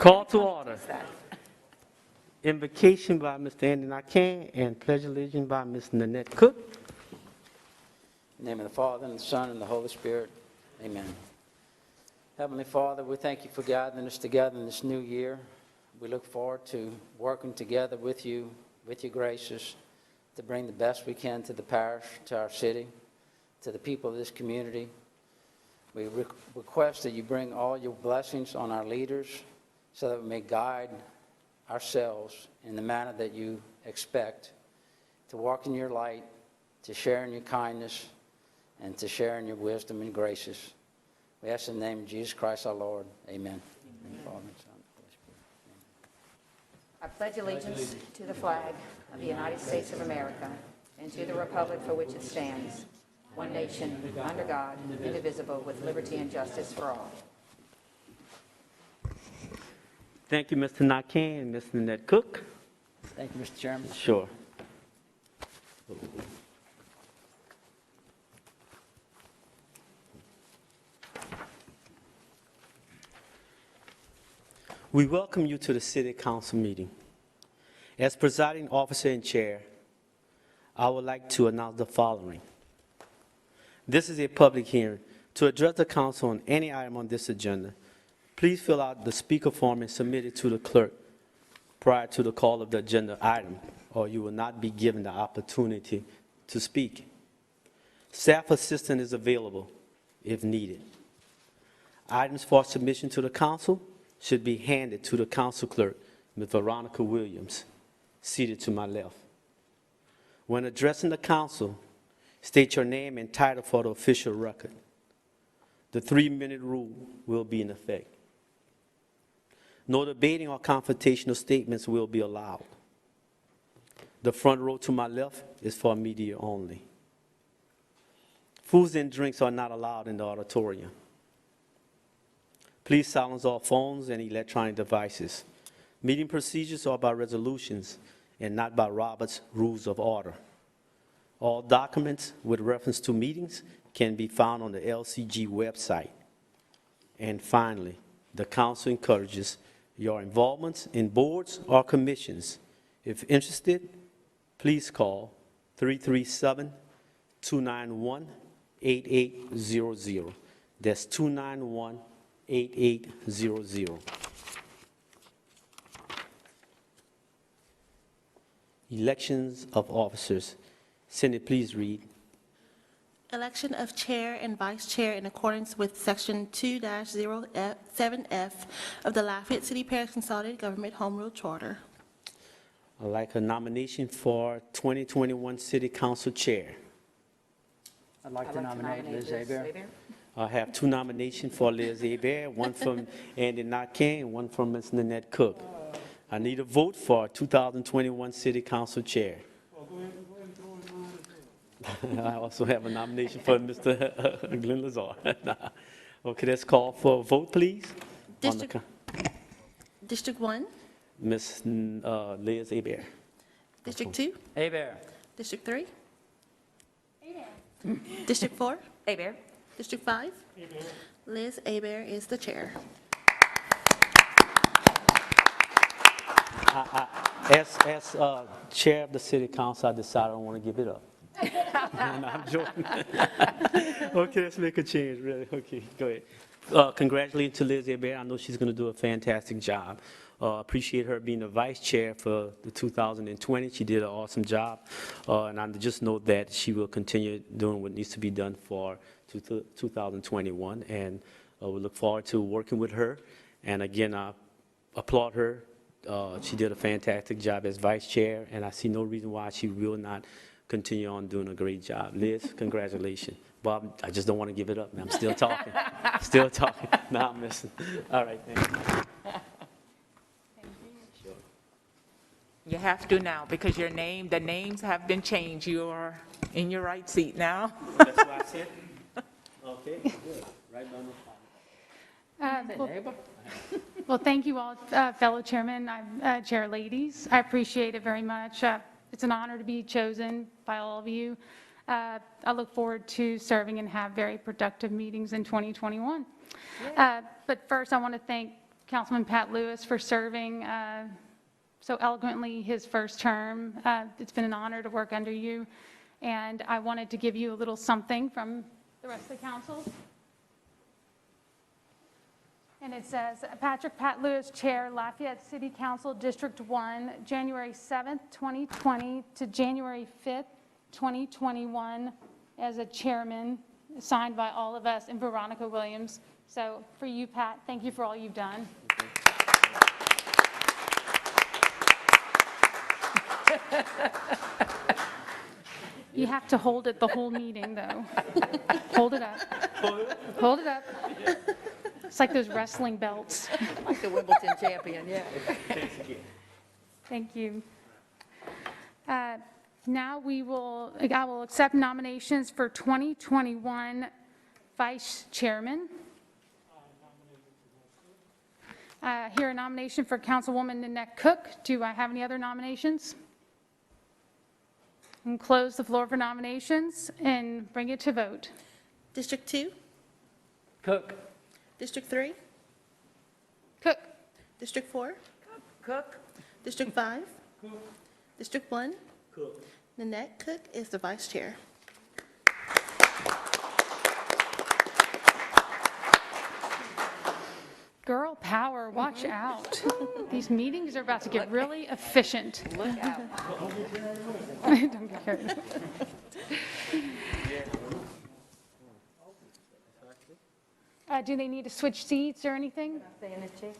Call to order. Invocation by Mr. Andy Nakane and pledge allegiance by Ms. Nanette Cook. In the name of the Father, and the Son, and the Holy Spirit. Amen. Heavenly Father, we thank you for gathering us together in this new year. We look forward to working together with you your graces, to bring the best we can to the parish, to our city, to the people of this community. We request that you bring all your blessings on our leaders so that we may guide ourselves in the manner that you expect, to walk in your light, to share in your kindness, and to share in your wisdom and graces. We ask in the name of Jesus Christ our Lord. Amen. Amen. Father, Son, Holy Spirit. I pledge allegiance to the flag of the United States of America and to the republic for which it stands, one nation, under God, indivisible, with liberty and justice for all. Thank you, Mr. Nakane and Ms. Nanette Cook. Thank you, Mr. Chairman. Sure. We welcome you to the City Council meeting. As presiding officer and chair, I would like to announce the following. This is a public hearing. To address the council on any item on this agenda, please fill out the speaker form and submit it to the clerk prior to the call of the agenda item, or you will not be given the opportunity to speak. Staff assistant is available if needed. Items for submission to the council should be handed to the council clerk, Ms. Veronica Williams, seated to my left. When addressing the council, state your name and title for the official record. The 3-minute rule will be in effect. No debating or confrontational statements will be allowed. The front row to my left is for media only. Foods and drinks are not allowed in the auditorium. Please silence all phones and electronic devices. Meeting procedures are by resolutions and not by Robert's Rules of Order. All documents with reference to meetings can be found on the LCG website. And finally, the council encourages your involvement in boards or commissions. If interested, please call 337-291-8800. That's 291-8800. Elections of officers. Cindy, please read. Election of chair and vice chair in accordance with Section 2-07F of the Lafayette City Parish Consolidated Government Home Rule Charter. I'd like a nomination for 2021 City Council Chair. I'd like to nominate Liz Hebert. I have 2 nominations for Liz Hebert, one from Andy Nakane and one from Ms. Nanette Cook. I need a vote for 2021 City Council Chair. I also have a nomination for Mr. Glenn Lazar. Okay, let's call for a vote, please. District 1. Ms. Liz Hebert. District 2. Hebert. District 3. District 4. Hebert. District 5. Liz Hebert is the chair. As chair of the City Council, I decided I don't want to give it up. No, I'm joking. Okay, let's make a change, really. Okay, go ahead. Congratulations to Liz Hebert. I know she's going to do a fantastic job. Appreciate her being the vice chair for the 2020. She did an awesome job. And I just know that she will continue doing what needs to be done for 2021. And we look forward to working with her. And again, I applaud her. She did a fantastic job as vice chair, and I see no reason why she will not continue on doing a great job. Liz, congratulations. Bob, I just don't want to give it up. I'm still talking. Still talking. No, I'm missing. All right, thank you. Sure. You have to now, because the names have been changed. You are in your right seat now. That's what I said? Okay, good. Right on the Neighbor. Well, thank you all, fellow chairmen, chair ladies. I appreciate it very much. It's an honor to be chosen by all of you. I look forward to serving and have very productive meetings in 2021. But first, I want to thank Councilman Pat Lewis for serving so eloquently his first term. It's been an honor to work under you, and I wanted to give you a little something from the rest of the council. And it says, Patrick Pat Lewis, Chair, Lafayette City Council, District 1, January 7th, 2020 to January 5th, 2021, as a chairman, signed by all of us and Veronica Williams. So for you, Pat, thank you for all you've done. You have to hold it the whole meeting, though. Hold it up. Hold it up. It's like those wrestling belts. Like the Wimbledon champion, yeah. Thank you. Now I will accept nominations for 2021 vice chairman. Here a nomination for Councilwoman Nanette Cook. Do I have any other nominations? And close the floor for nominations and bring it to vote. District 2, Cook. District 3, Cook. District 4, Cook? District 5, District 1. Nanette Cook is the vice chair. Girl power, watch out. These meetings are about to get really efficient. Look out. Don't get carried away. Do they need to switch seats or anything? Saying this, Chief?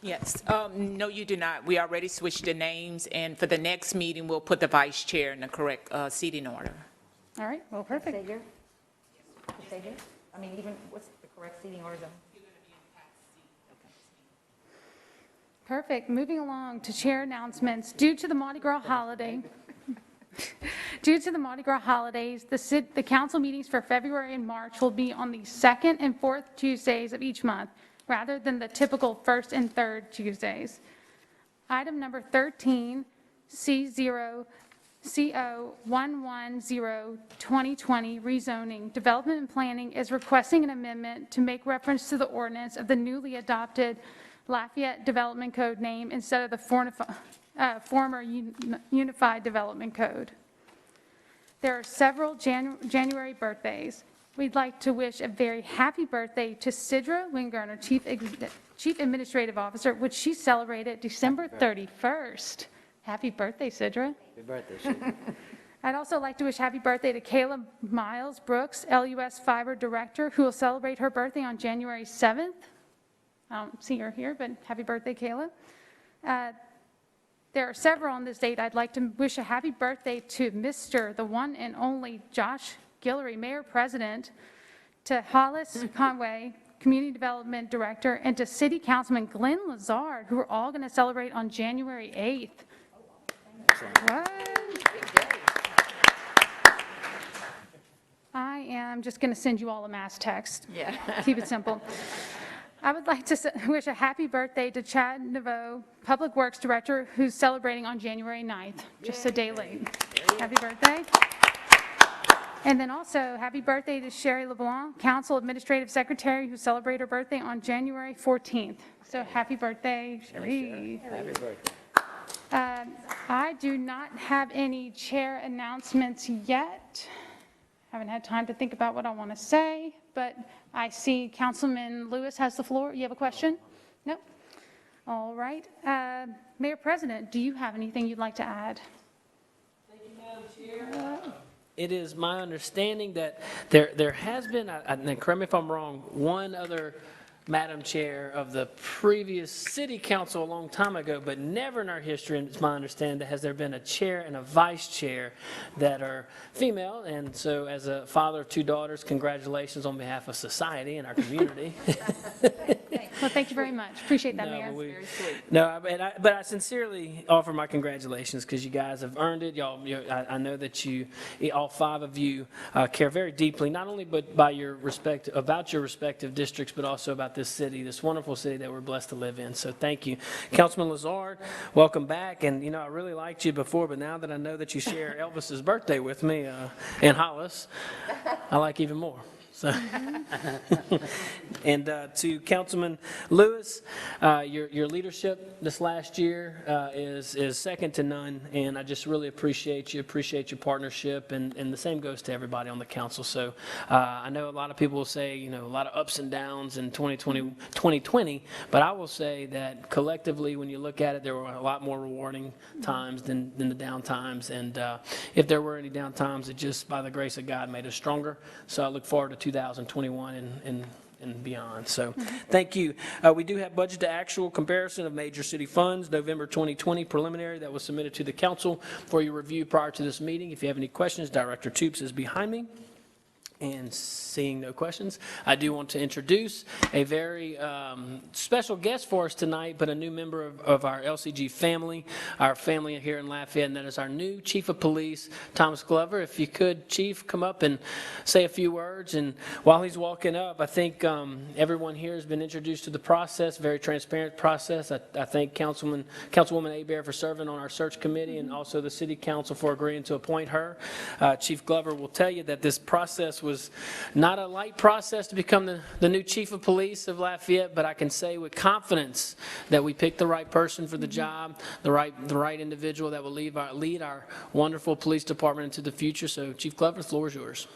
Yes. No, you do not. We already switched the names, and for the next meeting, we'll put the vice chair in the correct seating order. All right, well, perfect. Sager? Sager? I mean, even, what's the correct seating order? Perfect. Moving along to chair announcements. Due to the Mardi Gras holiday, the council meetings for February and March will be on the second and fourth Tuesdays of each month, rather than the typical first and third Tuesdays. Item number 13, C0CO110-2020 rezoning, Development and Planning is requesting an amendment to make reference to the ordinance of the newly adopted Lafayette Development Code name instead of the former Unified Development Code. There are several January birthdays. We'd like to wish a very happy birthday to Sidra Wingerner, Chief Administrative Officer, which she celebrated December 31st. Happy birthday, Sidra. Happy birthday, Sidra. I'd also like to wish happy birthday to Kayla Miles Brooks, LUS Fiber Director, who will celebrate her birthday on January 7th. I don't see her here, but happy birthday, Kayla. There are several on this date. I'd like to wish a happy birthday to Mr. the one and only Josh Guillory, Mayor President, to Hollis Conway, Community Development Director, and to City Councilman Glenn Lazard, who are all going to celebrate on January 8th. What? I am just going to send you all a mass text. Yeah. Keep it simple. I would like to wish a happy birthday to Chad Naveau, Public Works Director, who's celebrating on January 9th, just a day late. Happy birthday. And then also, happy birthday to Sherry LeBlanc, Council Administrative Secretary, who celebrated her birthday on January 14th. So happy birthday, Sherry. Happy birthday. I do not have any chair announcements yet. Haven't had time to think about what I want to say, but I see Councilman Lewis has the floor. You have a question? No? All right. Mayor President, do you have anything you'd like to add? Thank you, Madam Chair. It is my understanding that there has been, and correct me if I'm wrong, one other Madam Chair of the previous city council a long time ago, but never in our history, and it's my understanding, that has there been a chair and a vice chair that are female. And so as a father of two daughters, congratulations on behalf of society and our community. Well, thank you very much. Appreciate that, Mayor. But I sincerely offer my congratulations because you guys have earned it. I know that all five of you care very deeply, not only about your respective districts, but also about this city, this wonderful city that we're blessed to live in. So thank you. Councilman Lazard, welcome back. And, I really liked you before, but now that I know that you share Elvis's birthday with me in Hollis, I like even more. So, and to Councilman Lewis, your leadership this last year is second to none, and I just really appreciate your partnership, and the same goes to everybody on the council. So I know a lot of people will say, you know, a lot of ups and downs in 2020, but I will say that collectively, when you look at it, there were a lot more rewarding times than the down times, and if there were any down times, it just, by the grace of God, made us stronger. So I look forward to 2021 and beyond. So thank you. We do have budget to actual comparison of major city funds, November 2020 preliminary that was submitted to the council for your review prior to this meeting. If you have any questions, Director Toops is behind me. And seeing no questions, I do want to introduce a very special guest for us tonight, but a new member of our LCG family, our family here in Lafayette, and that is our new Chief of Police, Thomas Glover. If you could, Chief, come up and say a few words. And while he's walking up, I think everyone here has been introduced to the process, very transparent process. I thank Councilwoman Hebert for serving on our search committee, and also the City Council for agreeing to appoint her. Chief Glover will tell you that this process was not a light process to become the new Chief of Police of Lafayette, but I can say with confidence that we picked the right person for the job, the right individual that will lead our wonderful police department into the future. So, Chief Glover, the floor is yours.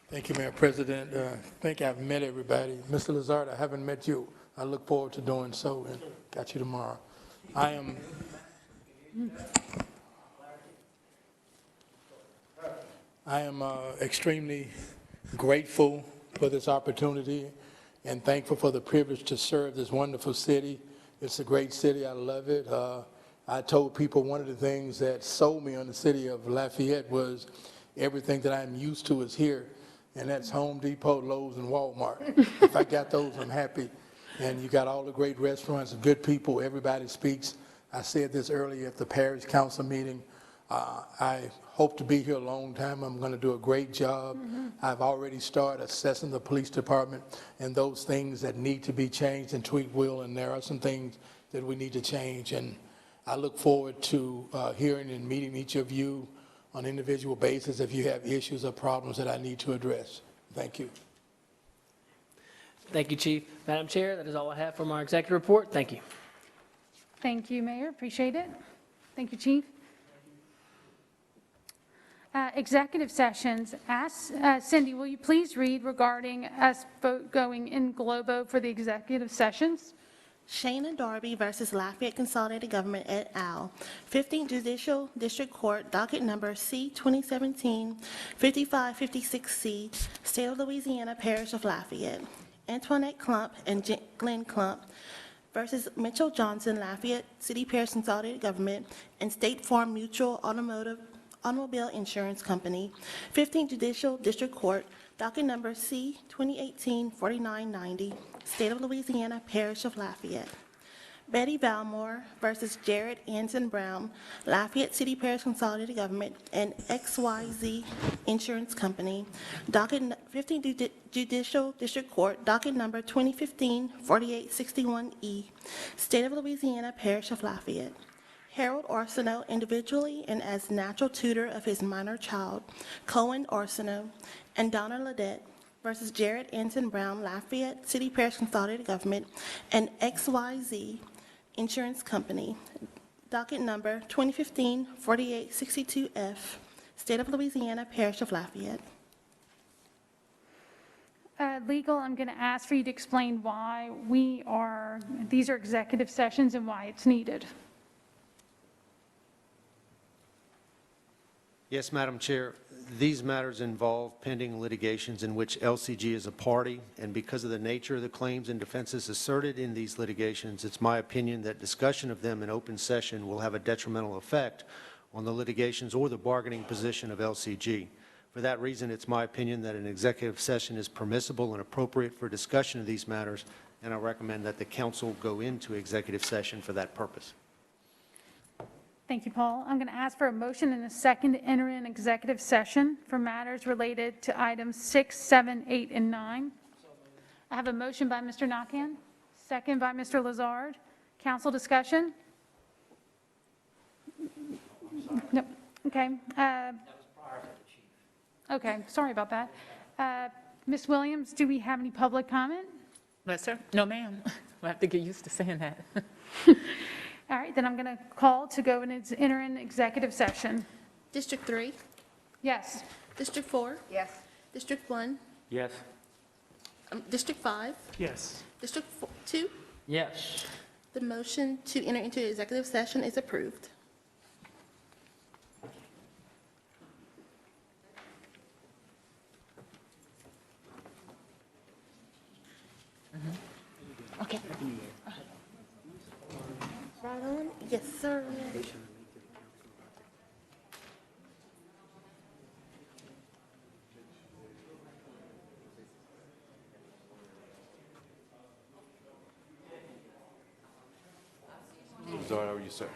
Thank you, Mayor President. I think I've met everybody. Mr. Lazard, I haven't met you. I look forward to doing so, and got you tomorrow. I am extremely grateful for this opportunity and thankful for the privilege to serve this wonderful city. It's a great city. I love it. I told people one of the things that sold me on the city of Lafayette was everything that I'm used to is here, and that's Home Depot, Lowe's, and Walmart. If I got those, I'm happy. And you got all the great restaurants, good people, everybody speaks. I said this earlier at the parish council meeting. I hope to be here a long time. I'm going to do a great job. I've already started assessing the police department and those things that need to be changed and tweaked will, and there are some things that we need to change. And I look forward to hearing and meeting each of you on an individual basis if you have issues or problems that I need to address. Thank you. Thank you, Chief. Madam Chair, that is all I have from our executive report. Thank you. Thank you, Mayor. Appreciate it. Thank you, Chief. Executive sessions. Cindy, will you please read regarding us going in globo for the executive sessions? Shana Darby versus Lafayette Consolidated Government et al. 15th Judicial District Court, docket number C-2017-5556C, State of Louisiana, Parish of Lafayette. Antoinette Klump and Glenn Klump versus Mitchell Johnson, Lafayette City Parish Consolidated Government, and State Farm Mutual Automobile Insurance Company. 15th Judicial District Court, docket number C-2018-4990, State of Louisiana, Parish of Lafayette. Betty Valmore versus Jared Anson Brown, Lafayette City Parish Consolidated Government, and XYZ Insurance Company. Docket 15th Judicial District Court, docket number 2015-4861E, State of Louisiana, Parish of Lafayette. Harold Arsenault individually and as natural tutor of his minor child, Cohen Arsenault, and Donna Ledette versus Jared Anson Brown, Lafayette City Parish Consolidated Government, and XYZ Insurance Company. Docket number 2015-4862F, State of Louisiana, Parish of Lafayette. Legal, I'm going to ask for you to explain why these are executive sessions and why it's needed. Yes, Madam Chair. These matters involve pending litigations in which LCG is a party, and because of the nature of the claims and defenses asserted in these litigations, it's my opinion that discussion of them in open session will have a detrimental effect on the litigations or the bargaining position of LCG. For that reason, it's my opinion that an executive session is permissible and appropriate for discussion of these matters, and I recommend that the council go into executive session for that purpose. Thank you, Paul. I'm going to ask for a motion and a second to enter in executive session for matters related to items 6, 7, 8, and 9. I have a motion by Mr. Nakhan, second by Mr. Lazard. Council discussion? No. Okay. Okay, sorry about that. Ms. Williams, do we have any public comment? Yes, sir? No, ma'am. We'll have to get used to saying that. All right, then I'm going to call to go and enter an executive session. District 3, Yes. District 4, Yes. District 1, Yes. District 5, Yes. District 2. Yes. The motion to enter into executive session is approved. Okay. Right on? Yes, sir. Sorry, how are you, sir?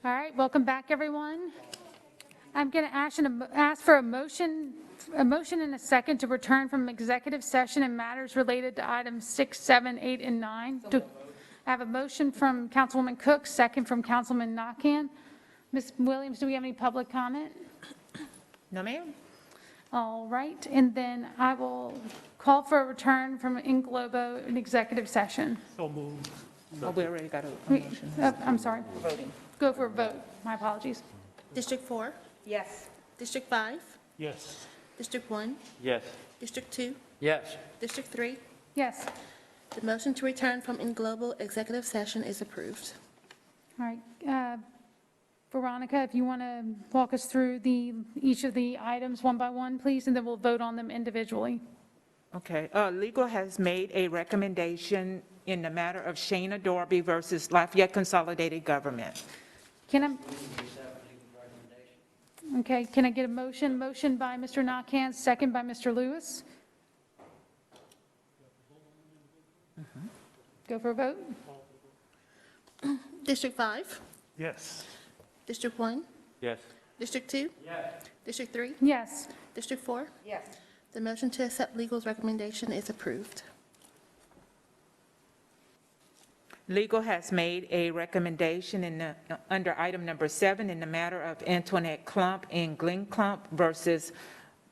All right, welcome back, everyone. I'm going to ask for a motion and a second to return from executive session and matters related to items 6, 7, 8, and 9. I have a motion from Councilwoman Cook, second from Councilman Nakhan. Ms. Williams, do we have any public comment? No, ma'am? All right, and then I will call for a return from in globo in executive session. Oh, we already got a We- motion. I'm sorry. Voting. Go for a vote. My apologies. District 4, Yes. District 5, Yes. District 1, Yes. District 2, Yes. District 3. Yes. The motion to return from in global executive session is approved. All right. Veronica, if you want to walk us through each of the items one by one, please, and then we'll vote on them individually. Okay, legal has made a recommendation in the matter of Shayna Dorby versus Lafayette Consolidated Government. Can I? Okay, can I get a motion? Motion by Mr. Nakhan, second by Mr. Lewis. Go for a vote? District 5, Yes. District 1, Yes. District 2. District 3, Yes. District 4. Yes. The motion to accept legal's recommendation is approved. Legal has made a recommendation under item number 7 in the matter of Antoinette Klump and Glenn Klump versus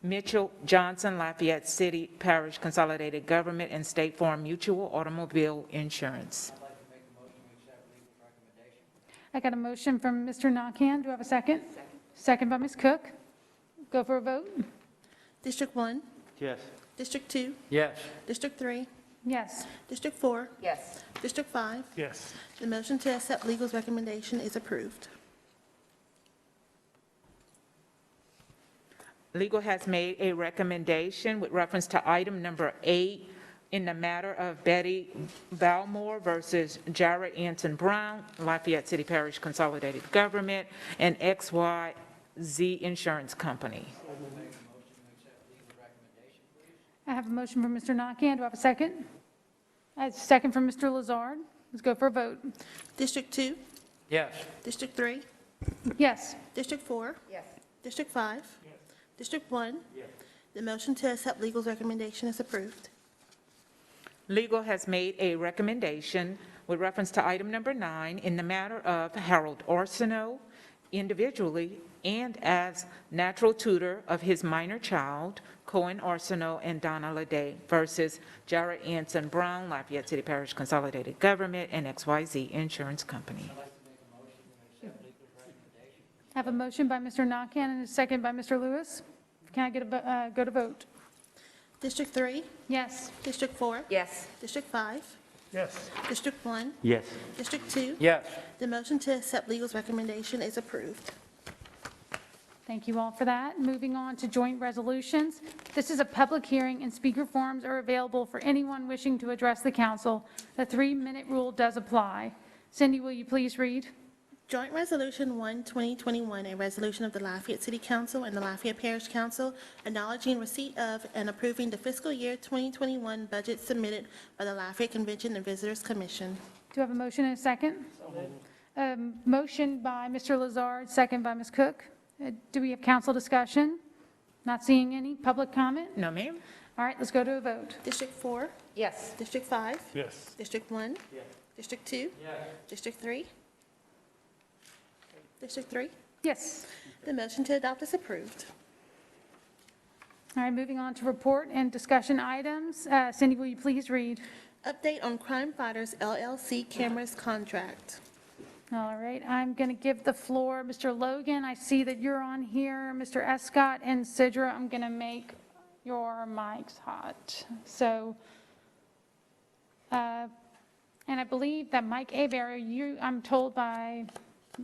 Mitchell Johnson, Lafayette City Parish Consolidated Government and State Farm Mutual Automobile Insurance. I got a motion from Mr. Nakhan. Do I have a second? Second by Ms. Cook. Go for a vote? District 1, Yes. District 2, Yes. District 3, Yes. District 4, Yes. District 5. Yes. The motion to accept legal's recommendation is approved. Legal has made a recommendation with reference to item number 8 in the matter of Betty Valmore versus Jared Anson Brown, Lafayette City Parish Consolidated Government, and XYZ Insurance Company. I have a motion from Mr. Nakhan. Do I have a second? A second from Mr. Lazard. Let's go for a vote. District 2, Yes. District 3, Yes. District 4, Yes. District 5, District 1. The motion to accept legal's recommendation is approved. Legal has made a recommendation with reference to item number 9 in the matter of Harold Arsenault individually and as natural tutor of his minor child, Cohen Arsenault and Donna Lede versus Jared Anson Brown, Lafayette City Parish Consolidated Government, and XYZ Insurance Company. I have a motion by Mr. Nakhan and a second by Mr. Lewis. Can I get go to vote? District 3, Yes. District 4, Yes. District 5, Yes. District 1, Yes. District 2. Yes. The motion to accept legal's recommendation is approved. Thank you all for that. Moving on to joint resolutions. This is a public hearing, and speaker forms are available for anyone wishing to address the council. The 3-minute rule does apply. Cindy, will you please read? Joint Resolution 1, 2021, a resolution of the Lafayette City Council and the Lafayette Parish Council acknowledging receipt of and approving the fiscal year 2021 budget submitted by the Lafayette Convention and Visitors Commission. Do you have a motion and a second? Motion by Mr. Lazard, second by Ms. Cook. Do we have council discussion? Not seeing any. Public comment? No, ma'am? All right, let's go to a vote. District 4, Yes. District 5, Yes. District 1, District 2, District 3, District 3. Yes. The motion to adopt is approved. All right, moving on to report and discussion items. Cindy, will you please read? Update on Crime Fighters LLC cameras contract. All right, I'm going to give the floor, Mr. Logan, I see that you're on here. Mr. Escott and Sidra, I'm going to make your mics hot. So, and I believe that Mike Abear, I'm told by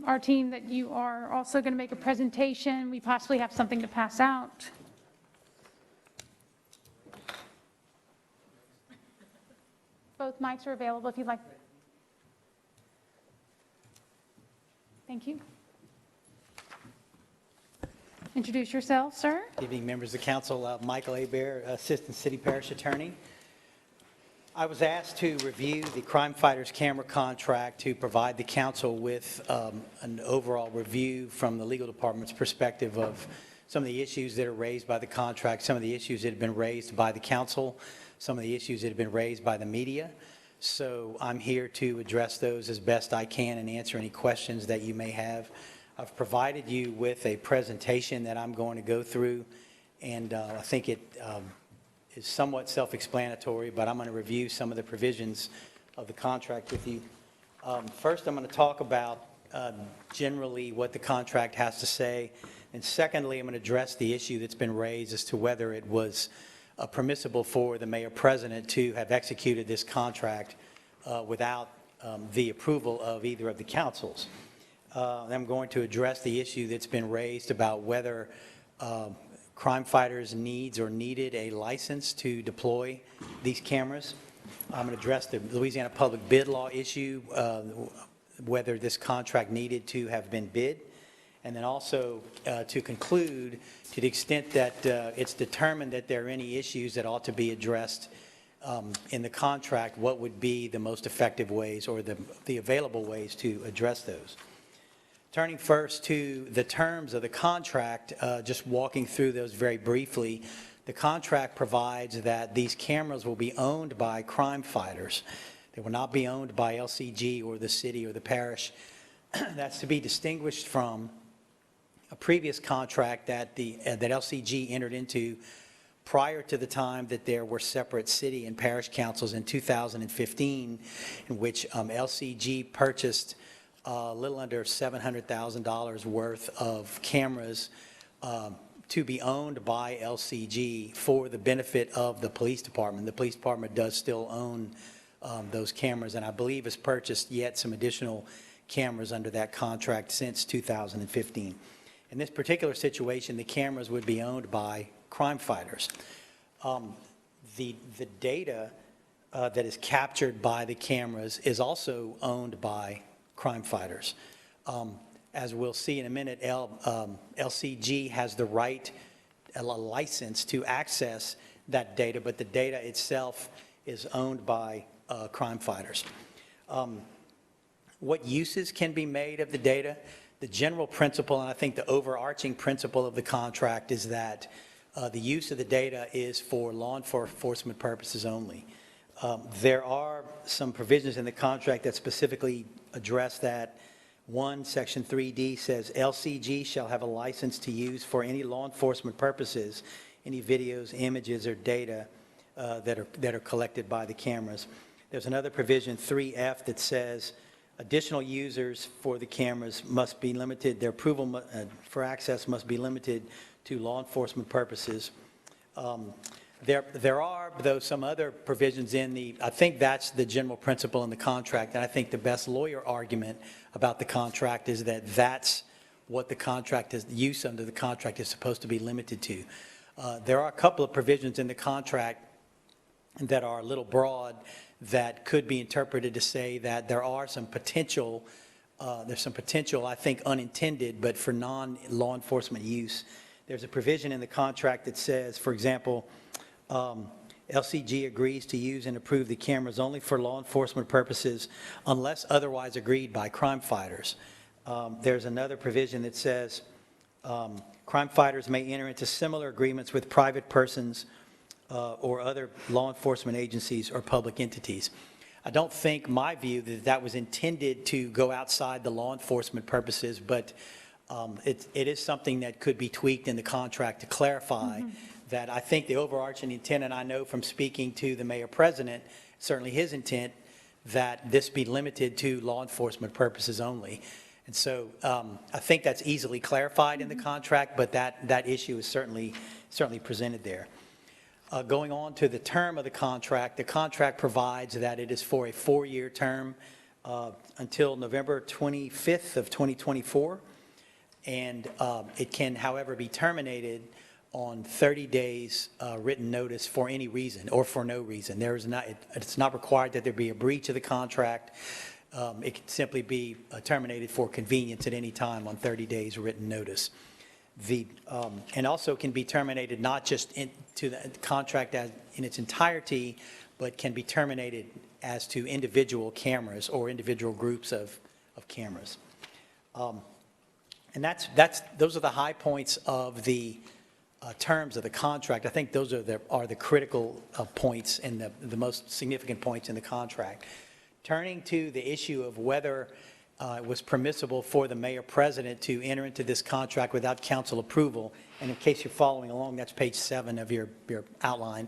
our team that you are also going to make a presentation. We possibly have something to pass out. Both mics are available if you'd like. Thank you. Introduce yourself, sir. Good evening, members of council. Michael Abear, Assistant City Parish Attorney. I was asked to review the Crime Fighters camera contract to provide the council with an overall review from the legal department's perspective of some of the issues that are raised by the contract, some of the issues that have been raised by the council, some of the issues that have been raised by the media. So I'm here to address those as best I can and answer any questions that you may have. I've provided you with a presentation that I'm going to go through, and I think it is somewhat self-explanatory, but I'm going to review some of the provisions of the contract with you. First, I'm going to talk about generally what the contract has to say, and secondly, I'm going to address the issue that's been raised as to whether it was permissible for the mayor-president to have executed this contract without the approval of either of the councils. I'm going to address the issue that's been raised about whether Crime Fighters needs or needed a license to deploy these cameras. I'm going to address the Louisiana public bid law issue, whether this contract needed to have been bid, and then also to conclude, to the extent that it's determined that there are any issues that ought to be addressed in the contract, what would be the most effective ways or the available ways to address those. Turning first to the terms of the contract, just walking through those very briefly, the contract provides that these cameras will be owned by Crime Fighters. They will not be owned by LCG or the city or the parish. That's to be distinguished from a previous contract that that LCG entered into prior to the time that there were separate city and parish councils in 2015, in which LCG purchased a little under $700,000 worth of cameras to be owned by LCG for the benefit of the police department. The police department does still own those cameras, and I believe has purchased yet some additional cameras under that contract since 2015. In this particular situation, the cameras would be owned by Crime Fighters. The data that is captured by the cameras is also owned by Crime Fighters. As we'll see in a minute, LCG has the right, a license to access that data, but the data itself is owned by Crime Fighters. What uses can be made of the data? The general principle, and I think the overarching principle of the contract, is that the use of the data is for law enforcement purposes only. There are some provisions in the contract that specifically address that. One, Section 3D says LCG shall have a license to use for any law enforcement purposes any videos, images, or data that are collected by the cameras. There's another provision, 3F, that says additional users for the cameras must be limited, their approval for access must be limited to law enforcement purposes. There are, though, some other provisions I think that's the general principle in the contract, and I think the best lawyer argument about the contract is that that's what the contract is, the use under the contract is supposed to be limited to. There are a couple of provisions in the contract that are a little broad that could be interpreted to say that there are some potential, I think, unintended, but for non-law enforcement use. There's a provision in the contract that says, for example, LCG agrees to use and approve the cameras only for law enforcement purposes unless otherwise agreed by Crime Fighters. There's another provision that says Crime Fighters may enter into similar agreements with private persons or other law enforcement agencies or public entities. I don't think, my view, that that was intended to go outside the law enforcement purposes, but it is something that could be tweaked in the contract to clarify that. I think the overarching intent, and I know from speaking to the mayor-president, certainly his intent, that this be limited to law enforcement purposes only. And so I think that's easily clarified in the contract, but that issue is certainly presented there. Going on to the term of the contract provides that it is for a 4-year term until November 25th of 2024, and it can, however, be terminated on 30 days written notice for any reason or for no reason. It's not required that there be a breach of the contract. It can simply be terminated for convenience at any time on 30 days written notice. And also can be terminated not just to the contract in its entirety, but can be terminated as to individual cameras or individual groups of cameras. And those are the high points of the terms of the contract. I think those are the critical points and the most significant points in the contract. Turning to the issue of whether it was permissible for the mayor-president to enter into this contract without council approval, and in case you're following along, that's page 7 of your outline.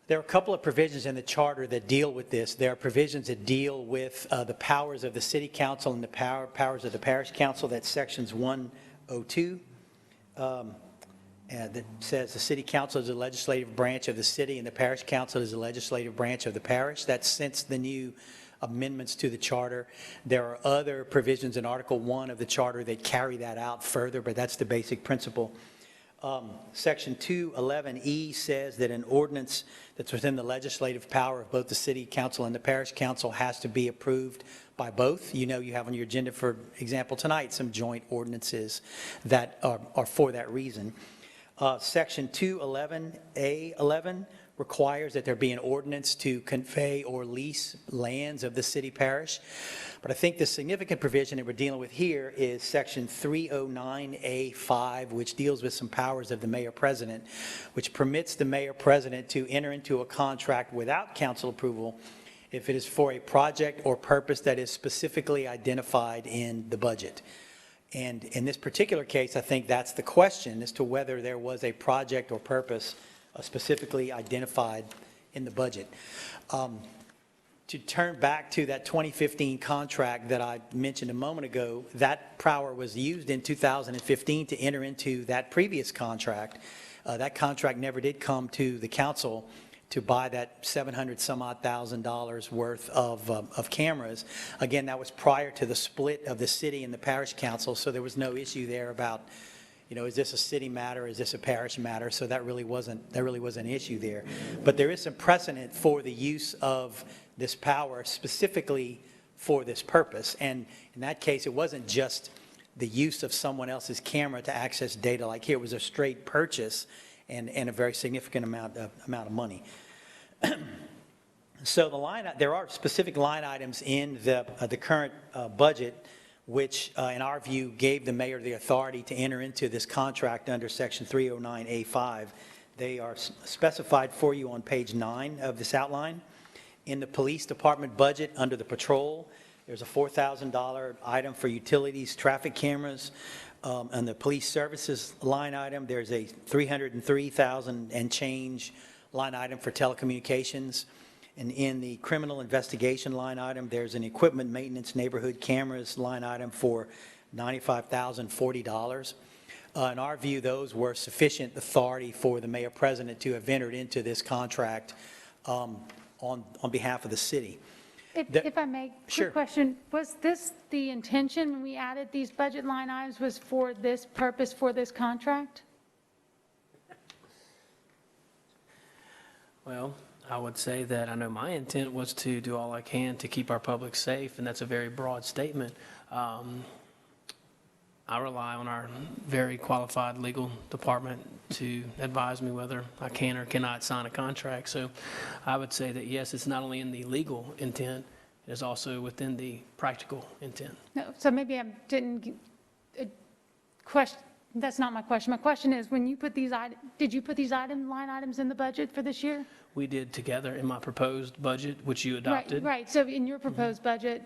There are a couple of provisions in the charter that deal with this. There are provisions that deal with the powers of the city council and the powers of the parish council. That's sections 102. That says the city council is the legislative branch of the city and the parish council is the legislative branch of the parish. That's since the new amendments to the charter. There are other provisions in Article 1 of the charter that carry that out further, but that's the basic principle. Section 211E says that an ordinance that's within the legislative power of both the city council and the parish council has to be approved by both. You know, you have on your agenda, for example, tonight, some joint ordinances that are for that reason. Section 211A11 requires that there be an ordinance to convey or lease lands of the city parish. But I think the significant provision that we're dealing with here is section 309A5, which deals with some powers of the mayor-president, which permits the mayor-president to enter into a contract without council approval if it is for a project or purpose that is specifically identified in the budget. And in this particular case, I think that's the question as to whether there was a project or purpose specifically identified in the budget. To turn back to that 2015 contract that I mentioned a moment ago, that power was used in 2015 to enter into that previous contract. That contract never did come to the council to buy that $700,000 worth of cameras. Again, that was prior to the split of the city and the parish council, so there was no issue there about, you know, is this a city matter, is this a parish matter? So that really wasn't an issue there. But there is some precedent for the use of this power specifically for this purpose. And in that case, it wasn't just the use of someone else's camera to access data like here. It was a straight purchase and a very significant amount of money. So there are specific line items in the current budget which, in our view, gave the mayor the authority to enter into this contract under Section 309A5. They are specified for you on page 9 of this outline. In the police department budget, under the patrol, there's a $4,000 item for utilities, traffic cameras. On the police services line item, there's a $303,000 and change line item for telecommunications. And in the criminal investigation line item, there's an equipment maintenance neighborhood cameras line item for $95,040. In our view, those were sufficient authority for the mayor-president to have entered into this contract on behalf of the city. If I may, Sure. quick question. Was this the intention when we added these budget line items, was for this purpose, for this contract? Well, I would say that I know my intent was to do all I can to keep our public safe, and that's a very broad statement. I rely on our very qualified legal department to advise me whether I can or cannot sign a contract. So I would say that, yes, it's not only in the legal intent, it is also within the practical intent. No, so maybe I didn't question. That's not my question. My question is, when you put these did you put these line items in the budget for this year? We did together in my proposed budget, which you adopted. Right. So in your proposed budget,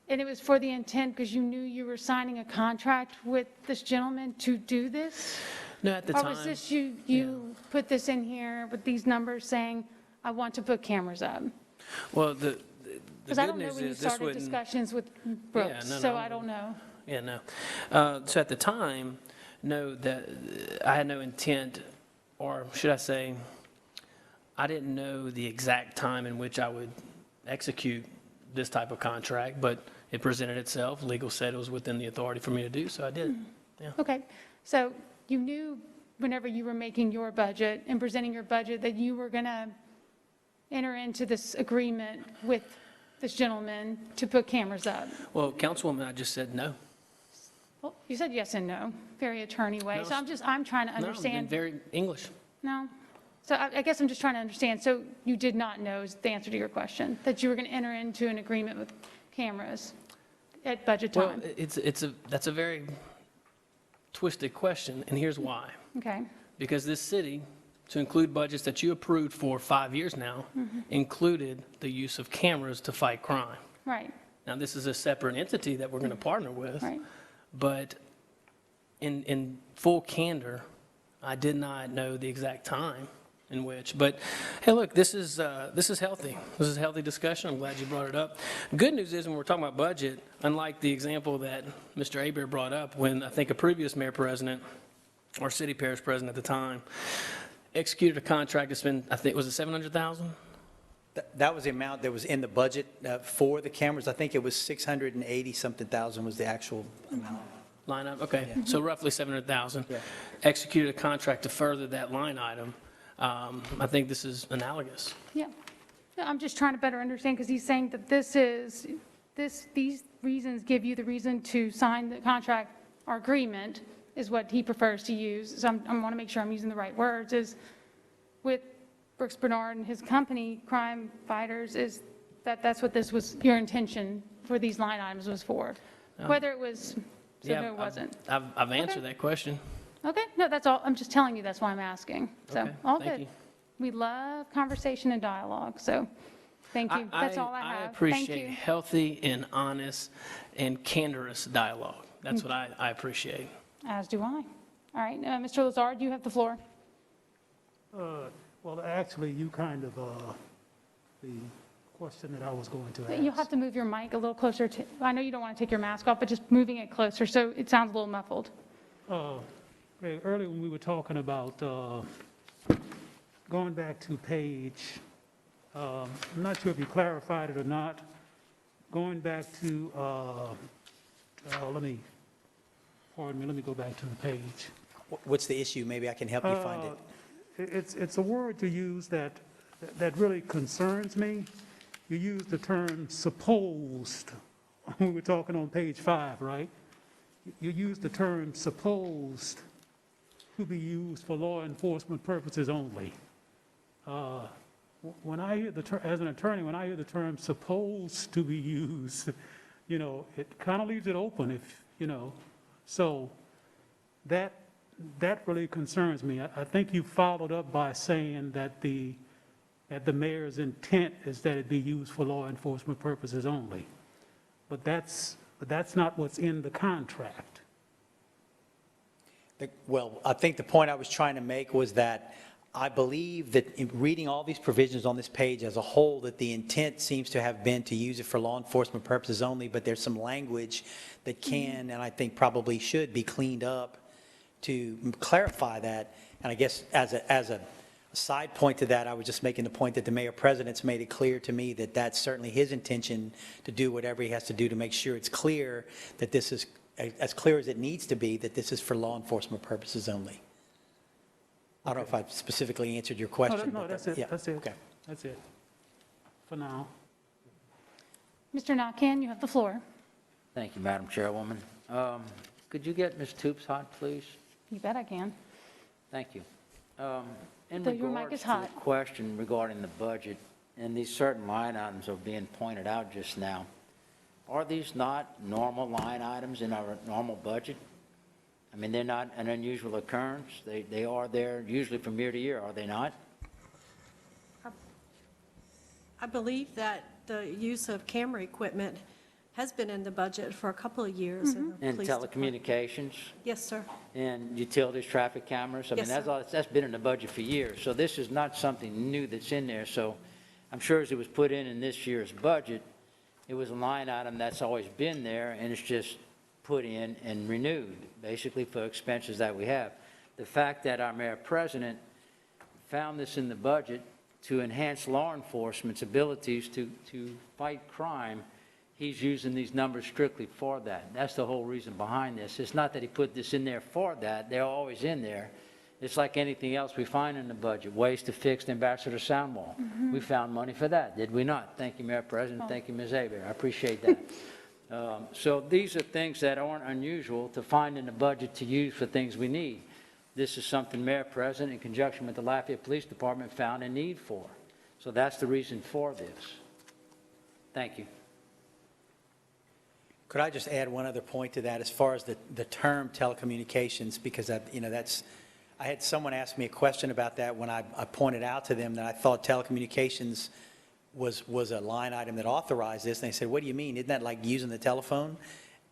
and it was for the intent because you knew you were signing a contract with this gentleman to do this? No, at the time. Or was this you put this in here with these numbers saying, I want to put cameras up? Well, the Because I good don't know news when you is this started wouldn't. discussions with Brooks, no, so no. I don't know. Yeah, no. So at the time, no, that I had no intent, or should I say, I didn't know the exact time in which I would execute this type of contract, but it presented itself. Legal said it was within the authority for me to do, so I did. Yeah. Okay, so you knew whenever you were making your budget and presenting your budget that you were going to enter into this agreement with this gentleman to put cameras up? Well, Councilwoman, I just said no. Well, you said yes and no, very attorney way. No, So I'm trying to No, I've been understand. very English. No? So I guess I'm just trying to understand. So you did not know is the answer to your question, that you were going to enter into an agreement with cameras at budget Well, time? that's a very twisted question, and here's why. Okay, Because this city, to include budgets that you approved for 5 years now, included the use of cameras to fight crime. right, Now, this is a separate entity that we're going to partner with. right. But in full candor, I did not know the exact time in which. But hey, look, this is healthy. This is a healthy discussion. I'm glad you brought it up. Good news is when we're talking about budget, unlike the example that Mr. Aber brought up, when I think a previous mayor president or city parish president at the time executed a contract to spend, I think, was it 700,000? That was the amount that was in the budget for the cameras. I think it was 680-something thousand was the actual amount. Line item, okay, so roughly 700,000. Yeah. Executed a contract to further that line item. I think this is analogous. Yeah. No, I'm just trying to better understand, because he's saying that these reasons give you the reason to sign the contract or agreement, is what he prefers to use. So I want to make sure I'm using the right words, is with Brooks Bernard and his company, Crime Fighters, is that's what this was, your intention for these line items was for? Whether it was, so Yeah, no, it wasn't. I've answered that question. Okay, no, that's all, I'm just telling you, that's why I'm asking. So, Okay, all thank good. you. We love conversation and dialogue, so, thank you. That's all I have. I Thank appreciate you. healthy and honest and candorous dialogue. That's what I appreciate. As do I. All right, Mr. Lazard, you have the floor. Well, actually, you kind of, the question that I was going to ask. You'll have to move your mic a little closer to, I know you don't want to take your mask off, but just moving it closer so it sounds a little muffled. Earlier when we were talking about going back to page, I'm not sure if you clarified it or not, going back to, let me go back to the page. What's the issue? Maybe I can help you find it. It's a word you use that really concerns me. You use the term supposed. We were talking on page 5, right? You use the term supposed to be used for law enforcement purposes only. When I hear as an attorney, when I hear the term supposed to be used, it kind of leaves it open if, so that really concerns me. I think you followed up by saying that the mayor's intent is that it be used for law enforcement purposes only. But that's not what's in the contract. Well, I think the point I was trying to make was that I believe that in reading all these provisions on this page as a whole, that the intent seems to have been to use it for law enforcement purposes only, but there's some language that can, and I think probably should be cleaned up to clarify that. And I guess as a side point to that, I was just making the point that the mayor president's made it clear to me that that's certainly his intention to do whatever he has to do to make sure it's clear that this is as clear as it needs to be, that this is for law enforcement purposes only. I don't know if I specifically answered your question. No, but that's it, yeah, that's it. okay. That's it, for now. Mr. Nakhan, you have the floor. Thank you, Madam Chairwoman. Could you get Ms. Toops hot, please? You bet I can. Thank you. In Though your mic regards is to the hot. question regarding the budget, and these certain line items are being pointed out just now, are these not normal line items in our normal budget? I mean, they're not an unusual occurrence. They are there usually from year to year, are they not? I believe that the use of camera equipment has been in the budget for a couple of years. in the And police department. telecommunications Yes, sir. and utilities, traffic cameras? I mean, Yes, sir. that's been in the budget for years. So this is not something new that's in there. So I'm sure as it was put in this year's budget, it was a line item that's always been there, and it's just put in and renewed, basically for expenses that we have. The fact that our mayor president found this in the budget to enhance law enforcement's abilities to fight crime, he's using these numbers strictly for that. That's the whole reason behind this. It's not that he put this in there for that. They're always in there. It's like anything else we find in the budget, ways to fix the Ambassador Sound Wall. We found money for that, did we not? Thank you, Mayor President. Thank you, Ms. Aber. I appreciate that. So these are things that aren't unusual to find in the budget to use for things we need. This is something Mayor President, in conjunction with the Lafayette Police Department, found a need for. So that's the reason for this. Thank you. Could I just add one other point to that as far as the term telecommunications? Because I had someone ask me a question about that when I pointed out to them that I thought telecommunications was a line item that authorized this. And they said, what do you mean? Isn't that like using the telephone?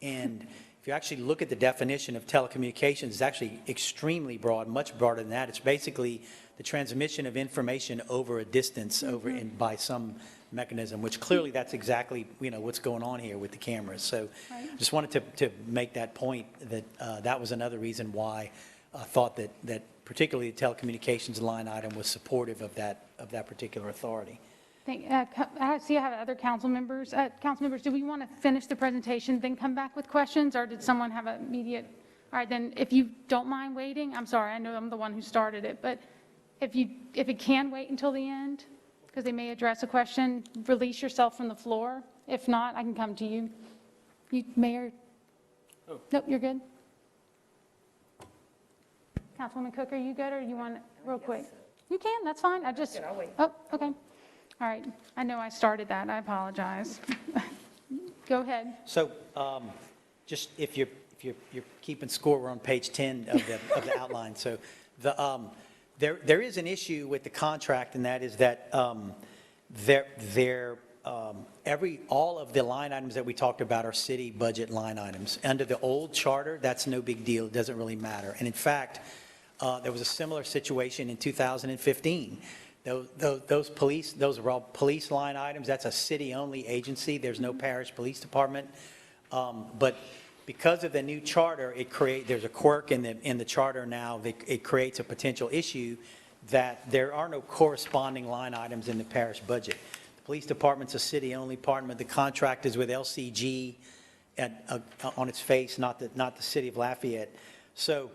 And if you actually look at the definition of telecommunications, it's actually extremely broad, much broader than that. It's basically the transmission of information over a distance, by some mechanism, which clearly that's exactly, what's going on here with the cameras. So Right. just wanted to make that point that that was another reason why I thought that particularly the telecommunications line item was supportive of that particular authority. I see I have other council members. Council members, do we want to finish the presentation, then come back with questions, or did someone have an immediate? All right, then if you don't mind waiting, I'm sorry, I know I'm the one who started it, but if it can wait until the end, because they may address a question, release yourself from the floor. If not, I can come to you. Mayor? Oh. Nope, you're good. Councilwoman Cook, are you good, or you want, real quick? You can, that's fine, I'll wait. Oh, okay. All right, I know I started that, I apologize. Go ahead. So just if you're keeping score, we're on page 10 of the outline. So there is an issue with the contract, and that is that all of the line items that we talked about are city budget line items. Under the old charter, that's no big deal. It doesn't really matter. And in fact, there was a similar situation in 2015. Those are all police line items. That's a city-only agency. There's no parish police department. But because of the new charter, there's a quirk in the charter now that it creates a potential issue that there are no corresponding line items in the parish budget. The police department's a city-only department. The contract is with LCG on its face, not the city of Lafayette. So,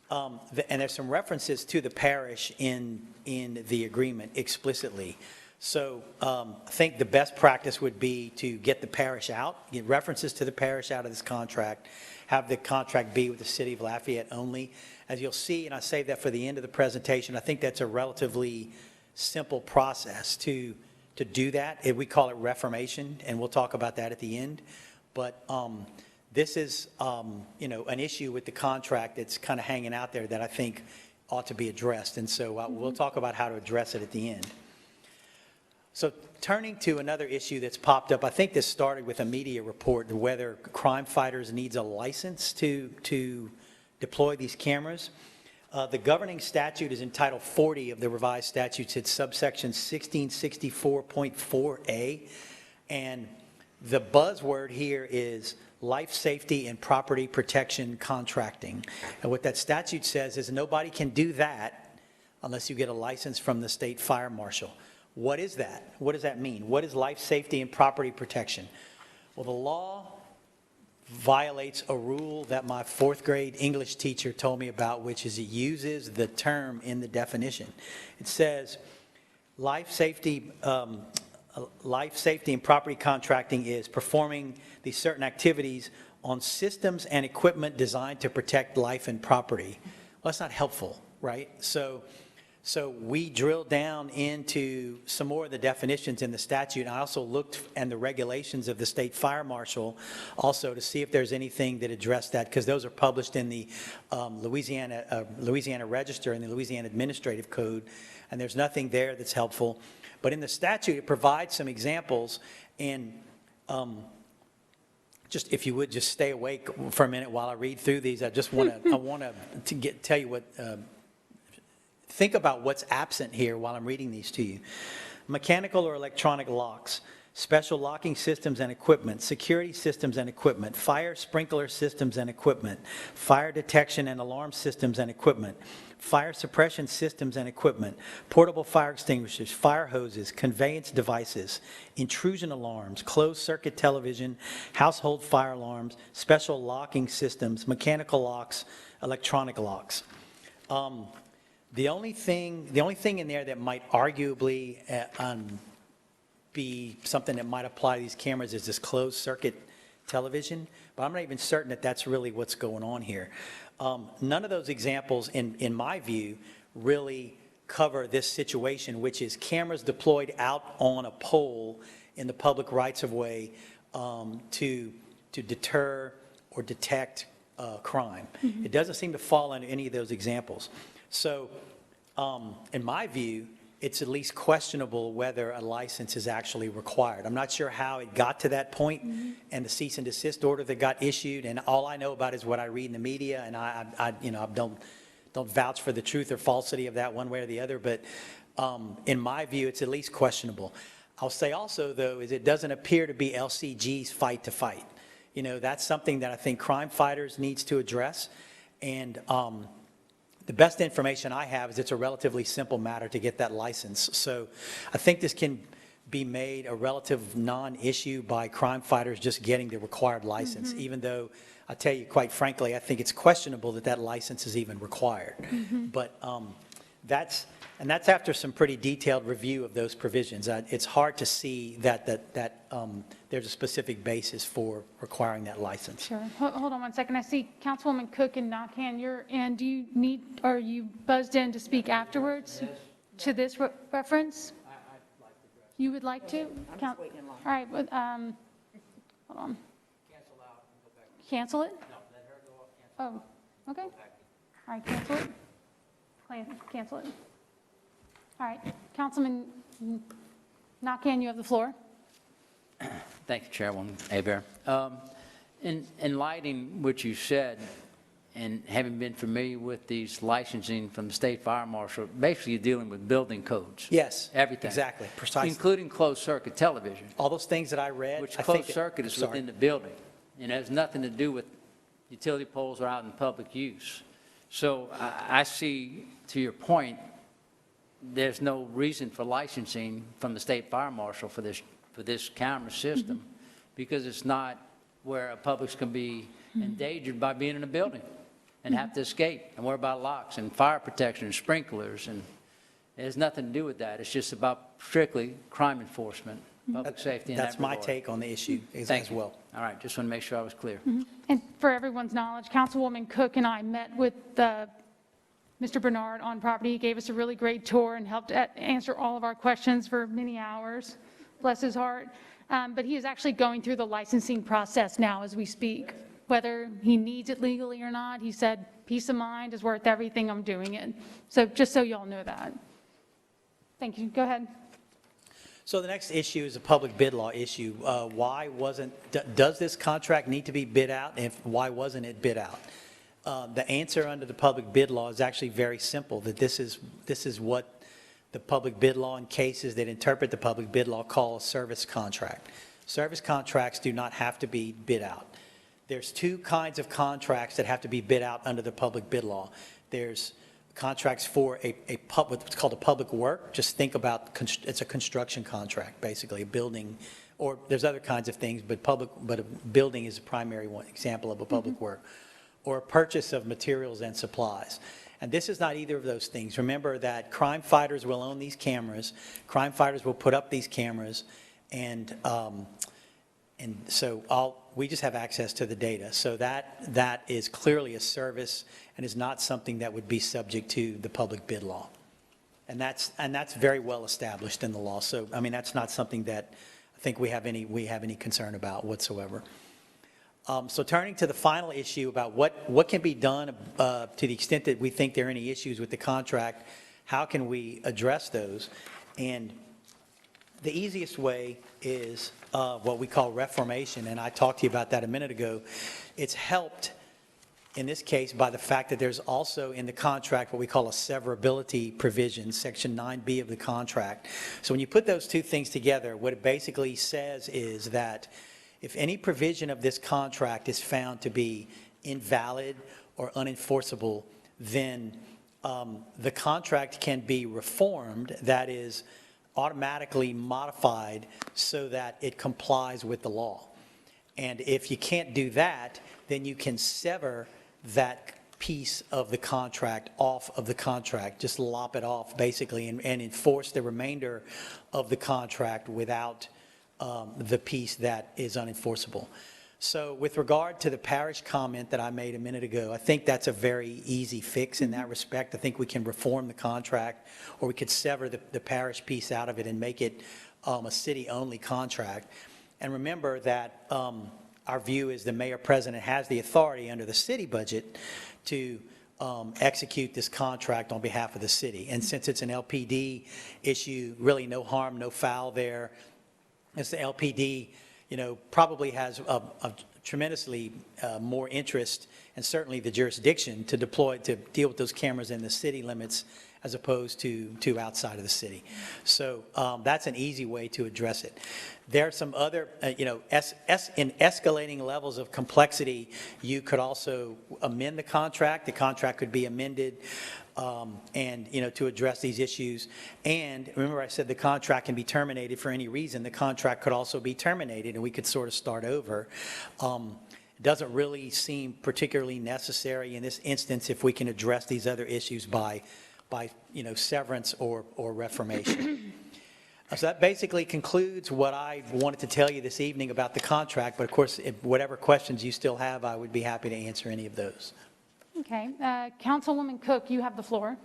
and there's some references to the parish in the agreement explicitly. So I think the best practice would be to get the parish out, get references to the parish out of this contract, have the contract be with the city of Lafayette only. As you'll see, and I save that for the end of the presentation, I think that's a relatively simple process to do that. We call it reformation, and we'll talk about that at the end. But this is, an issue with the contract that's kind of hanging out there that I think ought to be addressed. And so we'll talk about how to address it at the end. So turning to another issue that's popped up, I think this started with a media report, whether Crime Fighters needs a license to deploy these cameras. The governing statute is in Title 40 of the revised statutes. It's subsection 1664.4A. And the buzzword here is life safety and property protection contracting. And what that statute says is nobody can do that unless you get a license from the state fire marshal. What is that? What does that mean? What is life safety and property protection? Well, the law violates a rule that my fourth grade English teacher told me about, which is it uses the term in the definition. It says life safety and property contracting is performing these certain activities on systems and equipment designed to protect life and property. Well, that's not helpful, right? So we drilled down into some more of the definitions in the statute. I also looked at the regulations of the state fire marshal also to see if there's anything that addressed that, because those are published in the Louisiana Register and the Louisiana Administrative Code, and there's nothing there that's helpful. But in the statute, it provides some examples, and just if you would just stay awake for a minute while I read through these. I want to tell you what. Think about what's absent here while I'm reading these to you. Mechanical or electronic locks, special locking systems and equipment, security systems and equipment, fire sprinkler systems and equipment, fire detection and alarm systems and equipment, fire suppression systems and equipment, portable fire extinguishers, fire hoses, conveyance devices, intrusion alarms, closed circuit television, household fire alarms, special locking systems, mechanical locks, electronic locks. The only thing in there that might arguably be something that might apply to these cameras is this closed circuit television, but I'm not even certain that that's really what's going on here. None of those examples, in my view, really cover this situation, which is cameras deployed out on a pole in the public rights-of-way to deter or detect crime. It doesn't seem to fall into any of those examples. So, in my view, it's at least questionable whether a license is actually required. I'm not sure how it got to that point and the cease and desist order that got issued, and all I know about is what I read in the media, and I don't vouch for the truth or falsity of that one way or the other, but in my view, it's at least questionable. I'll say also, though, is it doesn't appear to be LCG's fight to fight. You know, that's something that I think Crime Fighters needs to address, and the best information I have is it's a relatively simple matter to get that license. So I think this can be made a relative non-issue by Crime Fighters just getting the required license, even though I tell you, quite frankly, I think it's questionable that that license is even required. But that's after some pretty detailed review of those provisions. It's hard to see that there's a specific basis for requiring that license. Sure. Hold on one second. I see Councilwoman Cook and Nakhan, you're in. Do you need, are you buzzed in to speak afterwards to this reference? You would like to? All right. Hold on. Cancel it? No, let her go off. Oh, okay. All right, cancel it. Cancel it. All right, Councilman Nakhan, you have the floor. Thank you, Chairwoman Hebert. In lighting what you said, and having been familiar with these licensing from the State Fire Marshal, basically you're dealing with building codes. Yes. Everything. Exactly, precisely. Including closed-circuit television. All those things that I read. Which I think closed-circuit is within the building, and has nothing to do with utility poles are out in public use. So I see, to your point, there's no reason for licensing from the State Fire Marshal for this camera system, because it's not where a public can be endangered by being in a building and have to escape, and what about locks and fire protection and sprinklers, and it has nothing to do with that. It's just about strictly crime enforcement, public safety in that That's my regard. take on the issue as well. All right, just want to make sure I was clear. And for everyone's knowledge, Councilwoman Cook and I met with Mr. Bernard on property. He gave us a really great tour and helped answer all of our questions for many hours. Bless his heart. But he is actually going through the licensing process now as we speak. Whether he needs it legally or not, he said, peace of mind is worth everything, I'm doing it. So just so y'all know that. Thank you. Go ahead. So the next issue is a public bid law issue. Why wasn't, does this contract need to be bid out? And why wasn't it bid out? The answer under the public bid law is actually very simple, that this is what the public bid law in cases that interpret the public bid law call a service contract. Service contracts do not have to be bid out. There's two kinds of contracts that have to be bid out under the public bid law. There's contracts for what's called a public work. Just think about, it's a construction contract, basically, a building, or there's other kinds of things, but a building is a primary one example of a public work, or a purchase of materials and supplies. And this is not either of those things. Remember that Crime Fighters will own these cameras. Crime Fighters will put up these cameras, and so we just have access to the data. So that is clearly a service and is not something that would be subject to the public bid law. And that's very well established in the law. So, I mean, that's not something that I think we have any concern about whatsoever. So turning to the final issue about what can be done to the extent that we think there are any issues with the contract, how can we address those? And the easiest way is what we call reformation, and I talked to you about that a minute ago. It's helped in this case by the fact that there's also in the contract what we call a severability provision, Section 9B of the contract. So when you put those two things together, what it basically says is that if any provision of this contract is found to be invalid or unenforceable, then the contract can be reformed, that is, automatically modified so that it complies with the law. And if you can't do that, then you can sever that piece of the contract off of the contract, just lop it off basically, and enforce the remainder of the contract without the piece that is unenforceable. So with regard to the parish comment that I made a minute ago, I think that's a very easy fix in that respect. I think we can reform the contract, or we could sever the parish piece out of it and make it a city-only contract. And remember that our view is the mayor-president has the authority under the city budget to execute this contract on behalf of the city. And since it's an LPD issue, really no harm, no foul there. As the LPD, probably has a tremendously more interest, and certainly the jurisdiction to deploy, to deal with those cameras in the city limits as opposed to outside of the city. So that's an easy way to address it. There are some other, in escalating levels of complexity, you could also amend the contract. The contract could be amended and, to address these issues. And remember, I said the contract can be terminated for any reason. The contract could also be terminated, and we could sort of start over. It doesn't really seem particularly necessary in this instance if we can address these other issues by severance or reformation. So that basically concludes what I wanted to tell you this evening about the contract, but of course, if whatever questions you still have, I would be happy to answer any of those. Okay, Councilwoman Cook, you have the floor.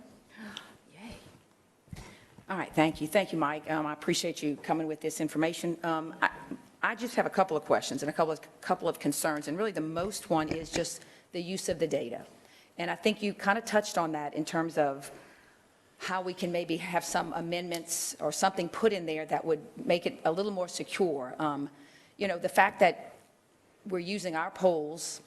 All right, thank you. Thank you, Mike. I appreciate you coming with this information. I just have a couple of questions and a couple of concerns, and really the most one is just the use of the data. And I think you kind of touched on that in terms of how we can maybe have some amendments or something put in there that would make it a little more secure. The fact that we're using our polls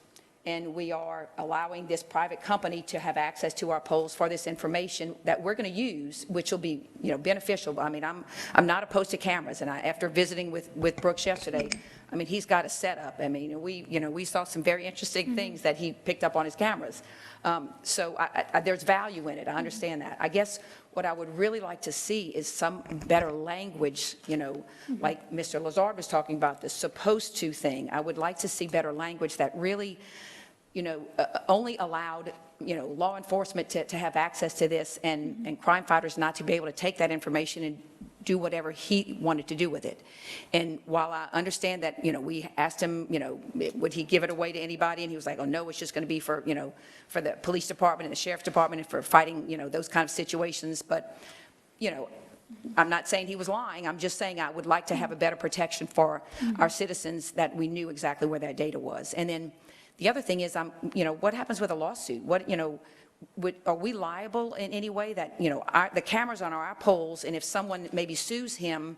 and we are allowing this private company to have access to our polls for this information that we're going to use, which will be, beneficial. I mean, I'm not opposed to cameras, and after visiting with Brooks yesterday, I mean, he's got a setup. I mean, we saw some very interesting things that he picked up on his cameras. So there's value in it. I understand that. I guess what I would really like to see is some better language, like Mr. Lazard was talking about, the supposed to thing. I would like to see better language that really, only allowed, law enforcement to have access to this and crime fighters not to be able to take that information and do whatever he wanted to do with it. And while I understand that, we asked him, would he give it away to anybody? And he was like, oh, no, it's just going to be for, for the police department and the sheriff's department and for fighting, those kind of situations. But, I'm not saying he was lying. I'm just saying I would like to have a better protection for our citizens, that we knew exactly where that data was. And then the other thing is, what happens with a lawsuit? What, are we liable in any way that, the cameras on our polls, and if someone maybe sues him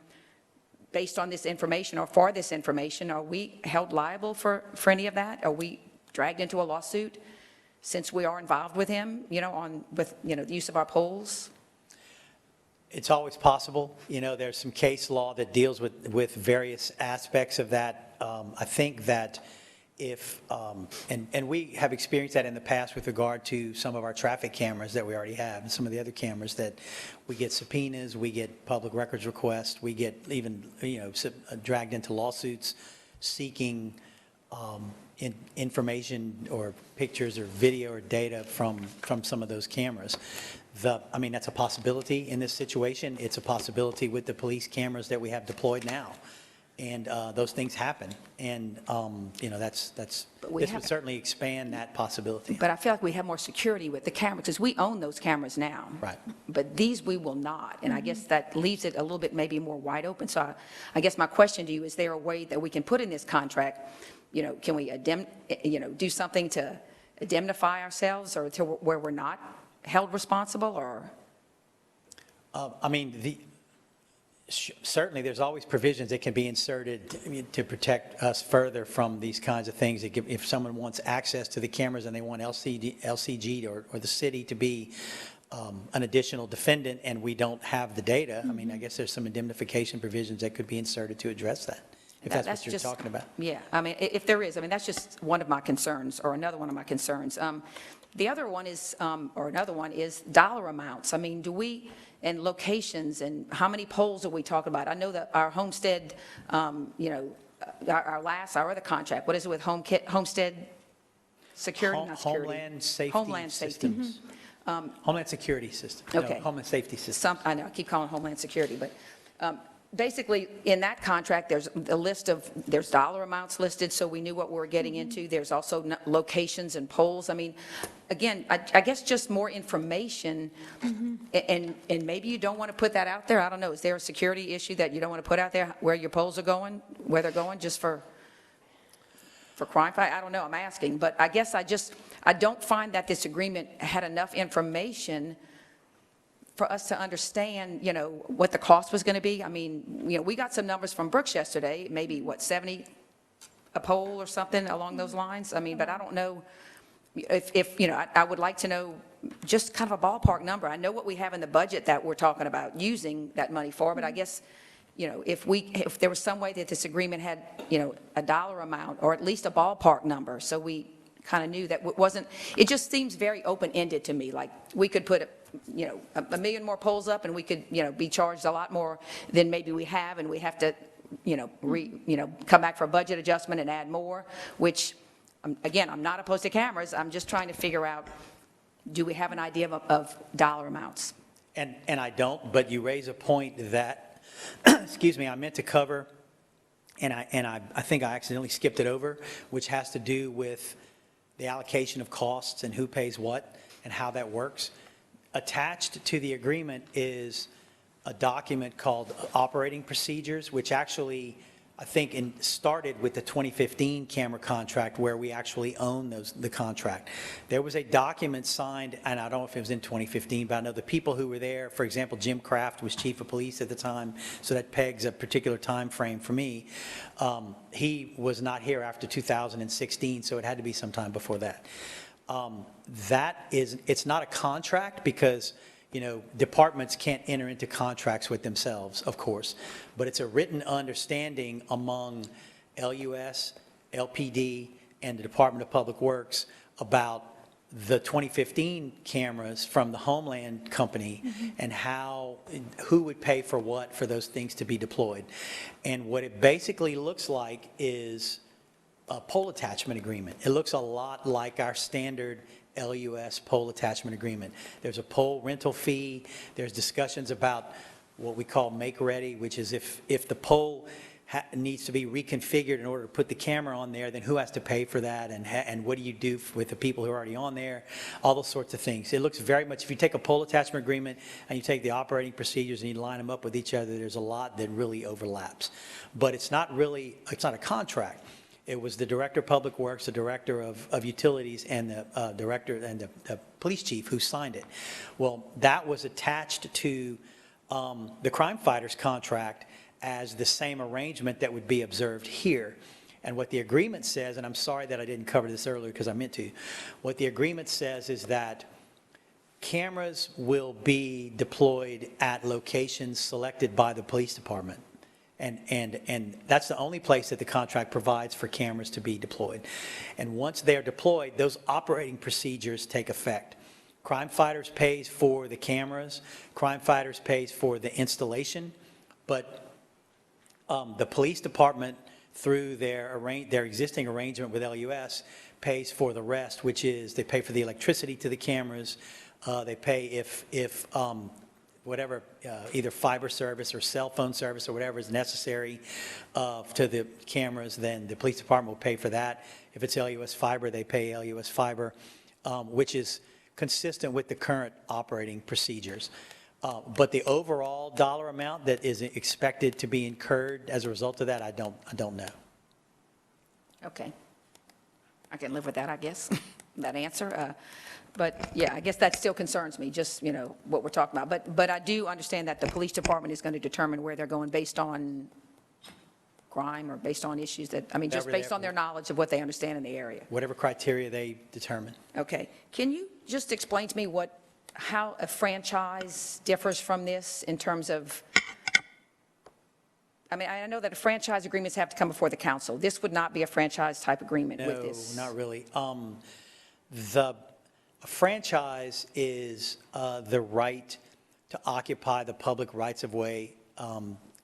based on this information or for this information, are we held liable for any of that? Are we dragged into a lawsuit since we are involved with him, with the use of our polls? It's always possible. There's some case law that deals with various aspects of that. I think that if, and we have experienced that in the past with regard to some of our traffic cameras that we already have, and some of the other cameras that we get subpoenas, we get public records requests, we get even, dragged into lawsuits seeking information or pictures or video or data from some of those cameras. That's a possibility in this situation. It's a possibility with the police cameras that we have deployed now. And those things happen, and this would certainly expand that possibility. But I feel like we have more security with the cameras, because we own those cameras now. Right. But these we will not, and I guess that leaves it a little bit maybe more wide open. So I guess my question to you, is there a way that we can put in this contract, can we do something to indemnify ourselves, or to where we're not held responsible, or? Certainly, there's always provisions that can be inserted to protect us further from these kinds of things. If someone wants access to the cameras and they want LCG or the city to be an additional defendant and we don't have the data, I guess there's some indemnification provisions that could be inserted to address that, if that's what you're talking about. Yeah, if there is, that's just one of my concerns, or another one of my concerns. The other one is, or another one is dollar amounts. Do we, and locations, and how many polls are we talking about? I know that our Homestead, our other contract, what is it with Homestead Security? Not security. Homeland Safety Homeland Safety. Systems. Homeland Security System. Okay. No, Homeland Safety System. I know, I keep calling Homeland Security, but basically, in that contract, there's a list of, there's dollar amounts listed, so we knew what we were getting into. There's also locations and polls. I mean, again, I guess just more information, and maybe you don't want to put that out there. I don't know. Is there a security issue that you don't want to put out there, where your polls are going, where they're going, just for crime fight? I don't know. I'm asking. But I guess I don't find that this agreement had enough information for us to understand, you know, what the cost was going to be. I mean, you know, we got some numbers from Brooks yesterday, maybe, what, 70 a poll or something along those lines? I mean, but I don't know if you know, I would like to know just kind of a ballpark number. I know what we have in the budget that we're talking about using that money for, but I guess, you know, if there was some way that this agreement had, you know, a dollar amount or at least a ballpark number, so we kind of knew that it just seems very open-ended to me, like we could put, you know, a million more polls up and we could, you know, be charged a lot more than maybe we have, and we have to, you know, come back for a budget adjustment and add more, which, again, I'm not opposed to cameras. I'm just trying to figure out, do we have an idea of dollar amounts? And I don't, but you raise a point that, excuse me, I meant to cover, and I think I accidentally skipped it over, which has to do with the allocation of costs and who pays what and how that works. Attached to the agreement is a document called Operating Procedures, which actually, I think, started with the 2015 camera contract, where we actually own the contract. There was a document signed, and I don't know if it was in 2015, but I know the people who were there, for example, Jim Kraft was chief of police at the time, so that pegs a particular time frame for me. He was not here after 2016, so it had to be sometime before that. It's not a contract because, you know, departments can't enter into contracts with themselves, of course, but it's a written understanding among LUS, LPD, and the Department of Public Works about the 2015 cameras from the Homeland Company and who would pay for what for those things to be deployed. And what it basically looks like is a pole attachment agreement. It looks a lot like our standard LUS pole attachment agreement. There's a pole rental fee. There's discussions about what we call make ready, which is if the pole needs to be reconfigured in order to put the camera on there, then who has to pay for that, and what do you do with the people who are already on there, all those sorts of things. It looks very much, if you take a pole attachment agreement and you take the operating procedures and you line them up with each other, there's a lot that really overlaps. But it's not a contract. It was the Director of Public Works, the Director of Utilities, and the Director and the Police Chief who signed it. Well, that was attached to the crime fighters contract as the same arrangement that would be observed here. And what the agreement says, and I'm sorry that I didn't cover this earlier because I meant to, what the agreement says is that cameras will be deployed at locations selected by the police department. And that's the only place that the contract provides for cameras to be deployed. And once they're deployed, those operating procedures take effect. Crime Fighters pays for the cameras. Crime Fighters pays for the installation. But the police department, through their existing arrangement with LUS, pays for the rest, which is they pay for the electricity to the cameras. They pay if whatever, either fiber service or cell phone service or whatever is necessary to the cameras, then the police department will pay for that. If it's LUS fiber, they pay LUS fiber, which is consistent with the current operating procedures. But the overall dollar amount that is expected to be incurred as a result of that, I don't know. Okay. I can live with that, I guess, that answer. But, yeah, I guess that still concerns me, just, you know, what we're talking about. But I do understand that the police department is going to determine where they're going based on crime or based on issues that, I mean, just based on their knowledge of what they understand in the area. Whatever criteria they determine. Okay. Can you just explain to me how a franchise differs from this in terms of, I mean, I know that franchise agreements have to come before the council. This would not be a franchise-type agreement with this. No, not really. A franchise is the right to occupy the public rights-of-way,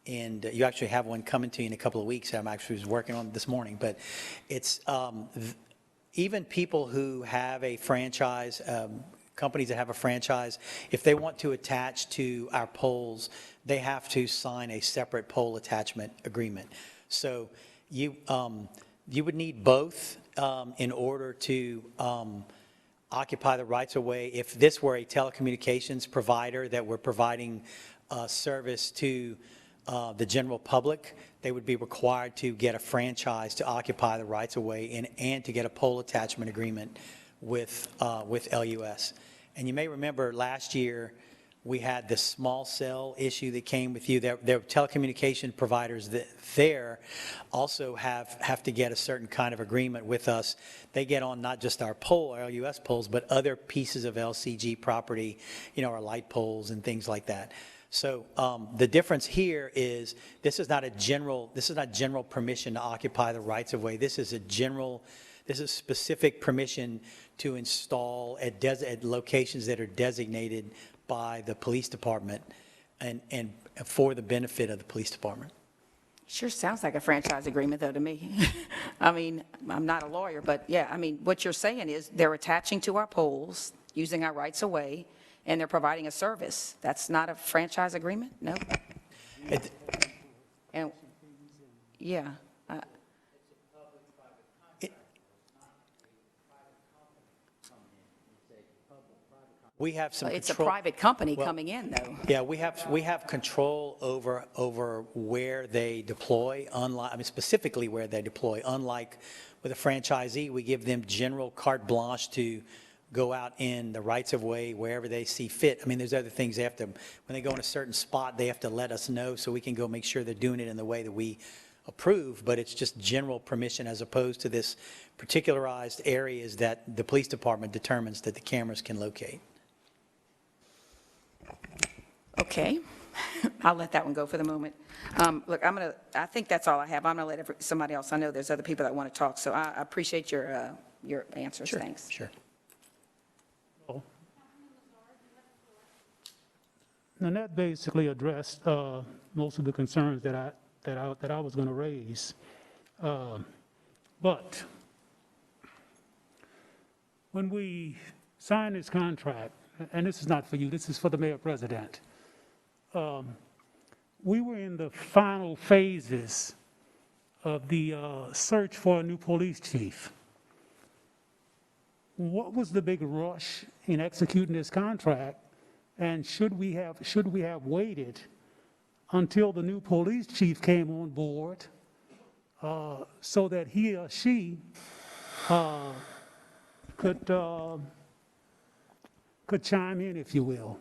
and you actually have one coming to you in a couple of weeks. I'm actually working on it this morning, but it's even people who have a franchise companies that have a franchise, if they want to attach to our polls, they have to sign a separate poll attachment agreement. So you would need both in order to occupy the rights of way. If this were a telecommunications provider that were providing service to the general public, they would be required to get a franchise to occupy the rights of way and to get a poll attachment agreement with LUS. And you may remember last year, we had the small cell issue that came with you. There were telecommunication providers that there also have to get a certain kind of agreement with us. They get on not just our pole, our LUS poles, but other pieces of LCG property, our light poles and things like that. So the difference here is this is not general permission to occupy the rights of way. This is specific permission to install at locations that are designated by the police department and for the benefit of the police department. Sure sounds like a franchise agreement, though, to me. I mean, I'm not a lawyer, but yeah, I mean, what you're saying is they're attaching to our poles, using our rights of way, and they're providing a service. That's not a franchise agreement? No? And, yeah. We have some It's a control. private company coming in, though. Yeah, we have control over where they deploy, specifically where they deploy. Unlike with a franchisee, we give them general carte blanche to go out in the rights of way wherever they see fit. I mean, there's other things they have to, when they go in a certain spot, they have to let us know so we can go make sure they're doing it in the way that we approve, but it's just general permission as opposed to this particularized areas that the police department determines that the cameras can locate. Okay. I'll let that one go for the moment. Look, I think that's all I have. I'm going to let somebody else, I know there's other people that want to talk, so I appreciate your answers. Sure, Thanks. Sure. Nanette basically addressed most of the concerns that I was going to raise. But when we signed this contract, and this is not for you, this is for the mayor president, we were in the final phases of the search for a new police chief. What was the big rush in executing this contract? And should we have waited until the new police chief came on board so that he or she could chime in, if you will,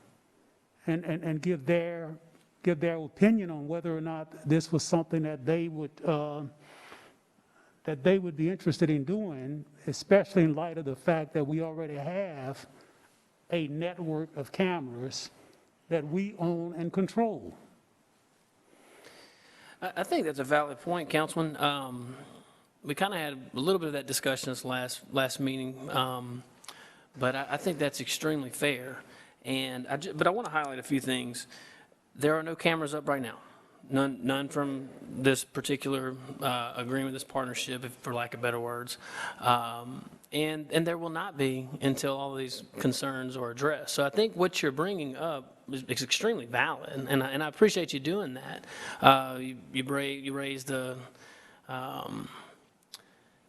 and give their opinion on whether or not this was something that they would be interested in doing, especially in light of the fact that we already have a network of cameras that we own and control. I think that's a valid point, Councilman. We kind of had a little bit of that discussion this last meeting, but I think that's extremely fair. But I want to highlight a few things. There are no cameras up right now. None from this particular agreement, this partnership, for lack of better words. And there will not be until all these concerns are addressed. So I think what you're bringing up is extremely valid, and I appreciate you doing that. You raised the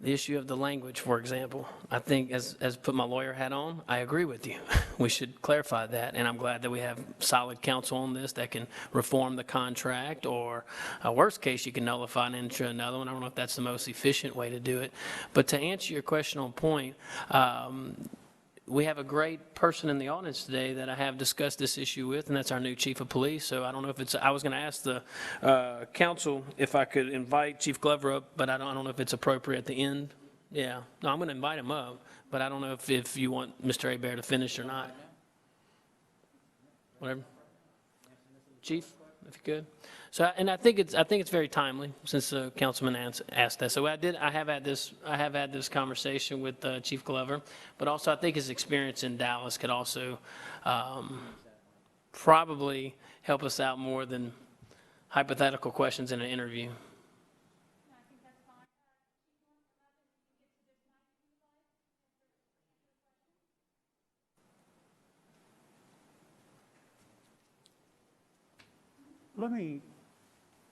issue of the language, for example. I think, as put my lawyer hat on, I agree with you. We should clarify that, and I'm glad that we have solid counsel on this that can reform the contract, or worst case, you can nullify and enter another one. I don't know if that's the most efficient way to do it. But to answer your question on point, we have a great person in the audience today that I have discussed this issue with, and that's our new chief of police. So I don't know if it's, I was going to ask the council if I could invite Chief Glover up, but I don't know if it's appropriate at the end. Yeah, no, I'm going to invite him up, but I don't know if you want Mr. Hebert to finish or not. Whatever. Chief, if you could. So, and I think it's very timely since the councilman asked that. So I have had this conversation with Chief Glover, but also I think his experience in Dallas could also probably help us out more than hypothetical questions in an interview.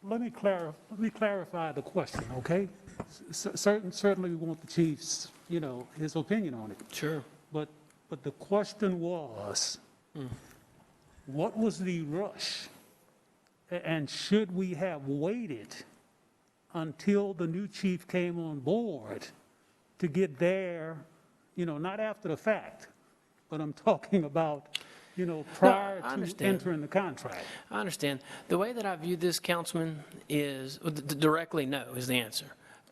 let me clarify the question, okay? Certainly we want the chief's, his opinion on it. Sure. But the question was, what was the rush? And should we have waited until the new chief came on board to get there, not after the fact, but I'm talking about, prior I to understand. entering the contract? I understand. The way that I view this, Councilman, is directly no is the answer.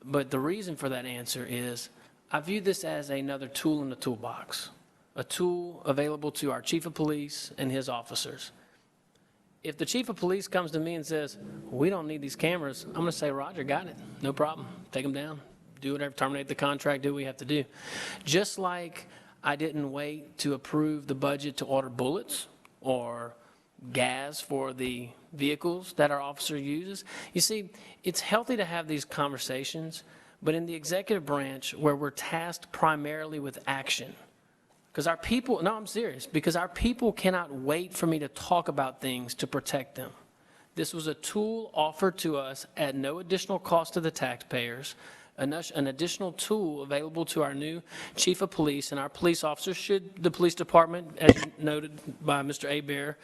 But the reason for that answer is I view this as another tool in the toolbox, a tool available to our chief of police and his officers. If the chief of police comes to me and says, we don't need these cameras, I'm going to say, Roger, got it. No problem. Take them down. Do whatever, terminate the contract, do what we have to do. Just like I didn't wait to approve the budget to order bullets or gas for the vehicles that our officer uses. You see, it's healthy to have these conversations, but in the executive branch where we're tasked primarily with action, because our people, no, I'm serious, because our people cannot wait for me to talk about things to protect them. This was a tool offered to us at no additional cost to the taxpayers, an additional tool available to our new chief of police and our police officers. Should the police department, as noted by Mr. Hebert,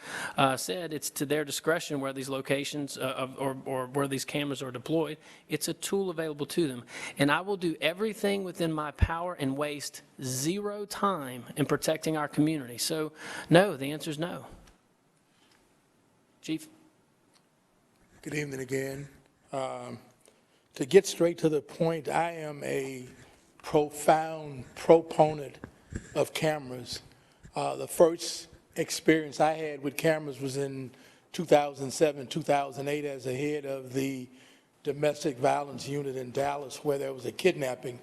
said it's to their discretion where these locations or where these cameras are deployed, it's a tool available to them. And I will do everything within my power and waste zero time in protecting our community. So, no, the answer is no. Chief? Good evening again. To get straight to the point, I am a profound proponent of cameras. The first experience I had with cameras was in 2007, 2008 as the head of the domestic violence unit in Dallas, where there was a kidnapping,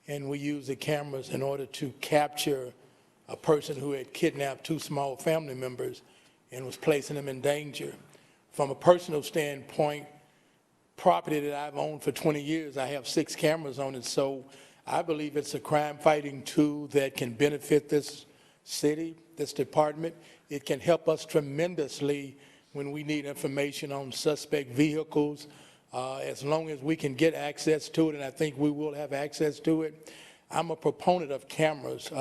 and we used the cameras in order to capture a person who had kidnapped two small family members and was placing them in danger. From a personal standpoint, property that I've owned for 20 years, I have 6 cameras on it, so I believe it's a crime-fighting tool that can benefit this city, this department. It can help us tremendously when we need information on suspect vehicles, as long as we can get access to it, and I think we will have access to it. I'm a proponent of cameras,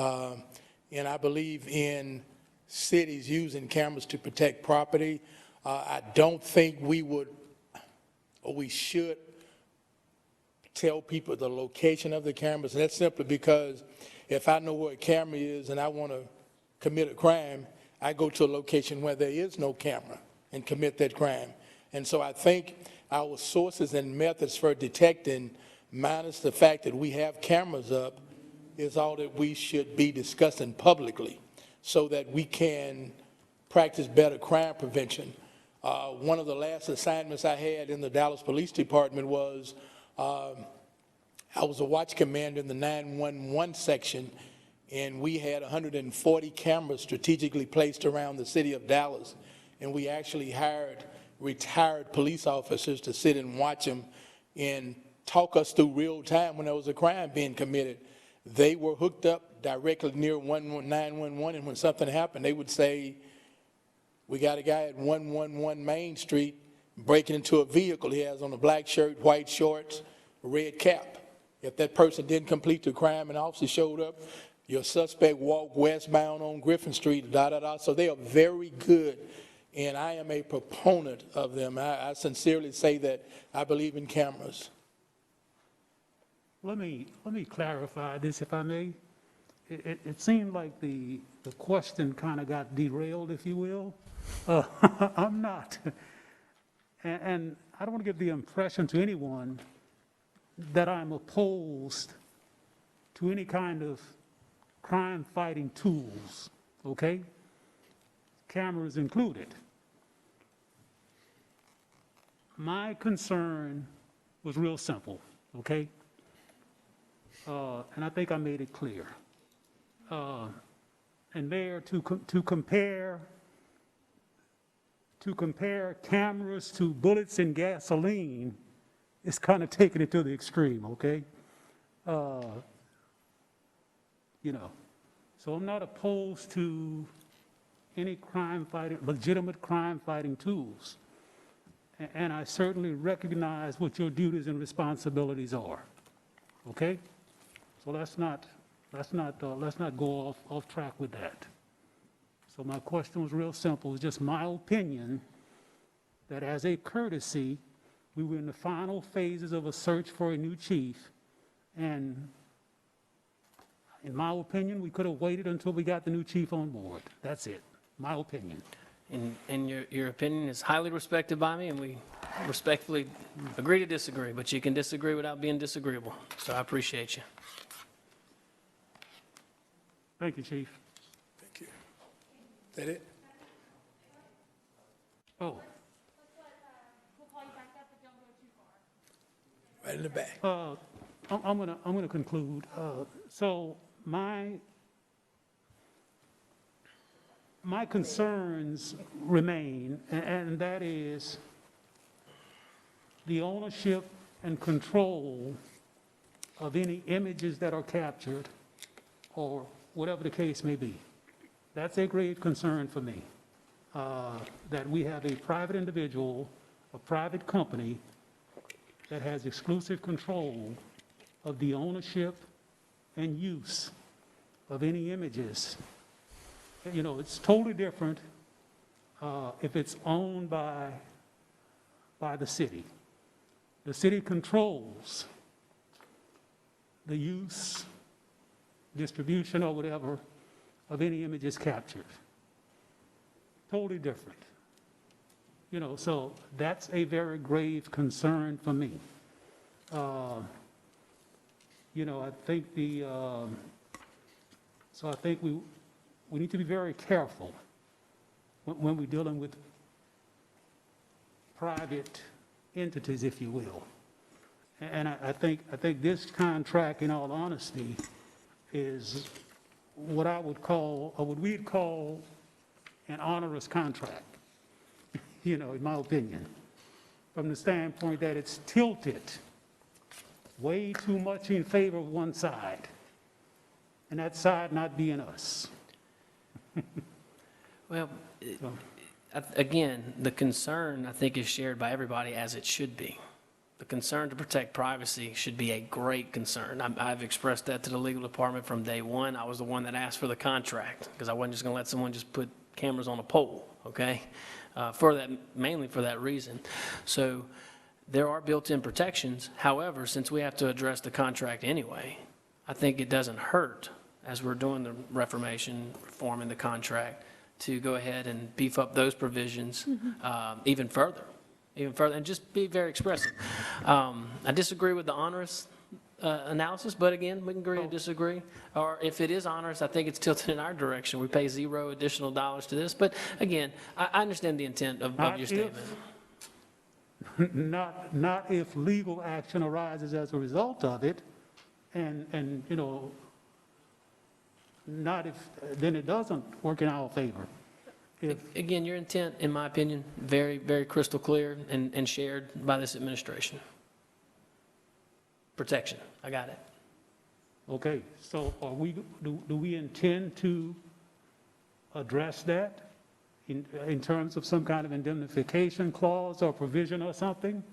and I believe in cities using cameras to protect property. I don't think we would or we should tell people the location of the cameras, and that's simply because if I know where a camera is and I want to commit a crime, I go to a location where there is no camera and commit that crime. And so I think our sources and methods for detecting, minus the fact that we have cameras up, is all that we should be discussing publicly so that we can practice better crime prevention. One of the last assignments I had in the Dallas Police Department was I was a watch commander in the 911 section, and we had 140 cameras strategically placed around the city of Dallas, and we actually hired retired police officers to sit and watch them and talk us through real time when there was a crime being committed. They were hooked up directly near 911, and when something happened, they would say, we got a guy at 111 Main Street breaking into a vehicle. He has on a black shirt, white shorts, red cap. If that person didn't complete the crime and the officer showed up, your suspect walked westbound on Griffin Street, da-da-da. So they are very good, and I am a proponent of them. I sincerely say that I believe in cameras. Let me clarify this, if I may. It seemed like the question kind of got derailed, if you will. I'm not. And I don't want to give the impression to anyone that I'm opposed to any kind of crime-fighting tools, okay? Cameras included. My concern was real simple, okay? And I think I made it clear. And there to compare cameras to bullets and gasoline is kind of taking it to the extreme, okay? So I'm not opposed to any legitimate crime-fighting tools. and I certainly recognize what your duties and responsibilities are, okay? So let's not go off track with that. So my question was real simple. It's just my opinion that as a courtesy, we were in the final phases of a search for a new chief, and in my opinion, we could have waited until we got the new chief on board. That's it, my opinion. And your opinion is highly respected by me, and we respectfully agree to disagree, but you can disagree without being disagreeable. So I appreciate you. Thank you, Chief. Thank you. Is that it? Oh, Right in the back. I'm gonna conclude. So my concerns remain, and that is the ownership and control of any images that are captured, or whatever the case may be. That's a grave concern for me, that we have a private individual, a private company that has exclusive control of the ownership and use of any images. You know, it's totally different if it's owned by the city. The city controls the use, distribution, or whatever of any images captured. Totally different. You know, so that's a very grave concern for me. You know, I think so I think we need to be very careful when we're dealing with private entities, if you will. And I think this contract, in all honesty, is what I would call, or what we'd call, an onerous contract, you know, in my opinion, from the standpoint that it's tilted way too much in favor of one side, and that side not being us. Well, again, the concern, I think, is shared by everybody, as it should be. The concern to protect privacy should be a great concern. I've expressed that to the legal department from day one. I was the one that asked for the contract, because I wasn't just going to let someone just put cameras on a pole, okay? Mainly for that reason. So there are built-in protections. However, since we have to address the contract anyway, I think it doesn't hurt, as we're doing the reform in the contract, to go ahead and beef up those provisions even further, and just be very expressive. I disagree with the onerous analysis, but again, we can agree to disagree. Or if it is onerous, I think it's tilted in our direction. We pay $0 additional to this. But again, I understand the intent of your statement. Not if legal action arises as a result of it, and you know, not if, then it doesn't work in our favor. Again, your intent, in my opinion, very, very crystal clear and shared by this administration. Protection, I got it. Okay, so do we intend to address that in terms of some kind of indemnification clause or provision or something?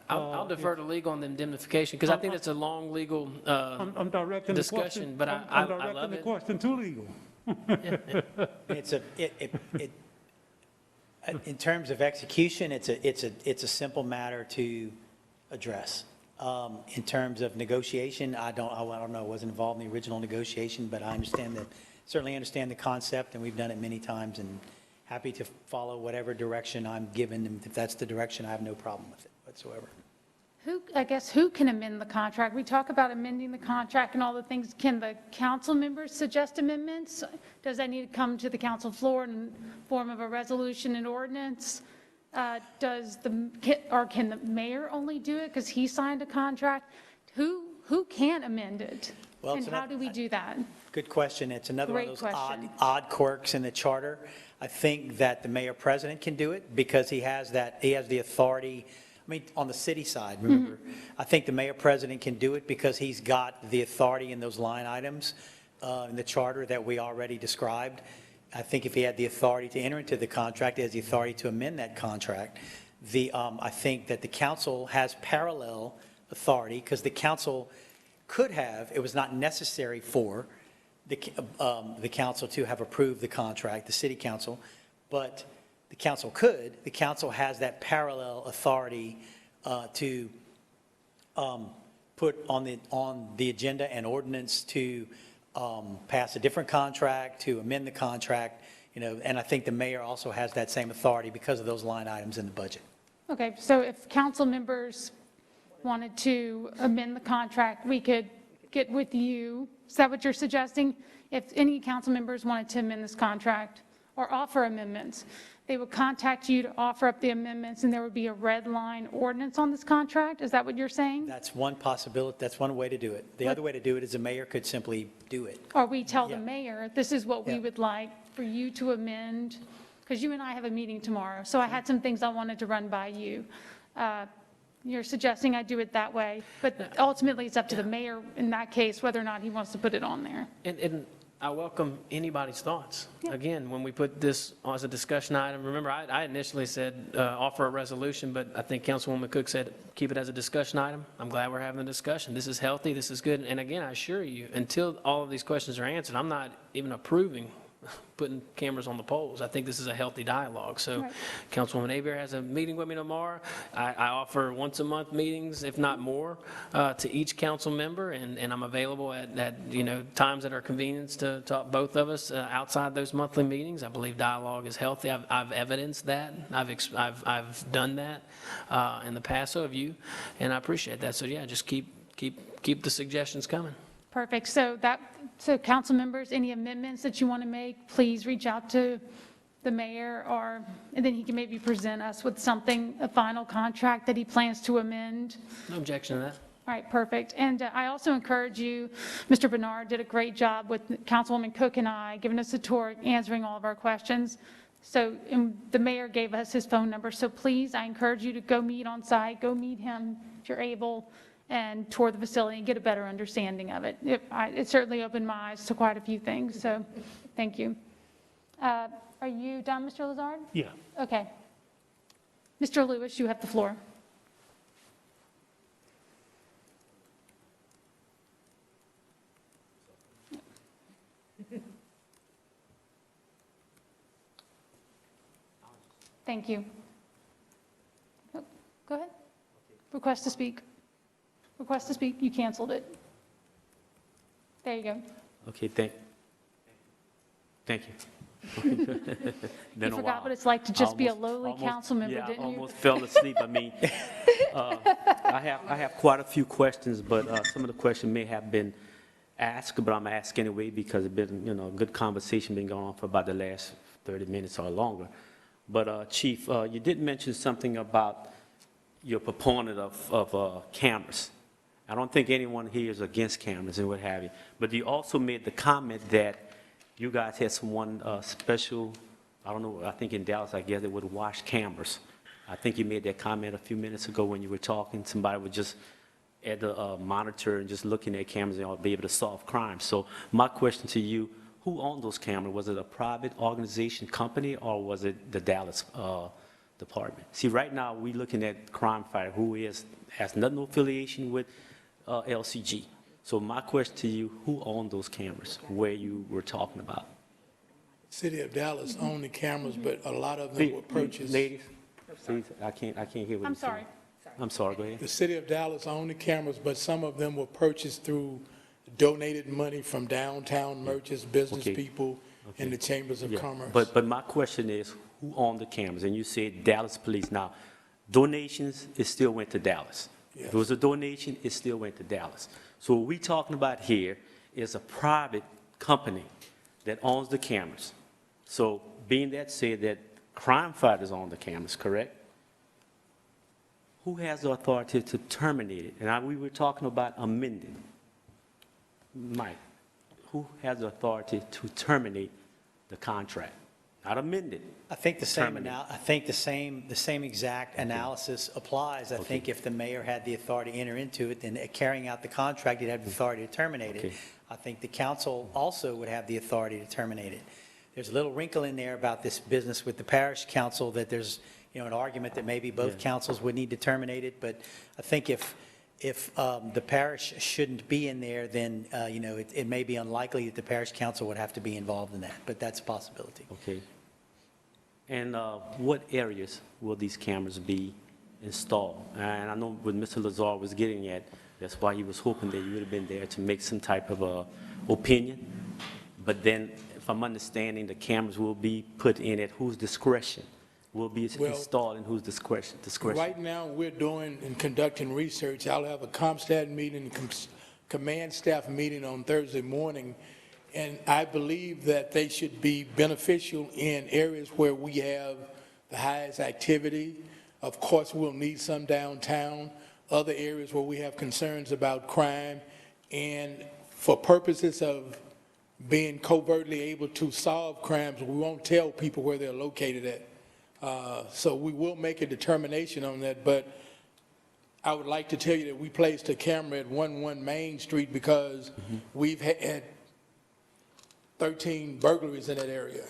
I'll defer to legal on the indemnification, because I think that's a long legal I'm directing discussion, but I I'm love directing the it. question to legal. In terms of execution, it's a simple matter to address. In terms of negotiation, I don't know, I wasn't involved in the original negotiation, but I certainly understand the concept, and we've done it many times, and happy to follow whatever direction I'm given. And if that's the direction, I have no problem with it whatsoever. Who can amend the contract? We talk about amending the contract and all the things. Can the council members suggest amendments? Does that need to come to the council floor in form of a resolution and ordinance? Can the mayor only do it because he signed a contract? Who can amend it? Well, And how do we do that? Good question. It's another one of Great those question. odd quirks in the charter. I think that the mayor president can do it because he has the authority. I mean, on the city side, remember, I think the mayor president can do it because he's got the authority in those line items in the charter that we already described. I think if he had the authority to enter into the contract, he has the authority to amend that contract. I think that the council has parallel authority, because the council could have, it was not necessary for the council to have approved the contract, the city council, but the council has that parallel authority to put on the agenda an ordinance to pass a different contract, to amend the contract, and I think the mayor also has that same authority because of those line items in the budget. Okay, so if council members wanted to amend the contract, we could get with you. Is that what you're suggesting? If any council members wanted to amend this contract or offer amendments, they would contact you to offer up the amendments, and there would be a red line ordinance on this contract? Is that what you're saying? That's one possibility, that's one way to do it. The other way to do it is the mayor could simply do it. Or we tell the Yeah. mayor, this is what we Yeah. would like for you to amend, because you and I have a meeting tomorrow, so I had some things I wanted to run by you. You're suggesting I do it that way, but ultimately, it's up to the mayor in that case, whether or not he wants to put it on there. And I welcome anybody's thoughts. Again, when we put this as a discussion item, remember, I initially said offer a resolution, but I think Councilwoman Cook said keep it as a discussion item. I'm glad we're having a discussion. This is healthy, this is good. And again, I assure you, until all of these questions are answered, I'm not even approving putting cameras on the poles. I think this is a healthy dialogue. So Right. Councilwoman Abear has a meeting with me tomorrow. I offer once a month meetings, if not more, to each council member, and I'm available at times that are convenience to talk both of us outside those monthly meetings. I believe dialogue is healthy. I've evidenced that. I've done that in the past, so have you, and I appreciate that. So yeah, just keep the suggestions coming. Perfect. So council members, any amendments that you want to make, please reach out to the mayor, and then he can maybe present us with something, a final contract that he plans to amend. No objection to that. All right, perfect. And I also encourage you, Mr. Bernard did a great job with Councilwoman Cook and I, giving us a tour, answering all of our questions. So and the mayor gave us his phone number. So please, I encourage you to go meet on site, go meet him if you're able, and tour the facility and get a better understanding of it. It certainly opened my eyes to quite a few things, so thank you. Are you done, Mr. Lazard? Yeah. Okay. Mr. Lewis, you have the floor. Thank you. Oh, go ahead. Request to speak. Request to speak, you canceled it. There you go. Okay, thank you. You forgot what it's like to just be a lowly council member, Yeah, I didn't you? almost fell asleep. I mean, I have quite a few questions, but some of the questions may have been asked, but I'm asking anyway because it's been, a good conversation been going on for about the last 30 minutes or longer. But Chief, you did mention something about your proponent of cameras. I don't think anyone here is against cameras and what have you, but you also made the comment that you guys had someone special, I don't know, I think in Dallas, I guess, that would wash cameras. I think you made that comment a few minutes ago when you were talking. Somebody would just at the monitor and just looking at cameras and be able to solve crime. So my question to you, who owned those cameras? Was it a private organization, company, or was it the Dallas department? See, right now, we're looking at crime fighter who has no affiliation with LCG. So my question to you, who owned those cameras where you were talking about? City of Dallas owned the cameras, but a lot of them were purchased. Ladies, please, I can't hear what I'm you're saying. sorry. I'm sorry, go ahead. The City of Dallas owned the cameras, but some of them were purchased through donated money from downtown merchants, business Okay. people, and the chambers of Yeah, commerce. But my question is, who owned the cameras? And you said Dallas Police. Now, donations, it still went to Dallas. If it was a donation, it still went to Dallas. So what we're talking about here is a private company that owns the cameras. So being that said that crime fighters own the cameras, correct? Who has the authority to terminate it? And we were talking about amending. Mike, who has the authority to terminate the contract? Not amend it. I think the same, Terminate. I think the same exact analysis applies. I think if the mayor had the authority to enter into it, then carrying out the contract, he'd have the authority to terminate it. Okay. I think the council also would have the authority to terminate it. There's a little wrinkle in there about this business with the parish council that there's, an argument that maybe both Yeah. councils would need to terminate it, but I think if the parish shouldn't be in there, then, it may be unlikely that the parish council would have to be involved in that, but that's a possibility. Okay. And what areas will these cameras be installed? And I know what Mr. Lazar was getting at, that's why he was hoping that you would have been there to make some type of opinion. But then, if I'm understanding, the cameras will be put in at whose discretion? Will be Well, installed in whose discretion? Right now, we're doing and conducting research. I'll have a ComStat meeting, command staff meeting on Thursday morning, and I believe that they should be beneficial in areas where we have the highest activity. Of course, we'll need some downtown, other areas where we have concerns about crime, and for purposes of being covertly able to solve crimes, we won't tell people where they're located at. So we will make a determination on that, but I would like to tell you that we placed a camera at 11 Main Street because we've had 13 burglaries in that area.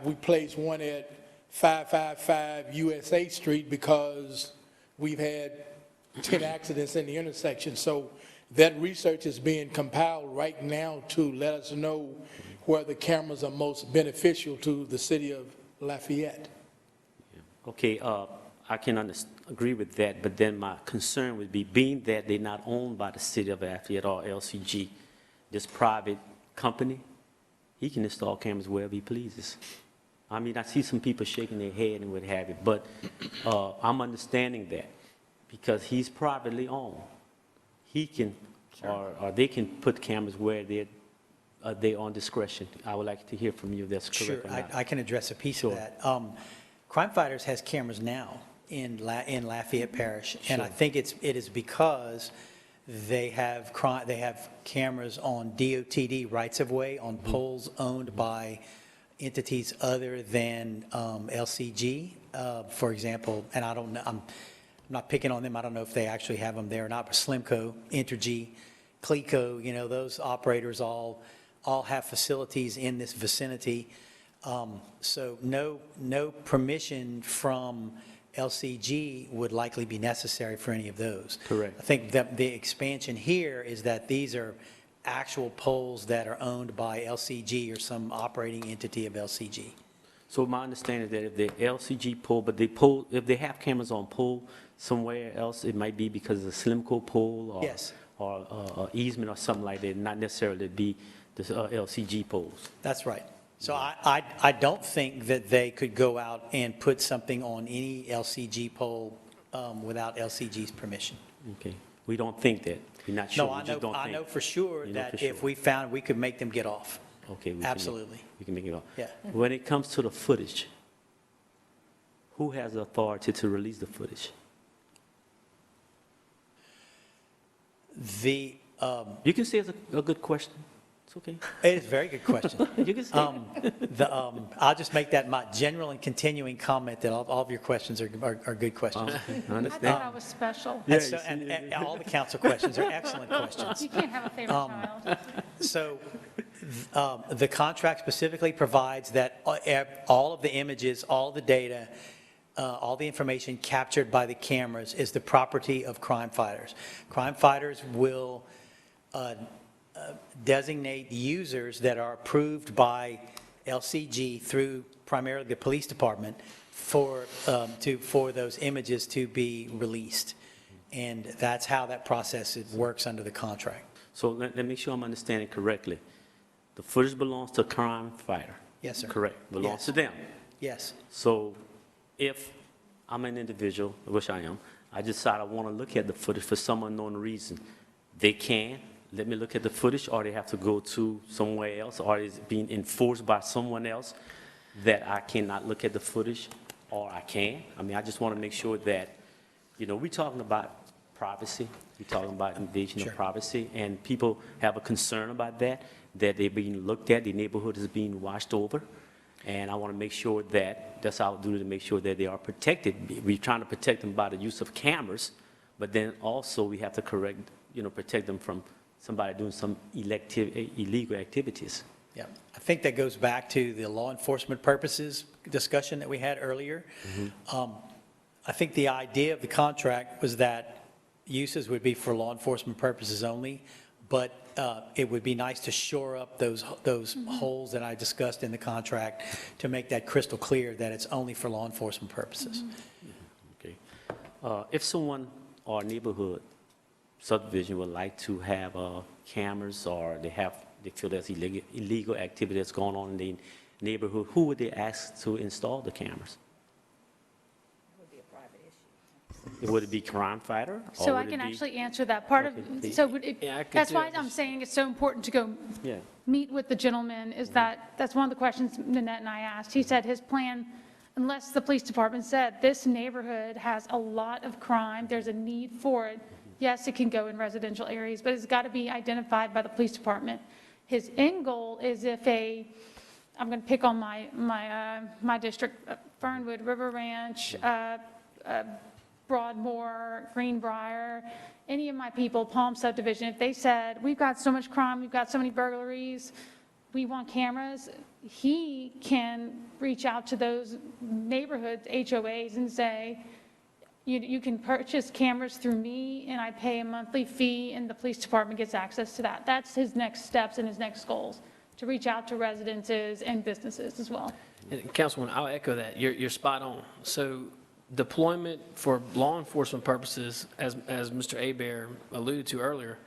We placed one at 555 USA Street because we've had 10 accidents in the intersection. So that research is being compiled right now to let us know where the cameras are most beneficial to the city of Lafayette. Okay, I can agree with that, but then my concern would be, being that they're not owned by the city of Lafayette or LCG, this private company, he can install cameras wherever he pleases. I mean, I see some people shaking their head and what have you, but I'm understanding that because he's privately owned. He can, or they can put cameras where they're on discretion. I would like to hear from you if that's correct or Sure, not. I can address a piece Sure. of that. Crime Fighters has cameras now in Lafayette Parish, and I Sure. think it is because they have cameras on DOTD rights-of-way, on poles owned by entities other than LCG, for example, and I don't know, I'm not picking on them, I don't know if they actually have them there or not, but Slimco, Entergy, Clico, those operators all have facilities in this vicinity. So no permission from LCG would likely be necessary for any of those. Correct. I think that the expansion here is that these are actual poles that are owned by LCG or some operating entity of LCG. So my understanding is that if they're LCG pole, but if they have cameras on pole somewhere else, it might be because of a Slimco pole or Yes. or easement or something like that, not necessarily be the LCG poles. That's right. So I don't think that they could go out and put something on any LCG pole without LCG's permission. Okay, we don't think that. We're not sure. No, We just don't I think. know for sure You know that for if sure. we found, we could make them get off. Okay. Absolutely. We can make it up. Yeah. When it comes to the footage, who has the authority to release the footage? You can say it's a good question. It's okay. It is a very good question. You can say it. I'll just make that my general and continuing comment that all of your questions are good questions. I I understand. thought I was special. And so, and all the council questions are excellent questions. You can't have a favorite child. So the contract specifically provides that all of the images, all the data, all the information captured by the cameras is the property of crime fighters. Crime fighters will designate users that are approved by LCG through primarily the police department for those images to be released. And that's how that process works under the contract. So let me make sure I'm understanding correctly. The footage belongs to crime fighter? Yes, sir. Correct, belongs Yes. to them. Yes. So if I'm an individual, which I am, I decide I want to look at the footage for some unknown reason, they can let me look at the footage, or they have to go to somewhere else, or is it being enforced by someone else that I cannot look at the footage, or I can? I mean, I just want to make sure that, we're talking about privacy, we're talking about invasion Sure. of privacy, and people have a concern about that they're being looked at, the neighborhood is being watched over, and I want to make sure that's our duty to make sure that they are protected. We're trying to protect them by the use of cameras, but then also we have to protect them from somebody doing some illegal activities. Yeah, I think that goes back to the law enforcement purposes discussion that we had earlier. I think the idea of the contract was that uses would be for law enforcement purposes only, but it would be nice to shore up those holes that I discussed in the contract to make that crystal clear that it's only for law enforcement purposes. Okay. If someone or neighborhood subdivision would like to have cameras, or they feel there's illegal activity that's going on in the neighborhood, who would they ask to install the cameras? Would it be crime fighter? or So I would it can be- actually answer that part of, Okay. so would it- Yeah, I could that's do why it. I'm saying it's so important to go Yeah. meet with the gentleman, is that's one of the questions Nanette and I asked. He said his plan, unless the police department said, this neighborhood has a lot of crime, there's a need for it. Yes, it can go in residential areas, but it's got to be identified by the police department. His end goal is if I'm going to pick on my district, Fernwood, River Ranch, Broadmoor, Greenbrier, any of my people, Palm subdivision, if they said, we've got so much crime, we've got so many burglaries, we want cameras, he can reach out to those neighborhoods, HOAs, and say, you can purchase cameras through me, and I pay a monthly fee, and the police department gets access to that. That's his next steps and his next goals, to reach out to residences and businesses as well. And Councilwoman, I'll echo that. You're spot on. So deployment for law enforcement purposes, as Mr. Abear alluded to earlier,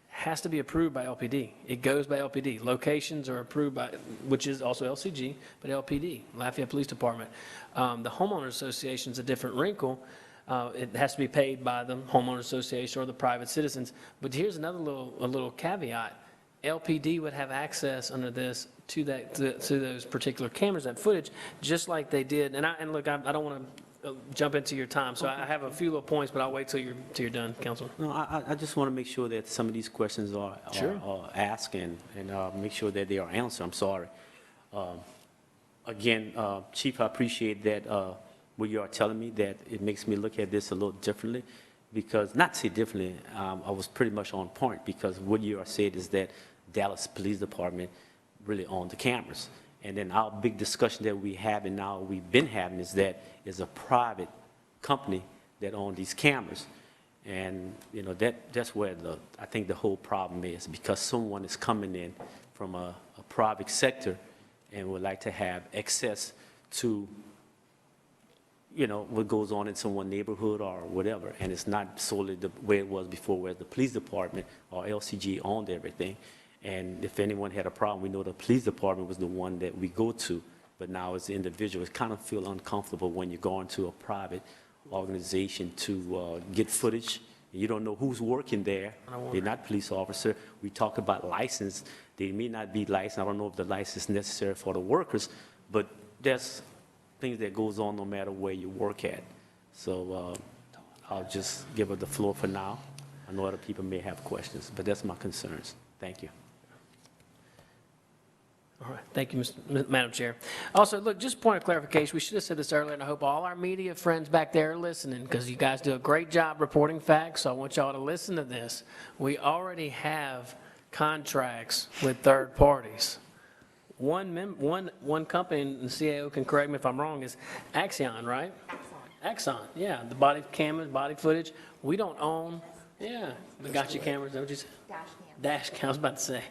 has to be approved by LPD. It goes by LPD. Locations are approved by, which is also LCG, but LPD, Lafayette Police Department. The homeowner association is a different wrinkle. It has to be paid by the homeowner association or the private citizens. But here's another little caveat. LPD would have access under this to those particular cameras, that footage, just like they did. And look, I don't want to jump into your time, so I have a few little points, but I'll wait till you're done, Councilman. No, I just want to make sure that some of these questions are asked and make sure that they are answered. I'm sorry. Again, Chief, I appreciate that what you are telling me, that it makes me look at this a little differently, because, not say differently, I was pretty much on point, because what you are saying is that Dallas Police Department really own the cameras. And then our big discussion that we have, and now we've been having, is that it's a private company that owns these cameras. And, that's where I think the whole problem is, because someone is coming in from a private sector and would like to have access to, what goes on in someone's neighborhood or whatever. And it's not solely the way it was before, where the police department or LCG owned everything. And if anyone had a problem, we know the police department was the one that we go to. But now as individuals, kind of feel uncomfortable when you go into a private organization to get footage. You don't know who's working there. They're not police officer. We talk about license. They may not be licensed. I don't know if the license is necessary for the workers, but there's things that goes on no matter where you work at. So I'll just give her the floor for now. I know other people may have questions, but that's my concerns. Thank you. All right, thank you, Madam Chair. Also, look, just point of clarification, we should have said this earlier, and I hope all our media friends back there are listening, because you guys do a great job reporting facts, so I want y'all to listen to this. We already have contracts with third parties. One company, and the CAO can correct me if I'm wrong, is Axon, right? Axon, yeah, the body cameras, body footage. We don't own, we got your cameras, is that what you said? Dash cams, I was about to say.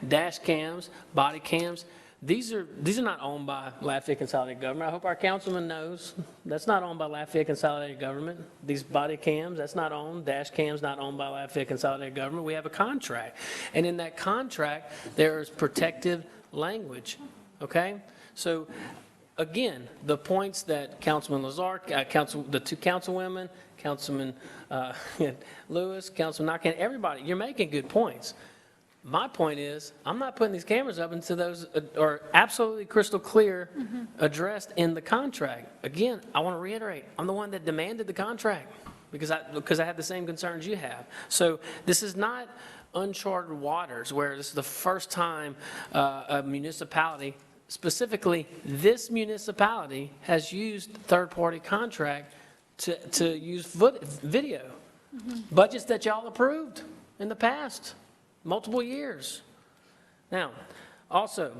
Dash cams, body cams. These are not owned by Lafayette Consolidated Government. I hope our councilman knows that's not owned by Lafayette Consolidated Government. These body cams, that's not owned. Dash cams not owned by Lafayette Consolidated Government. We have a contract. And in that contract, there is protective language, okay? So, again, the points that Councilman Lazar, the two councilwomen, Councilman Lewis, Councilman Nakane, everybody, you're making good points. My point is, I'm not putting these cameras up until those are absolutely crystal clear, addressed in the contract. Again, I want to reiterate, I'm the one that demanded the contract because I have the same concerns you have. So this is not uncharted waters where this is the first time a municipality, specifically this municipality, has used third-party contract to use video. Budgets that y'all approved in the past, multiple years. Now, Also,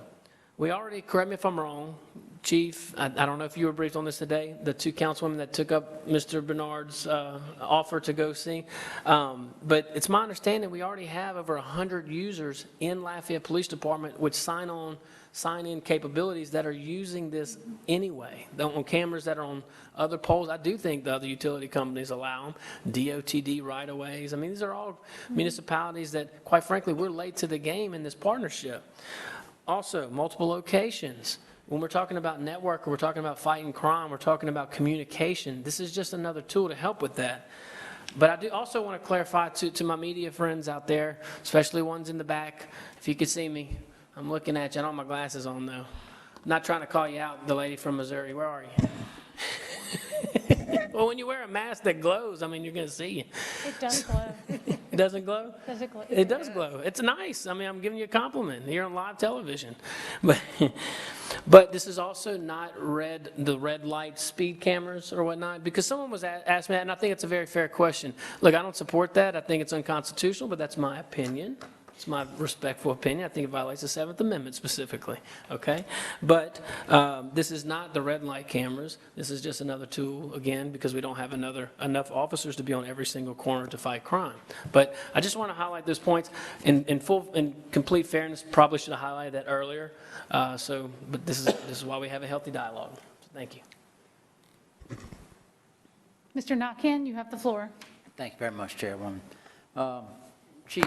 we already, correct me if I'm wrong, Chief, I don't know if you were briefed on this today, the two councilwomen that took up Mr. Bernard's offer to go see. But it's my understanding we already have over 100 users in Lafayette Police Department with sign-in capabilities that are using this anyway. On cameras that are on other poles, I do think the other utility companies allow them, DOTD right-of-ways. I mean, these are all municipalities that, quite frankly, we're late to the game in this partnership. Also, multiple locations. When we're talking about network, we're talking about fighting crime, we're talking about communication. This is just another tool to help with that. But I do also want to clarify to my media friends out there, especially ones in the back, if you could see me, I'm looking at you. I don't have my glasses on, though. I'm not trying to call you out, the lady from Missouri. Where are you? Well, when you wear a mask that glows, I mean, you're going to see you. It does glow. It doesn't glow? Does it glow? It does glow. It's nice. I mean, I'm giving you a compliment. You're on live television. But this is also not the red light speed cameras or whatnot, because someone was asked me that, and I think it's a very fair question. Look, I don't support that. I think it's unconstitutional, but that's my opinion. It's my respectful opinion. I think it violates the 7th Amendment specifically, okay? But this is not the red light cameras. This is just another tool, again, because we don't have enough officers to be on every single corner to fight crime. But I just want to highlight those points. In complete fairness, probably should have highlighted that earlier. But this is why we have a healthy dialogue. So thank you. Mr. Nakhan, you have the floor. Thank you very much, Chairwoman. Chief,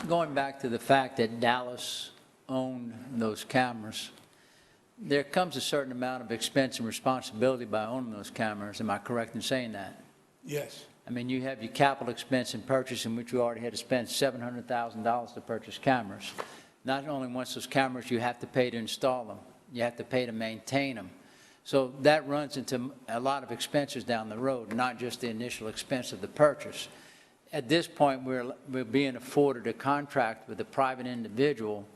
going back to the fact that Dallas owned those cameras, there comes a certain amount of expense and responsibility by owning those cameras. Am I correct in saying that? Yes. I mean, you have your capital expense in purchase, in which you already had to spend $700,000 to purchase cameras. Not only once those cameras, you have to pay to install them. You have to pay to maintain them. So that runs into a lot of expenses down the road, not just the initial expense of the purchase. At this point, we're being afforded a contract with a private individual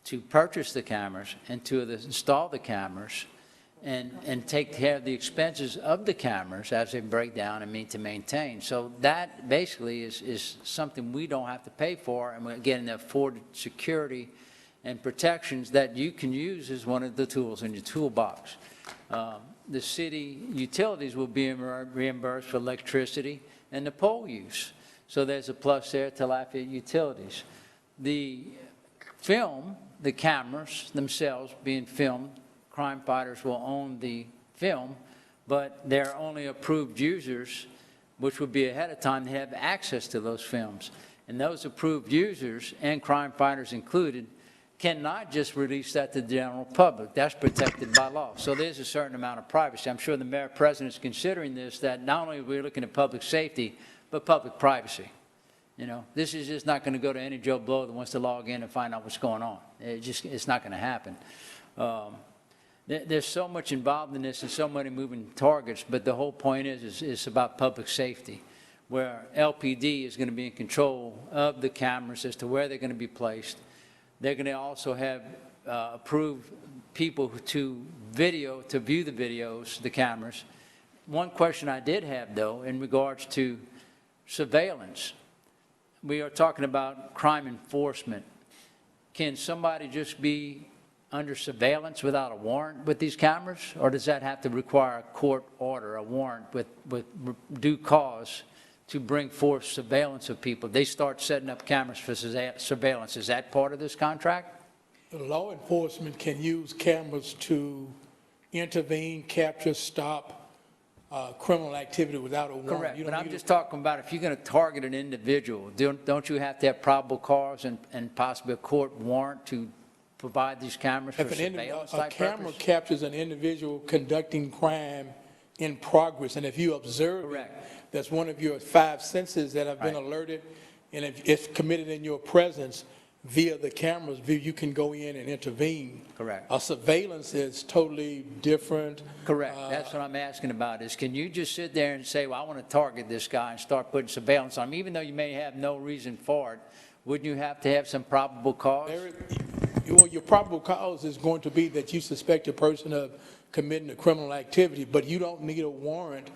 to purchase the cameras and to install the cameras and take care of the expenses of the cameras as they break down and need to maintain. So that basically is something we don't have to pay for, and we're getting the afforded security and protections that you can use as one of the tools in your toolbox. The city utilities will be reimbursed for electricity and the pole use. So there's a plus there to Lafayette Utilities. The film, the cameras themselves being filmed, crime fighters will own the film, but they're only approved users, which would be ahead of time, to have access to those films. And those approved users, and crime fighters included, cannot just release that to the general public. That's protected by law. So there's a certain amount of privacy. I'm sure the Mayor President is considering this, that not only are we looking at public safety, but public privacy. You know, this is just not going to go to any Joe Blow that wants to log in and find out what's going on. It's not going to happen. There's so much involved in this and so many moving targets, but the whole point is it's about public safety, where LPD is going to be in control of the cameras as to where they're going to be placed. They're going to also have approved people to view the videos, the cameras. One question I did have, though, in regards to surveillance. We are talking about crime enforcement. Can somebody just be under surveillance without a warrant with these cameras? Or does that have to require a court order, a warrant with due cause to bring forth surveillance of people? They start setting up cameras for surveillance. Is that part of this contract? Law enforcement can use cameras to intervene, capture, stop criminal activity without a warrant. Correct, but I'm just talking about if you're going to target an individual, don't you have to have probable cause and possibly a court warrant to provide these cameras for surveillance type purpose? A camera captures an individual conducting crime in progress, and if you observe it, that's one of your 5 senses that have been alerted, and if it's committed in your presence, via the cameras, you can go in and intervene. Correct. A surveillance is totally different. Correct. That's what I'm asking about is, can you just sit there and say, well, I want to target this guy and start putting surveillance on him, even though you may have no reason for it? Wouldn't you have to have some probable cause? Well, your probable cause is going to be that you suspect a person of committing a criminal activity, but you don't need a warrant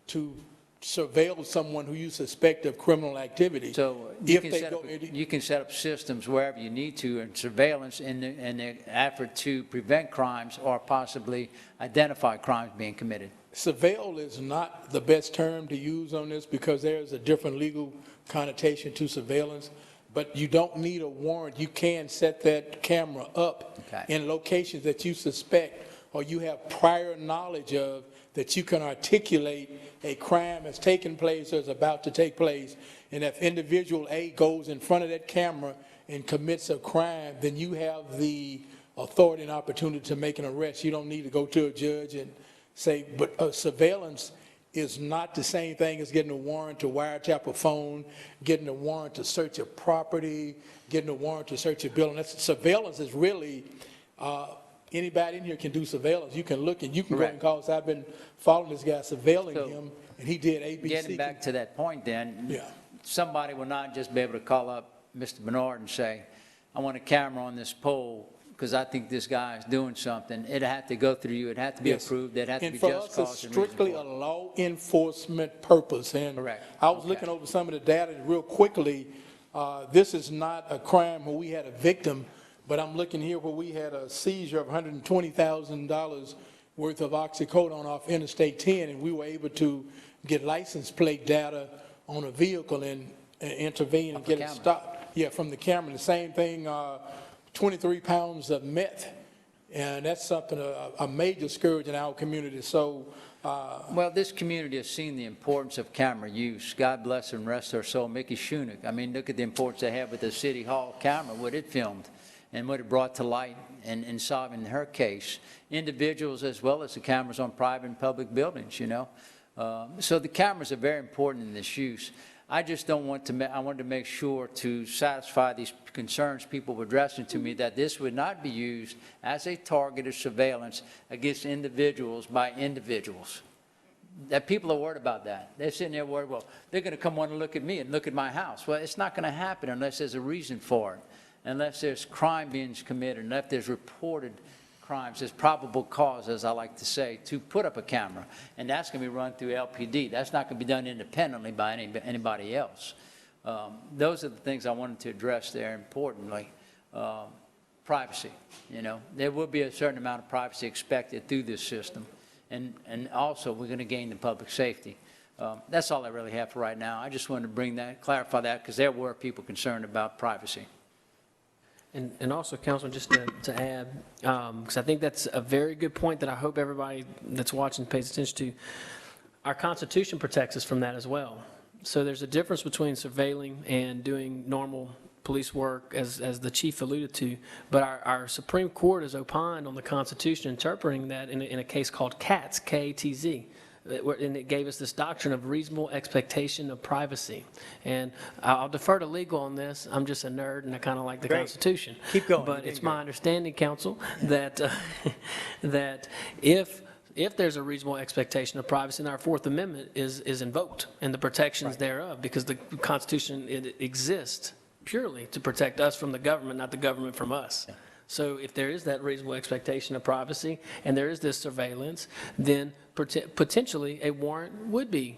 to surveil someone who you suspect of criminal activity. So If they go, you can set up systems wherever you need to and surveillance in the effort to prevent crimes or possibly identify crimes being committed. surveil is not the best term to use on this because there's a different legal connotation to surveillance, but you don't need a warrant. You can set that camera up Okay. in locations that you suspect or you have prior knowledge of, that you can articulate a crime has taken place or is about to take place. And if individual A goes in front of that camera and commits a crime, then you have the authority and opportunity to make an arrest. You don't need to go to a judge and say, but surveillance is not the same thing as getting a warrant to wiretap a phone, getting a warrant to search a property, getting a warrant to search a building. Surveillance is really, anybody in here can do surveillance. You can look and you can go and call us. I've been following this guy, surveilling So, him, and he did ABC. Getting back to that point then, Yeah. somebody will not just be able to call up Mr. Bernard and say, I want a camera on this pole because I think this guy is doing something. It'd have to go through you. It'd have to be Yes. approved. It'd have to And be for just us, cause it's and reason strictly for a it. law enforcement purpose. And Correct. I was Okay. looking over some of the data real quickly. This is not a crime where we had a victim, but I'm looking here where we had a seizure of $120,000 worth of oxycodone off Interstate 10, and we were able to get license plate data on a vehicle and intervene and Off the get it camera. stopped. Yeah, from the camera. The same thing, 23 pounds of meth. And that's something, a major scourge in our community. So, Well, this community has seen the importance of camera use. God bless and rest her soul, Mickey Shunick. I mean, look at the importance they have with the City Hall camera, what it filmed and what it brought to light in solving her case. Individuals as well as the cameras on private and public buildings, you know. So the cameras are very important in this use. I just don't want to, I wanted to make sure to satisfy these concerns people were addressing to me that this would not be used as a targeted surveillance against individuals by individuals. That people are worried about that. They're sitting there worried, well, they're going to come want to look at me and look at my house. Well, it's not going to happen unless there's a reason for it, unless there's crime being committed, unless there's reported crimes, there's probable cause, as I like to say, to put up a camera. And that's going to be run through LPD. That's not going to be done independently by anybody else. Those are the things I wanted to address there importantly. Privacy, you know. There will be a certain amount of privacy expected through this system. And also, we're going to gain the public safety. That's all I really have for right now. I just wanted to clarify that, because there were people concerned about privacy. And also, Councilman, just to add, because I think that's a very good point that I hope everybody that's watching pays attention to. Our Constitution protects us from that as well. So there's a difference between surveilling and doing normal police work, as the chief alluded to. But our Supreme Court has opined on the Constitution, interpreting that in a case called Katz, K-A-T-Z. And it gave us this doctrine of reasonable expectation of privacy. And I'll defer to legal on this. I'm just a nerd and I kind of like the Great. Constitution. Keep going. But You're it's doing my great. understanding, counsel, that, that if there's a reasonable expectation of privacy, then our Fourth Amendment is invoked and the protections thereof, because the Constitution, it exists purely to protect us from the government, not the government from us. So if there is that reasonable expectation of privacy and there is this surveillance, then potentially a warrant would be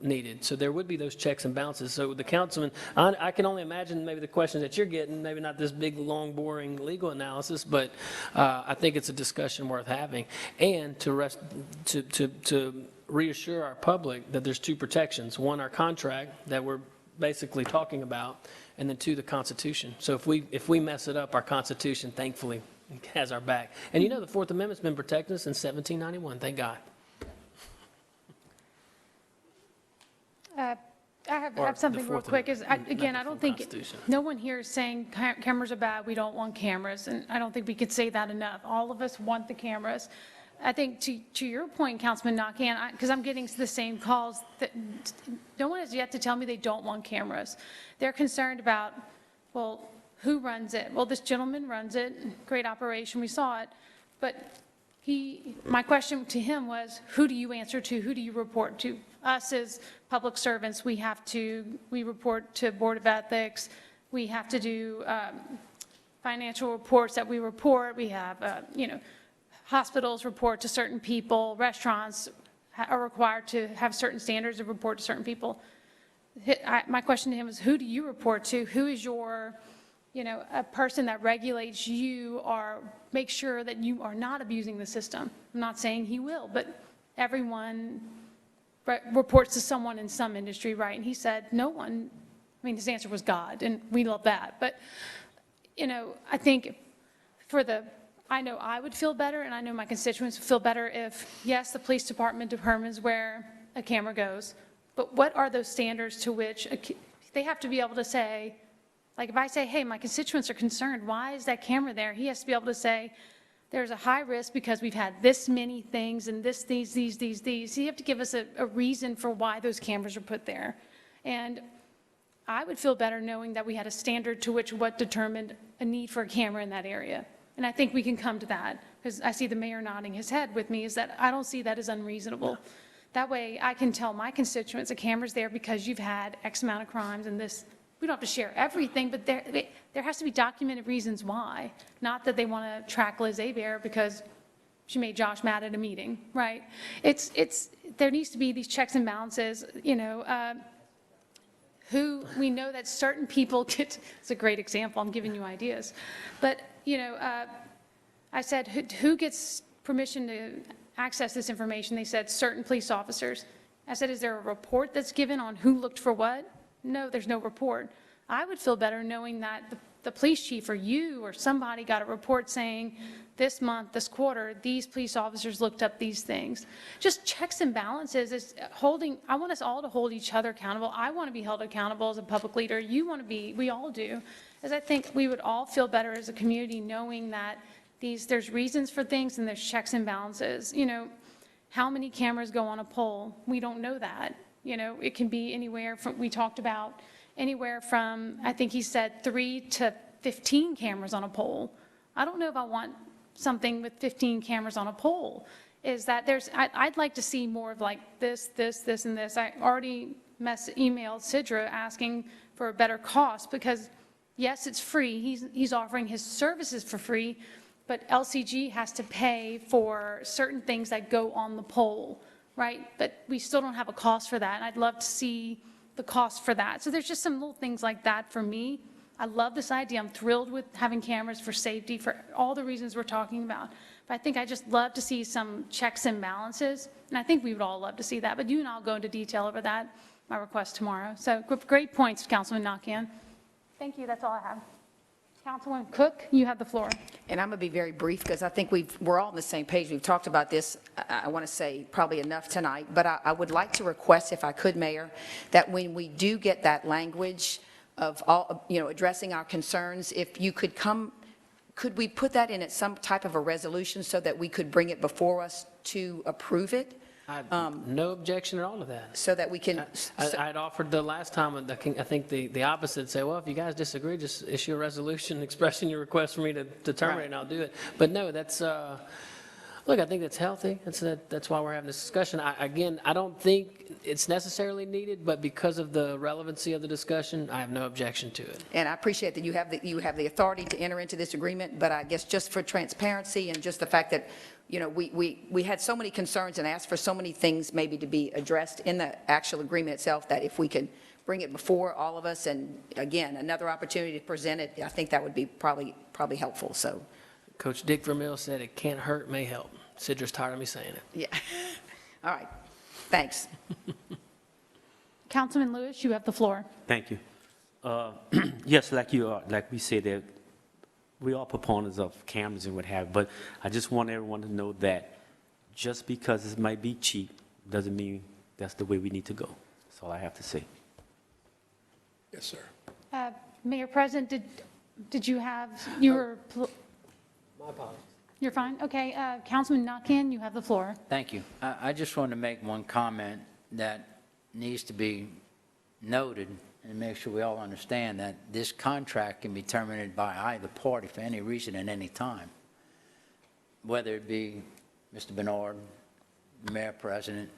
needed. So there would be those checks and balances. So the councilman, I can only imagine maybe the questions that you're getting, maybe not this big, long, boring legal analysis, but I think it's a discussion worth having. And to reassure our public that there's two protections. One, our contract that we're basically talking about, and then two, the Constitution. So if we mess it up, our Constitution, thankfully, has our back. And you know, the Fourth Amendment's been protecting us since 1791, thank God. I Or have something the real Fourth quick. Amendment, Again, not I the don't full think, Constitution. no one here is saying cameras are bad, we don't want cameras, and I don't think we could say that enough. All of us want the cameras. I think to your point, Councilman Nakhan, because I'm getting the same calls, that no one has yet to tell me they don't want cameras. They're concerned about, well, who runs it? Well, this gentleman runs it, great operation, we saw it, but my question to him was, who do you answer to? Who do you report to? Us as public servants, we report to Board of Ethics. We have to do financial reports that we report. We have, hospitals report to certain people, restaurants, are required to have certain standards of report to certain people. My question to him was, who do you report to? Who is your, a person that regulates you or makes sure that you are not abusing the system? I'm not saying he will, but everyone reports to someone in some industry, right? And he said, no one. I mean, his answer was God, and we love that. But, I think I know I would feel better, and I know my constituents would feel better if, yes, the police department determines where a camera goes, but what are those standards to which they have to be able to say, like if I say, hey, my constituents are concerned, why is that camera there? He has to be able to say, there's a high risk because we've had this many things and these. So you have to give us a reason for why those cameras are put there. And I would feel better knowing that we had a standard to which what determined a need for a camera in that area. And I think we can come to that, because I see the mayor nodding his head with me, is that I don't see that as unreasonable. That way I can tell my constituents a camera's there because you've had X amount of crimes and this. We don't have to share everything, but there has to be documented reasons why. Not that they want to track Liz Hebert because she made Josh mad at a meeting, right? There needs to be these checks and balances, who we know that certain people get, it's a great example, I'm giving you ideas. But, I said, who gets permission to access this information? They said certain police officers. I said, is there a report that's given on who looked for what? No, there's no report. I would feel better knowing that the police chief or you or somebody got a report saying this month, this quarter, these police officers looked up these things. Just checks and balances is I want us all to hold each other accountable. I want to be held accountable as a public leader. You want to be, we all do. As I think we would all feel better as a community knowing that there's reasons for things and there's checks and balances. How many cameras go on a pole? We don't know that. It can be anywhere from, we talked about anywhere from, I think he said 3 to 15 cameras on a pole. I don't know if I want something with 15 cameras on a pole. Is that I'd like to see more of like this, and this. I already emailed Sidra asking for a better cost because yes, it's free. He's offering his services for free, but LCG has to pay for certain things that go on the pole, right? But we still don't have a cost for that, and I'd love to see the cost for that. So there's just some little things like that for me. I love this idea. I'm thrilled with having cameras for safety, for all the reasons we're talking about. But I think I just love to see some checks and balances, and I think we would all love to see that. But you and I'll go into detail over that, my request tomorrow. So great points, Councilman Nakhan. Thank you. That's all I have. Councilwoman Cook, you have the floor. And I'm going to be very brief because I think we're all on the same page. We've talked about this, I want to say, probably enough tonight. But I would like to request, if I could, Mayor, that when we do get that language of all, addressing our concerns, if you could could we put that in at some type of a resolution so that we could bring it before us to approve it? No objection at all to that. So that we can. I'd offered the last time, I think the opposite, say, well, if you guys disagree, just issue a resolution expressing your request for me to terminate, Right. and I'll do it. But no, that's, look, I think that's healthy. That's why we're having this discussion. I don't think it's necessarily needed, but because of the relevancy of the discussion, I have no objection to it. And I appreciate that you have the authority to enter into this agreement, but I guess just for transparency and just the fact that, we had so many concerns and asked for so many things maybe to be addressed in the actual agreement itself, that if we could bring it before all of us and, again, another opportunity to present it, I think that would be probably helpful, so. Coach Dick Vermeil said it can't hurt, may help. Sidra's tired of me saying it. Yeah. All right. Thanks. Councilman Lewis, you have the floor. Thank you. Yes, like we said, that we are proponents of cameras and what have you, but I just want everyone to know that just because it might be cheap doesn't mean that's the way we need to go. That's all I have to say. Yes, sir. Mayor President, did you have, my apologies. You're fine? Okay. Councilman Nakhan, you have the floor. Thank you. I just want to make one comment that needs to be noted and make sure we all understand that this contract can be terminated by either party for any reason at any time, whether it be Mr. Bernard, the Mayor President,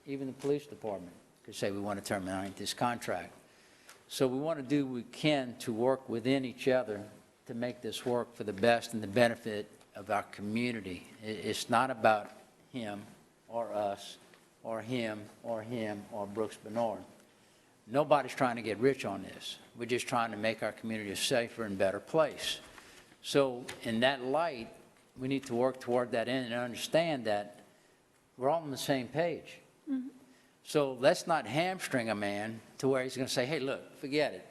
even the police department could say we want to terminate this contract. So we want to do what we can to work within each other to make this work for the best and the benefit of our community. It's not about him or us. or him, or him, or Brooks Bernard. Nobody's trying to get rich on this. We're just trying to make our community a safer and better place. So in that light, we need to work toward that end and understand that we're all on the same page. So let's not hamstring a man to where he's going to say, hey, look, forget it.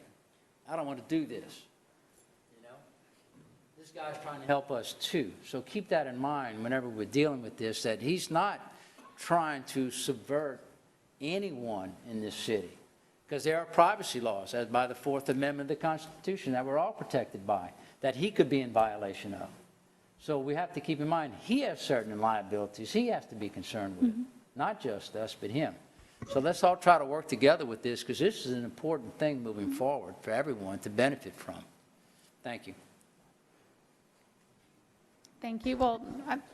I don't want to do this. You know, this guy's trying to help us too. So keep that in mind whenever we're dealing with this, that he's not trying to subvert anyone in this city. Because there are privacy laws, as by the Fourth Amendment of the Constitution, that we're all protected by, that he could be in violation of. So we have to keep in mind, he has certain liabilities he has to be concerned with, not just us, but him. So let's all try to work together with this, because this is an important thing moving forward for everyone to benefit from. Thank you. Thank you. Well,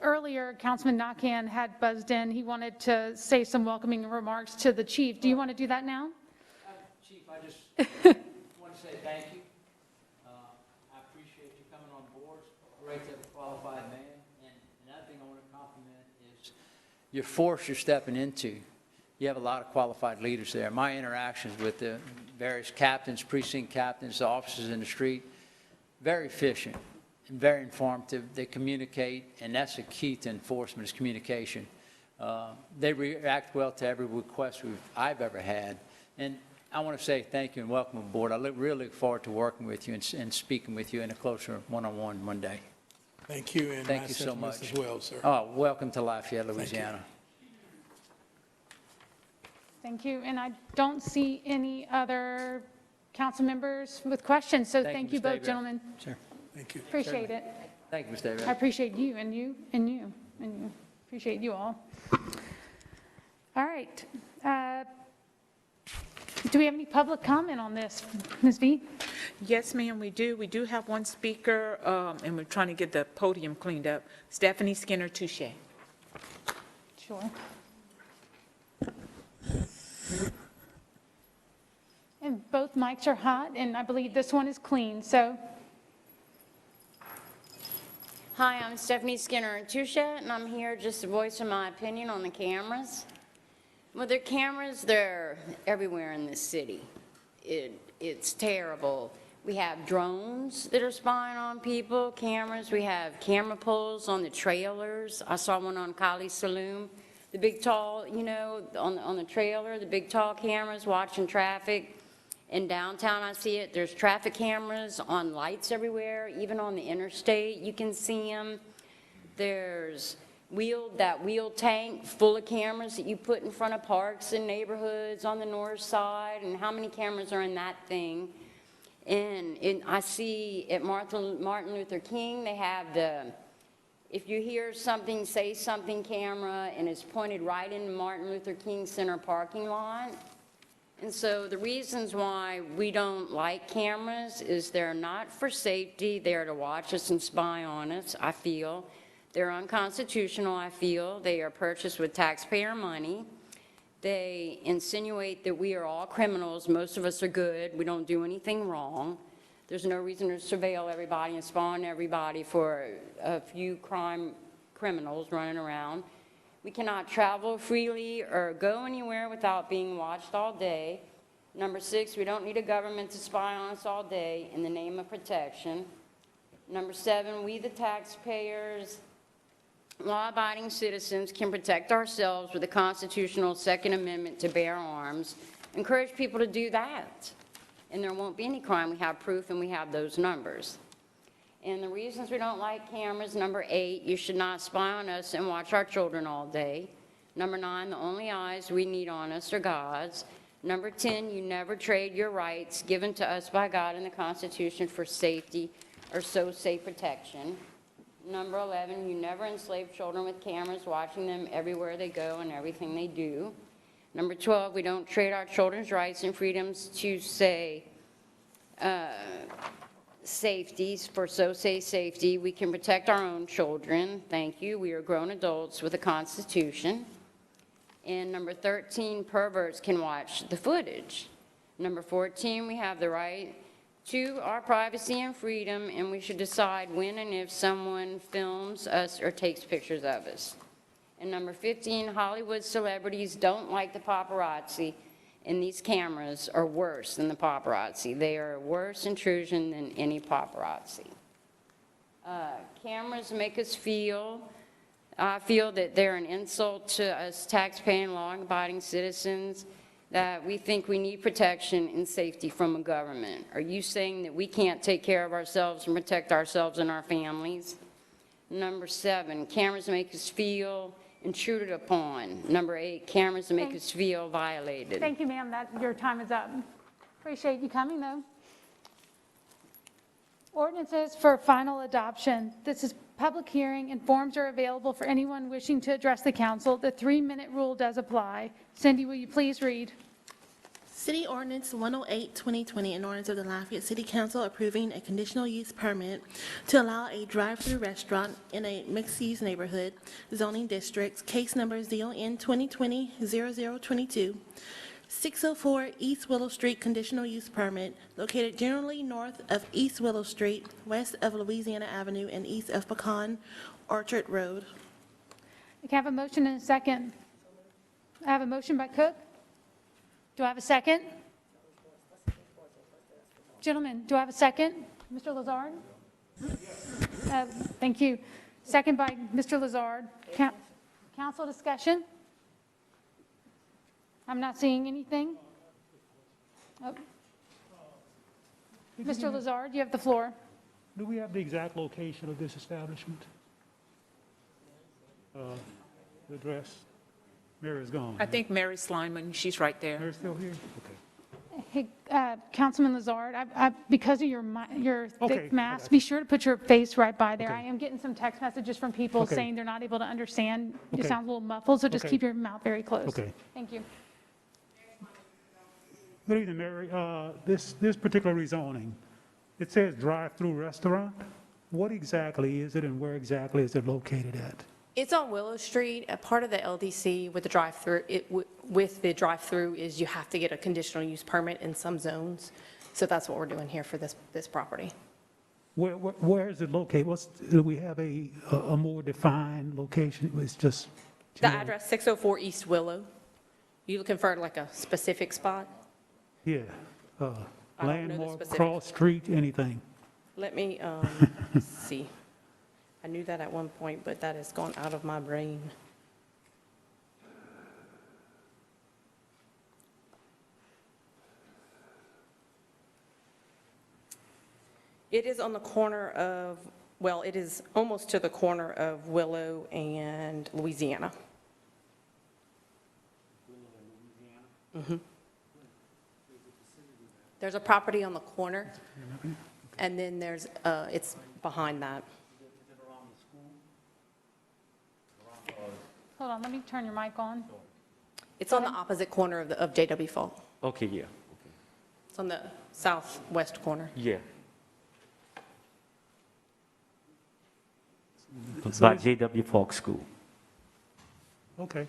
earlier, Councilman Nakhan had buzzed in. He wanted to say some welcoming remarks to the chief. Do you want to do that now? Chief, I just want to say thank you. I appreciate you coming on board. It's great to have a qualified man. And another thing I want to compliment is your force you're stepping into. You have a lot of qualified leaders there. My interactions with the various captains, precinct captains, the officers in the street, very efficient and very informative. They communicate, and that's a key to enforcement is communication. They react well to every request I've ever had. And I want to say thank you and welcome aboard. I really look forward to working with you and speaking with you in a closer one-on-one one day. Thank you, and Thank my you so sentiments much. as well, sir. Oh, welcome to Lafayette, Louisiana. Thank you. And I don't see any other council members with questions, so Thank thank you, you Ms. both, Davis. gentlemen. Sure. Thank you. Appreciate it. Thank you, Ms. Davis. I appreciate you and you and you and you. Appreciate you all. All right. Do we have any public comment on this, Ms. V? Yes, ma'am, we do. We do have one speaker, and we're trying to get the podium cleaned up. Stephanie Skinner Touche. Sure. And both mics are hot, and I believe this one is clean, so. Hi, I'm Stephanie Skinner Touche, and I'm here just to voice my opinion on the cameras. Well, they're cameras, they're everywhere in this city. It's terrible. We have drones that are spying on people, cameras. We have camera poles on the trailers. I saw one on Kali Saloon. The big tall, you know, on the trailer, the big tall cameras watching traffic. In downtown, I see it. There's traffic cameras on lights everywhere, even on the interstate, you can see them. There's that wheeled tank full of cameras that you put in front of parks and neighborhoods on the north side, and how many cameras are in that thing? And I see at Martin Luther King, they have the, if you hear something, say something camera, and it's pointed right into Martin Luther King Center parking lot. And so the reasons why we don't like cameras is they're not for safety, they're to watch us and spy on us, I feel. They're unconstitutional, I feel. They are purchased with taxpayer money. They insinuate that we are all criminals. Most of us are good. We don't do anything wrong. There's no reason to surveil everybody and spy on everybody for a few criminals running around. We cannot travel freely or go anywhere without being watched all day. Number 6, we don't need a government to spy on us all day in the name of protection. Number 7, we the taxpayers, law-abiding citizens, can protect ourselves with the constitutional Second Amendment to bear arms. Encourage people to do that, and there won't be any crime. We have proof and we have those numbers. And the reasons we don't like cameras, number 8, you should not spy on us and watch our children all day. Number 9, the only eyes we need on us are God's. Number 10, you never trade your rights given to us by God in the Constitution for safety or so-say protection. Number 11, you never enslave children with cameras watching them everywhere they go and everything they do. Number 12, we don't trade our children's rights and freedoms to say, safeties for so-say safety. We can protect our own children. Thank you. We are grown adults with a constitution. And number 13, perverts can watch the footage. Number 14, we have the right to our privacy and freedom, and we should decide when and if someone films us or takes pictures of us. And number 15, Hollywood celebrities don't like the paparazzi, and these cameras are worse than the paparazzi. They are a worse intrusion than any paparazzi. Cameras make us feel, I feel that they're an insult to us taxpaying, law-abiding citizens, that we think we need protection and safety from a government. Are you saying that we can't take care of ourselves and protect ourselves and our families? Number 7, cameras make us feel intruded upon. Number 8, cameras make us feel violated. Thank you, ma'am, your time is up. Appreciate you coming, though. Ordinances for final adoption. This is public hearing, and forms are available for anyone wishing to address the council. The 3-minute rule does apply. Cindy, will you please read? City Ordinance 108, 2020, an ordinance of the Lafayette City Council approving a conditional use permit to allow a drive-through restaurant in a mixed-use neighborhood zoning districts, case number ZON 2020-0022, 604 East Willow Street conditional use permit, located generally north of East Willow Street, west of Louisiana Avenue, and east of Pecan Orchard Road. I have a motion and a second. I have a motion by Cook. Do I have a second? Gentlemen, do I have a second? Mr. Lazard? Thank you. Second by Mr. Lazard. Council discussion? I'm not seeing anything. Oh. Mr. Lazard, you have the floor. Do we have the exact location of this establishment? The address? Mary's gone. I think Mary Slyman, she's right there. Mary's still here? Okay. Hey, Councilman Lazard, because of your Okay, thick mask, okay. be sure to put your face right by there. Okay. I am getting some text messages from people Okay. saying they're not able to understand. It Okay. sounds a little muffled, so just Okay. keep your mouth very close. Okay. Thank you. Good evening, Mary. This particular rezoning, it says drive-through restaurant. What exactly is it and where exactly is it located at? It's on Willow Street. A part of the LDC with the drive-through, with the drive-through is you have to get a conditional use permit in some zones. So that's what we're doing here for this property. Where is it located? Do we have a more defined location? It's just. The address, 604 East Willow. You looking for like a specific spot? Yeah. I don't know the Landmark, specifics. cross street, anything? Let me see. I knew that at one point, but that has gone out of my brain. It is on the corner of, well, it is almost to the corner of Willow and Louisiana. There's a property on the corner, and then there's, it's behind that. Hold on, let me turn your mic on. It's on the opposite corner of J.W. Falk. Okay, yeah, It's on the southwest corner. yeah. So By it's- J.W. Falk School. Okay.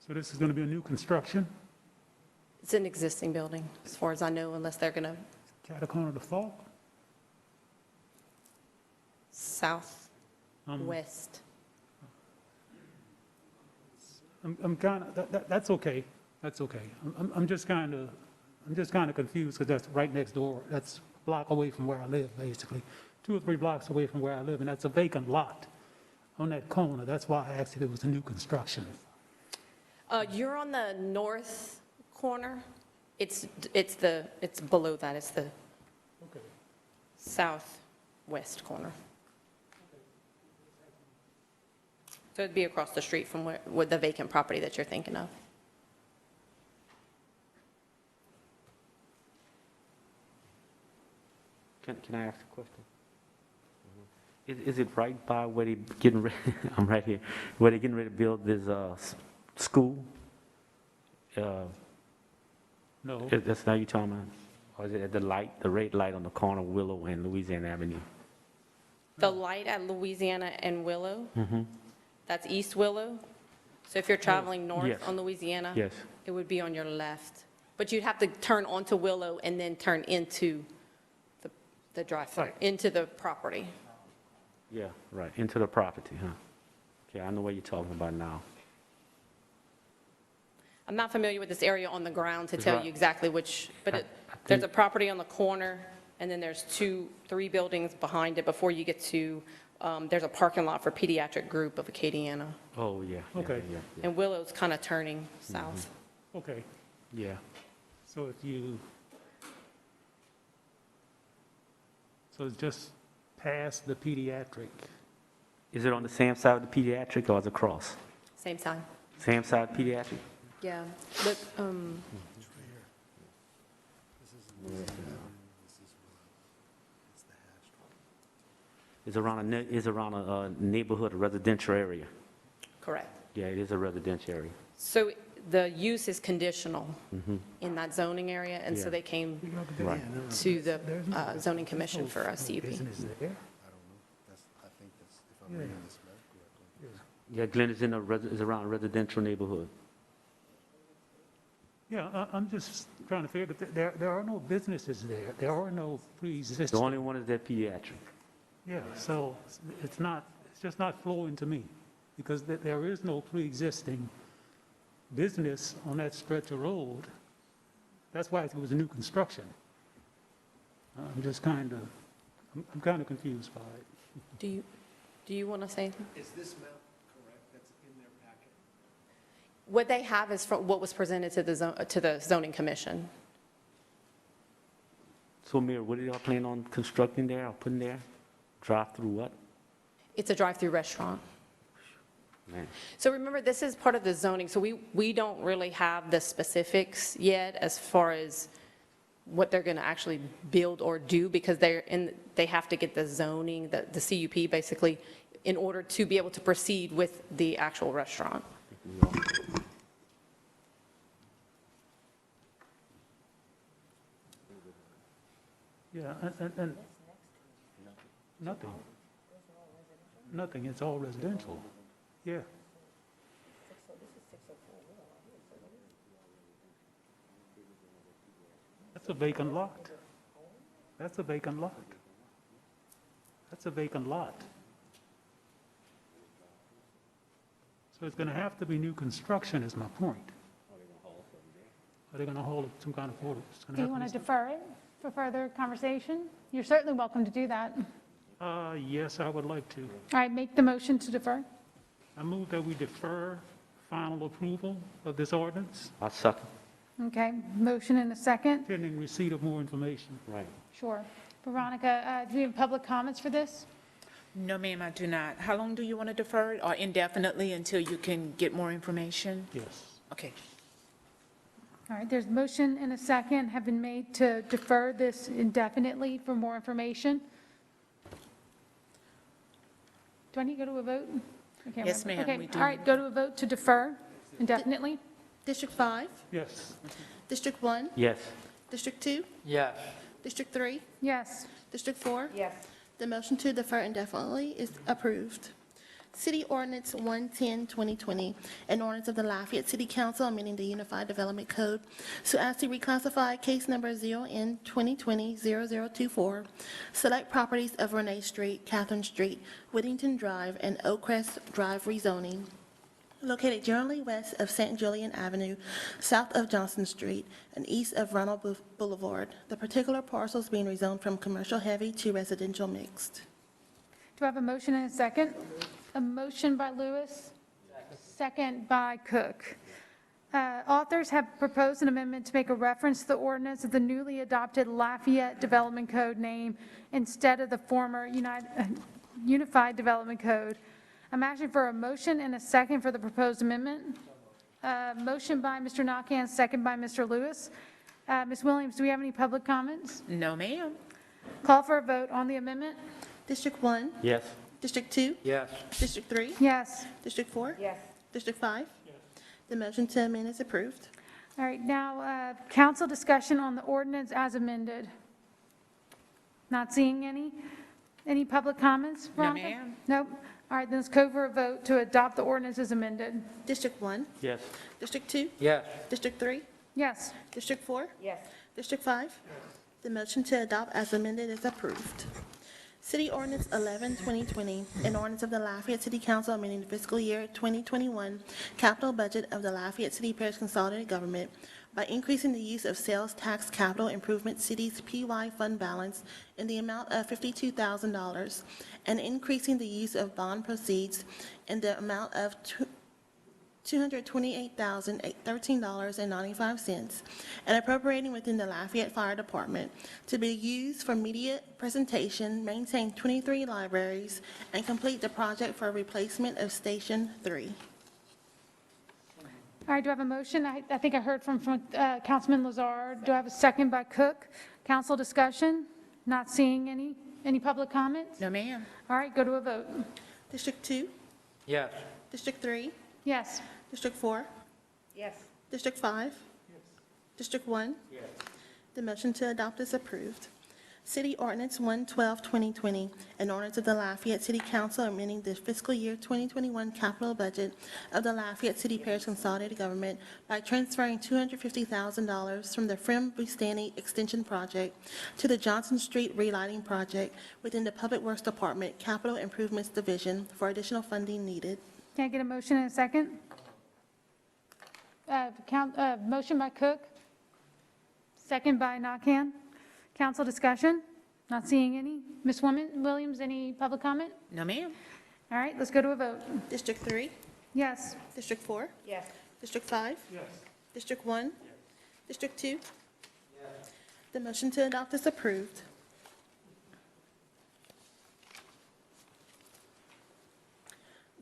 So this is going to be a new construction, It's an existing building, as far as I know, unless they're going to Catacomb to Falk? southwest. I'm kind of, that's okay, that's okay. I'm just kind of confused because that's right next door. That's a block away from where I live, basically. 2 or 3 blocks away from where I live, and that's a vacant lot on that corner. That's why I asked if it was a new construction. You're on the north corner. It's below that. It's the Okay. southwest corner. So it'd be across the street from where the vacant property that you're thinking of. Can I ask a question? Is it right by where they getting ready, I'm right here, where they getting ready to build this school? No, That's now you talking about? Or is it at the light, the red light on the corner of Willow and Louisiana Avenue? The light at Louisiana and Willow, Mm-hmm. that's East Willow. So if you're traveling north Yes. on Louisiana, Yes. it would be on your left. But you'd have to turn onto Willow and then turn into the drive-through, Right. into the property. Yeah, right, into the property, huh? Okay, I know what you're talking about now. I'm not familiar with this area on the ground to It's tell right- you exactly which, but I there's think- a property on the corner, and then there's three buildings behind it before you get to, there's a parking lot for pediatric group of Acadiana. Oh, yeah. yeah, Okay. Yeah, And Willow's kind of turning south. Okay, yeah. so so it's just past the pediatric. Is it on the same side of the pediatric or is it across? Same time. Same side of pediatric? Yeah. Look, It's around a neighborhood, a residential area. correct. Yeah, it is a residential area. So the use is conditional in that zoning area, and so Yeah. they came Right. to the zoning commission for a CUP. Business there? Yeah, Glen is is around a residential neighborhood. Yeah, I'm just trying to figure that there are no businesses there. There are no The pre-existing. only one is that pediatric. Yeah, so it's just not flowing to me, because there is no pre-existing business on that stretch of road. That's why it was new construction. I'm just kind of, I'm kind of confused by it. Do you want to say? Is this map correct that's in their packet? What they have is from what was presented to the zoning commission. So Mayor, what are y'all planning on constructing there or putting there? Drive-through what? It's a drive-through restaurant. Man, So remember, this is part of the zoning, so we don't really have the specifics yet as far as what they're going to actually build or do, because they have to get the zoning, the CUP basically, in order to be able to proceed with the actual restaurant. Yeah, and nothing. Nothing, it's all residential. Yeah. That's a vacant lot. That's a vacant lot. That's a vacant lot. So it's going to have to be new construction is my point. Are they going to hold some kind of photo? It's gonna Do you have want to be- defer it for further conversation? You're certainly welcome to do that. Yes, I would like to. All right, make the motion to defer. I move that we defer final approval of this ordinance I suck. Okay, motion and a second. pending receipt of more information. Right. Sure. Veronica, do we have public comments for this? No, ma'am, I do not. How long do you want to defer it, or indefinitely until you can get more information? Yes. Okay. All right, there's motion and a second have been made to defer this indefinitely for more information. Do I need to go to a vote? I can't Yes, remember. ma'am, we Okay, do. all right, go to a vote to defer indefinitely. District 5, Yes. District 1, Yes. District 2, Yes. District 3, Yes. District 4. Yes. The motion to defer indefinitely is approved. City Ordinance 110-2020, an ordinance of the Lafayette City Council amending the Unified Development Code so as to reclassify case number 0N2020-0024, select properties of Renee Street, Catherine Street, Whittington Drive, and Oakcrest Drive rezoning, located generally west of St. Julian Avenue, south of Johnson Street, and east of Ronald Boulevard. The particular parcels being rezoned from commercial heavy to residential mixed. Do I have a motion and a second? A motion by Lewis, second by Cook. Authors have proposed an amendment to make a reference to the ordinance of the newly adopted Lafayette Development Code name instead of the former Unified Development Code. I'm asking for a motion and a second for the proposed amendment. Motion by Mr. Nakhan, second by Mr. Lewis. Ms. Williams, do we have any public comments? No, ma'am. Call for a vote on the amendment? District 1, Yes. District 2, Yes. District 3, Yes. District 4, Yes. District 5. The motion to amend is approved. All right, now, council discussion on the ordinance as amended. Not seeing any? Any public comments, No, Veronica? ma'am. Nope. All right, then let's go for a vote to adopt the ordinance as amended. District 1, Yes. District 2, Yes. District 3, Yes. District 4, Yes. District 5. The motion to adopt as amended is approved. City Ordinance 11, 2020, an ordinance of the Lafayette City Council amending the fiscal year 2021 capital budget of the Lafayette City Parish Consolidated Government by increasing the use of sales tax capital improvement city's PY fund balance in the amount of $52,000 and increasing the use of bond proceeds in the amount of $228,013.95 and appropriating within the Lafayette Fire Department to be used for media presentation, maintain 23 libraries, and complete the project for replacement of Station 3. All right, do I have a motion? I think I heard from Councilman Lazar. Do I have a second by Cook? Council discussion? Not seeing any public comments? No, ma'am. All right, go to a vote. District 2, Yes. District 3, Yes. District 4, Yes. District 5, District 1. Yes. The motion to adopt is approved. City Ordinance 112, 2020, an ordinance of the Lafayette City Council amending the fiscal year 2021 capital budget of the Lafayette City Parish Consolidated Government by transferring $250,000 from the Frem Bustani Extension Project to the Johnson Street Relighting Project within the Public Works Department Capital Improvements Division for additional funding needed. Can I get a motion and a second? Motion by Cook, second by Nakhan. Council discussion? Not seeing any. Ms. Williams, any public comment? No, ma'am. All right, let's go to a vote. District 3, Yes. District 4, Yes. District 5, Yes. District 1, District 2. The motion to adopt is approved.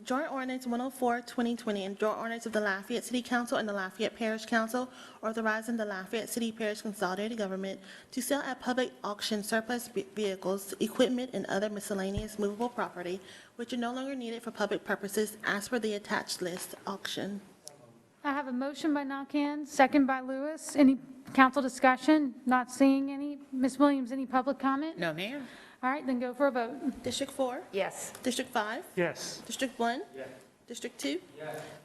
Joint Ordinance 104, 2020, and Joint Ordinance of the Lafayette City Council and the Lafayette Parish Council authorizing the Lafayette City Parish Consolidated Government to sell at public auction surplus vehicles, equipment, and other miscellaneous movable property which are no longer needed for public purposes as per the attached list auction. I have a motion by Nakhan, second by Lewis. Any council discussion? Not seeing any. Ms. Williams, any public comment? No, ma'am. All right, then go for a vote. District 4, Yes. District 5, Yes. District 1, District 2,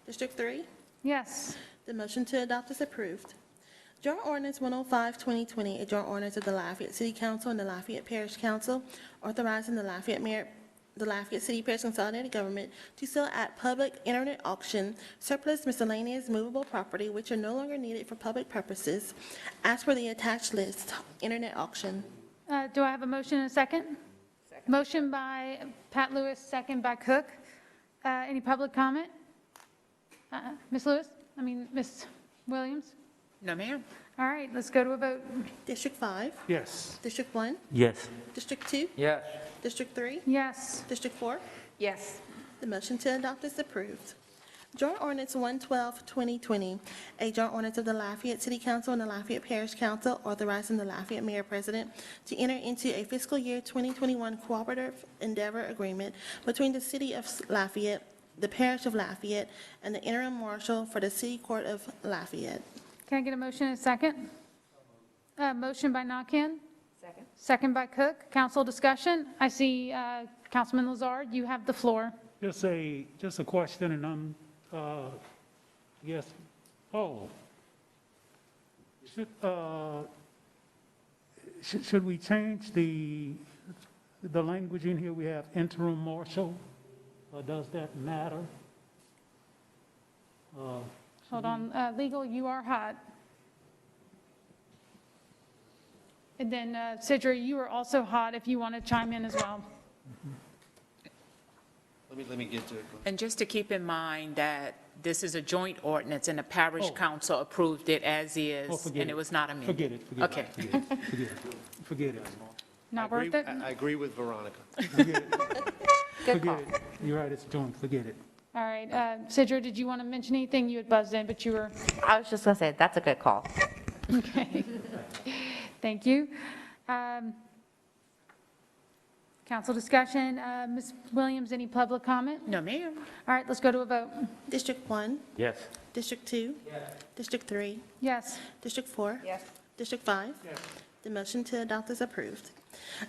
District 3. Yes. The motion to adopt is approved. Joint Ordinance 105, 2020, a joint ordinance of the Lafayette City Council and the Lafayette Parish Council authorizing the Lafayette City Parish Consolidated Government to sell at public internet auction surplus miscellaneous movable property which are no longer needed for public purposes as per the attached list, internet auction. Do I have a motion and a second? Second. Motion by Pat Lewis, second by Cook. Any public comment? Ms. Williams? No, ma'am. All right, let's go to a vote. District 5, Yes. District 1, Yes. District 2, Yes. District 3, Yes. District 4. Yes. The motion to adopt is approved. Joint Ordinance 112, 2020, a joint ordinance of the Lafayette City Council and the Lafayette Parish Council authorizing the Lafayette Mayor President to enter into a fiscal year 2021 cooperative endeavor agreement between the City of Lafayette, the Parish of Lafayette, and the interim marshal for the City Court of Lafayette. Can I get a motion and a second? Motion by Nakhan, Second. second by Cook. Council discussion? I see Councilman Lazard, you have the floor. Just a question, and I'm, yes, should we change the language in here? We have interim marshal, or does that matter? Hold on, legal, you are hot. And then Sidra, you are also hot if you want to chime in as well. Let me get to it. And just to keep in mind that this is a joint ordinance and the parish council approved it as is, forget and it. it was not amended. Forget it, forget Okay. it, forget it, forget it. Not worth it? I agree with Veronica. Forget it, Good call. forget it. You're right, it's joint, forget it. All right, Sidra, did you want to mention anything? You had buzzed in, but you were, I was just going to say, that's a good call. okay. Thank you. Council discussion, Ms. Williams, any public comment? No, ma'am. All right, let's go to a vote. District 1, Yes. District 2, District 3, Yes. District 4, Yes. District 5. The motion to adopt is approved.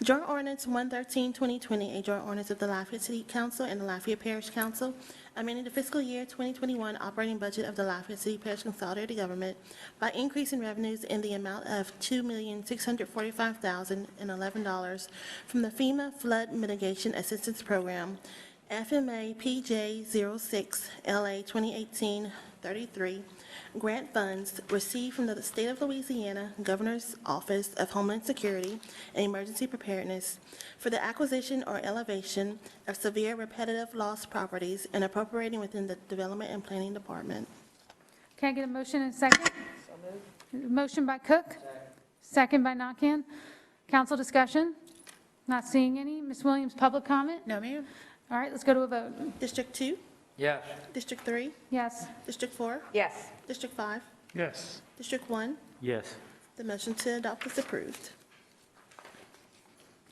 Joint Ordinance 113, 2020, a joint ordinance of the Lafayette City Council and the Lafayette Parish Council, amending the fiscal year 2021 operating budget of the Lafayette City Parish Consolidated Government by increasing revenues in the amount of $2,645,011 from the FEMA Flood Mitigation Assistance Program, FMA PJ 06 LA 2018-33, grant funds received from the State of Louisiana Governor's Office of Homeland Security and Emergency Preparedness for the acquisition or elevation of severe repetitive loss properties and appropriating within the Development and Planning Department. Can I get a motion and a second? Motion by Cook, second by Nakhan. Council discussion? Not seeing any. Ms. Williams, public comment? No, ma'am. All right, let's go to a vote. District 2, Yes. District 3, Yes. District 4, Yes. District 5, Yes. District 1. Yes. The motion to adopt is approved.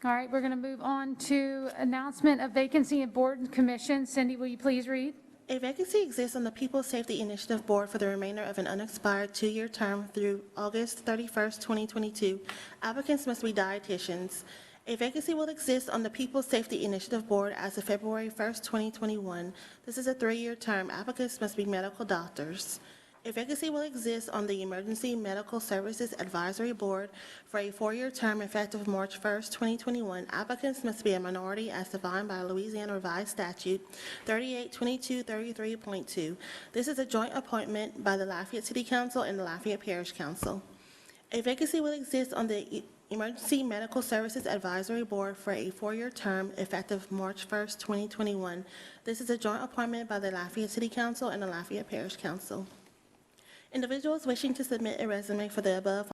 All right, we're going to move on to announcement of vacancy in board and commission. Cindy, will you please read? A vacancy exists on the People's Safety Initiative Board for the remainder of an unexpired two-year term through August 31st, 2022. Applicants must be dietitians. A vacancy will exist on the People's Safety Initiative Board as of February 1st, 2021. This is a three-year term. Applicants must be medical doctors. A vacancy will exist on the Emergency Medical Services Advisory Board for a four-year term effective March 1st, 2021. Applicants must be a minority as defined by Louisiana Revised Statute 382233.2. This is a joint appointment by the Lafayette City Council and the Lafayette Parish Council. A vacancy will exist on the Emergency Medical Services Advisory Board for a four-year term effective March 1st, 2021. This is a joint appointment by the Lafayette City Council and the Lafayette Parish Council. Individuals wishing to submit a resume for the above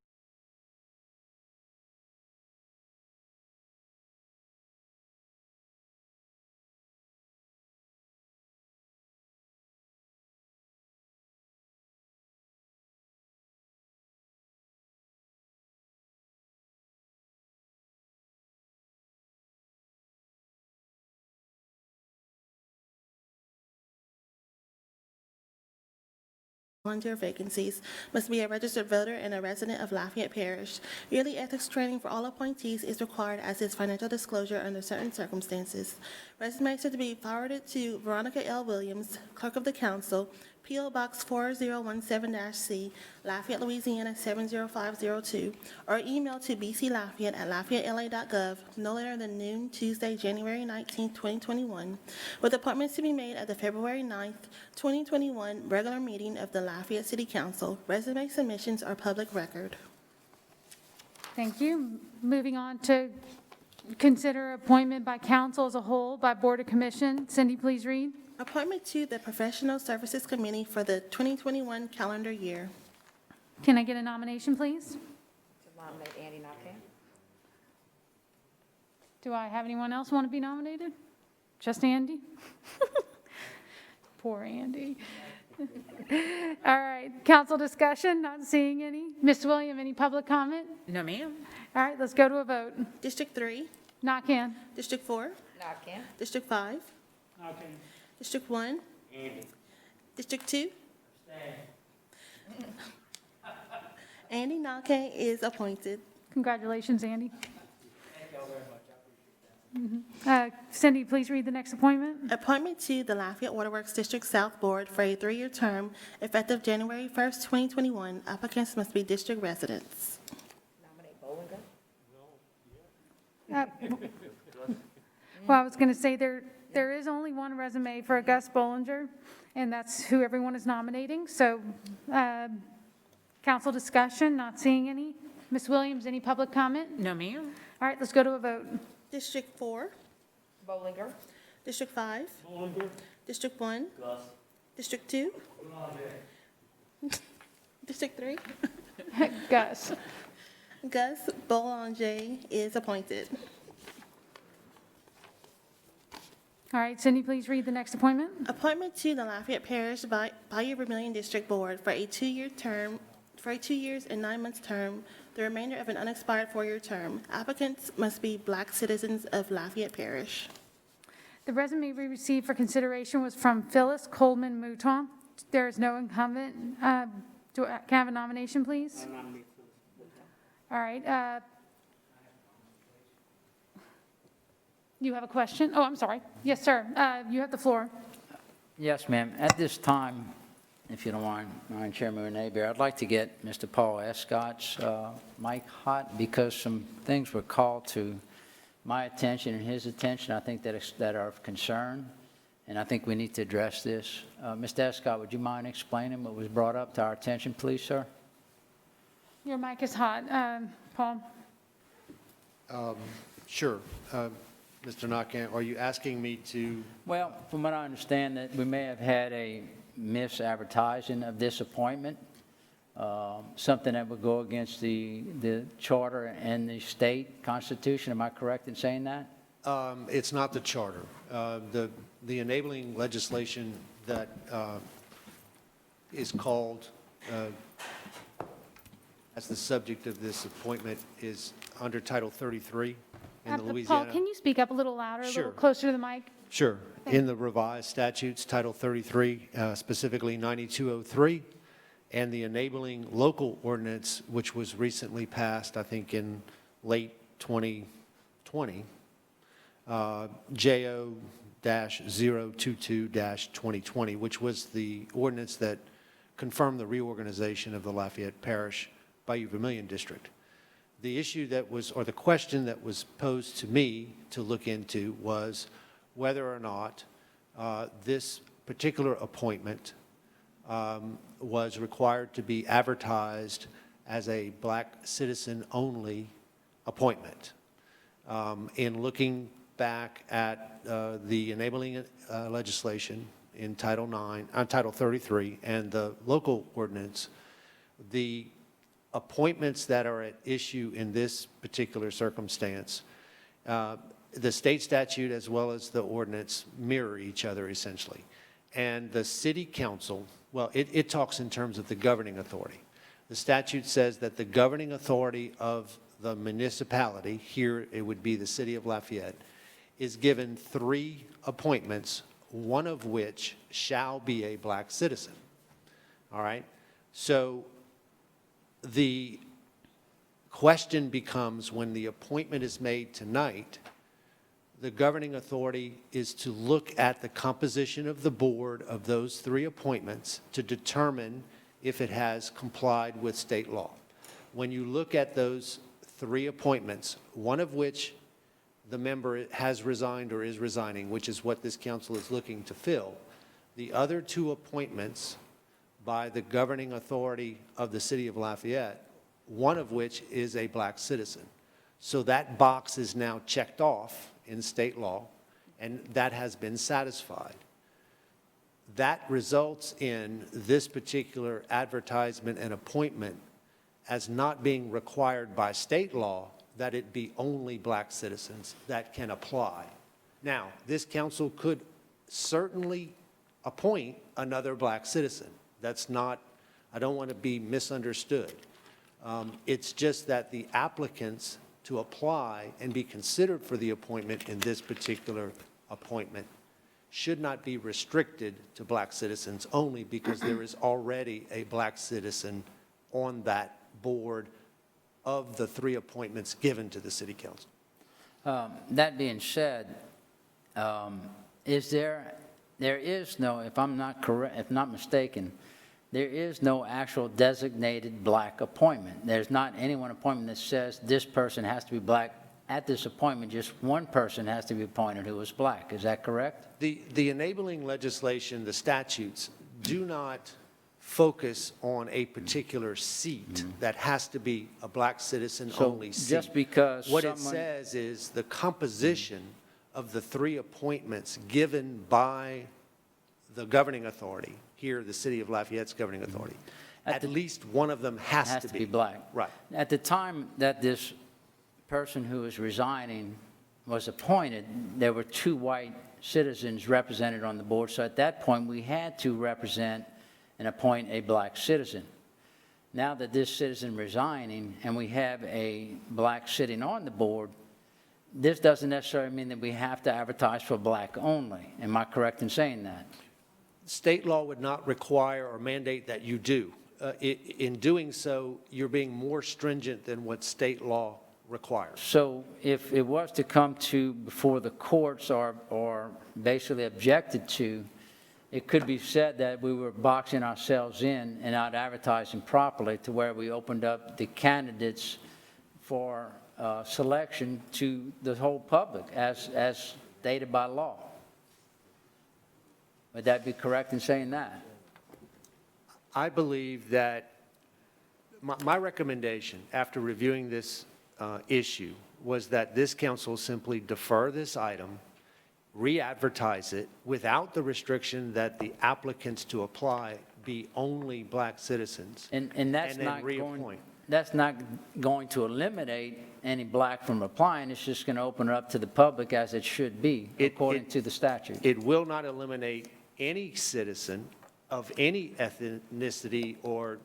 volunteer vacancies must be a registered voter and a resident of Lafayette Parish. Yearly ethics training for all appointees is required as is financial disclosure under certain circumstances. Resumes are to be forwarded to Veronica L. Williams, Clerk of the Council, P.O. Box 4017-C, Lafayette, Louisiana 70502, or email to bclafayette@lafayettela.gov no later than noon Tuesday, January 19, 2021, with appointments to be made at the February 9, 2021 regular meeting of the Lafayette City Council. Resume submissions are public record. Thank you. Moving on to consider appointment by council as a whole by board or commission. Cindy, please read. Appointment to the Professional Services Committee for the 2021 calendar year. Can I get a nomination, please? To nominate Andy Nakhan. Do I have anyone else want to be nominated? Just Andy? Poor Andy. All right, council discussion, not seeing any. Ms. Williams, any public comment? No, ma'am. All right, let's go to a vote. District 3, Nakhan. District 4, Nakhan. District 5, Okay. District 1, District 2. Andy Nakhan is appointed. Congratulations, Andy. Cindy, please read the next appointment. Appointment to the Lafayette Waterworks District South Board for a three-year term effective January 1st, 2021. Applicants must be district residents. Nominate Bollinger. Well, I was going to say there is only one resume for Gus Bollinger, and that's who everyone is nominating. So council discussion, not seeing any. Ms. Williams, any public comment? No, ma'am. All right, let's go to a vote. District 4, Bollinger. District 5, District 1, District 2, District 3. Gus. Gus Bollinger is appointed. All right, Cindy, please read the next appointment. Appointment to the Lafayette Parish Bayou Vermilion District Board for a 2-year term, for a 2 years and 9 months term, the remainder of an unexpired 4-year term. Applicants must be Black citizens of Lafayette Parish. The resume we received for consideration was from Phyllis Coleman Mouton. There is no incumbent. Can I have a nomination, please? All right. You have a question? Oh, I'm sorry. Yes, sir. You have the floor. Yes, ma'am. At this time, if you don't mind, Chairman Napier, I'd like to get Mr. Paul Escott's mic hot because some things were called to my attention and his attention, I think that are of concern, and I think we need to address this. Mr. Escott, would you mind explaining what was brought up to our attention, please, sir? Your mic is hot. Paul? Sure. Mr. Nakane, are you asking me to? Well, from what I understand, that we may have had a misadvertising of this appointment, something that would go against the charter and the state constitution. Am I correct in saying that? It's not the charter. The enabling legislation that is called as the subject of this appointment is under Title 33 in the Louisiana. Paul, can you speak up a little louder, a Sure. little closer to the mic? Sure. In the revised statutes, Title 33, specifically 9203, and the enabling local ordinance, which was recently passed, I think, in late 2020, JO-022-2020, which was the ordinance that confirmed the reorganization of the Lafayette Parish Bayou Vermilion District. The issue that was, or the question that was posed to me to look into was whether or not this particular appointment was required to be advertised as a black citizen-only appointment. In looking back at the enabling legislation in Title 33 and the local ordinance, the appointments that are at issue in this particular circumstance, the state statute as well as the ordinance mirror each other essentially. And the city council, well, it talks in terms of the governing authority. The statute says that the governing authority of the municipality, here it would be the city of Lafayette, is given 3 appointments, one of which shall be a black citizen. All right? So the question becomes, when the appointment is made tonight, the governing authority is to look at the composition of the board of those 3 appointments to determine if it has complied with state law. When you look at those 3 appointments, one of which the member has resigned or is resigning, which is what this council is looking to fill, the other 2 appointments by the governing authority of the city of Lafayette, one of which is a black citizen. So that box is now checked off in state law, and that has been satisfied. That results in this particular advertisement and appointment as not being required by state law that it be only black citizens that can apply. Now, this council could certainly appoint another black citizen. That's not, I don't want to be misunderstood. It's just that the applicants to apply and be considered for the appointment in this particular appointment should not be restricted to black citizens only because there is already a black citizen on that board of the 3 appointments given to the city council. That being said, there is no, if I'm not correct, if not mistaken, there is no actual designated black appointment. There's not any one appointment that says this person has to be black. At this appointment, just one person has to be appointed who is black. Is that correct? The enabling legislation, the statutes, do not focus on a particular seat that has to be a black citizen-only seat. Just because what it says is the composition of the 3 appointments given by the governing authority, here the city of Lafayette's governing authority, at least one of them has to be black. Right. At the time that this person who was resigning was appointed, there were 2 white citizens represented on the board. So at that point, we had to represent and appoint a black citizen. Now that this citizen resigning and we have a black sitting on the board, this doesn't necessarily mean that we have to advertise for black only. Am I correct in saying that? State law would not require or mandate that you do. In doing so, you're being more stringent than what state law requires. So if it was to come to before the courts or basically objected to, it could be said that we were boxing ourselves in and not advertising properly to where we opened up the candidates for selection to the whole public as stated by law. Would that be correct in saying that? I believe that my recommendation after reviewing this issue was that this council simply defer this item, re-advertise it without the restriction that the applicants to apply be only black citizens. And that's then not going, reappoint. that's not going to eliminate any black from applying. It's just going to open it up to the public as it should be, according to the statute. It will not eliminate any citizen of any ethnicity or,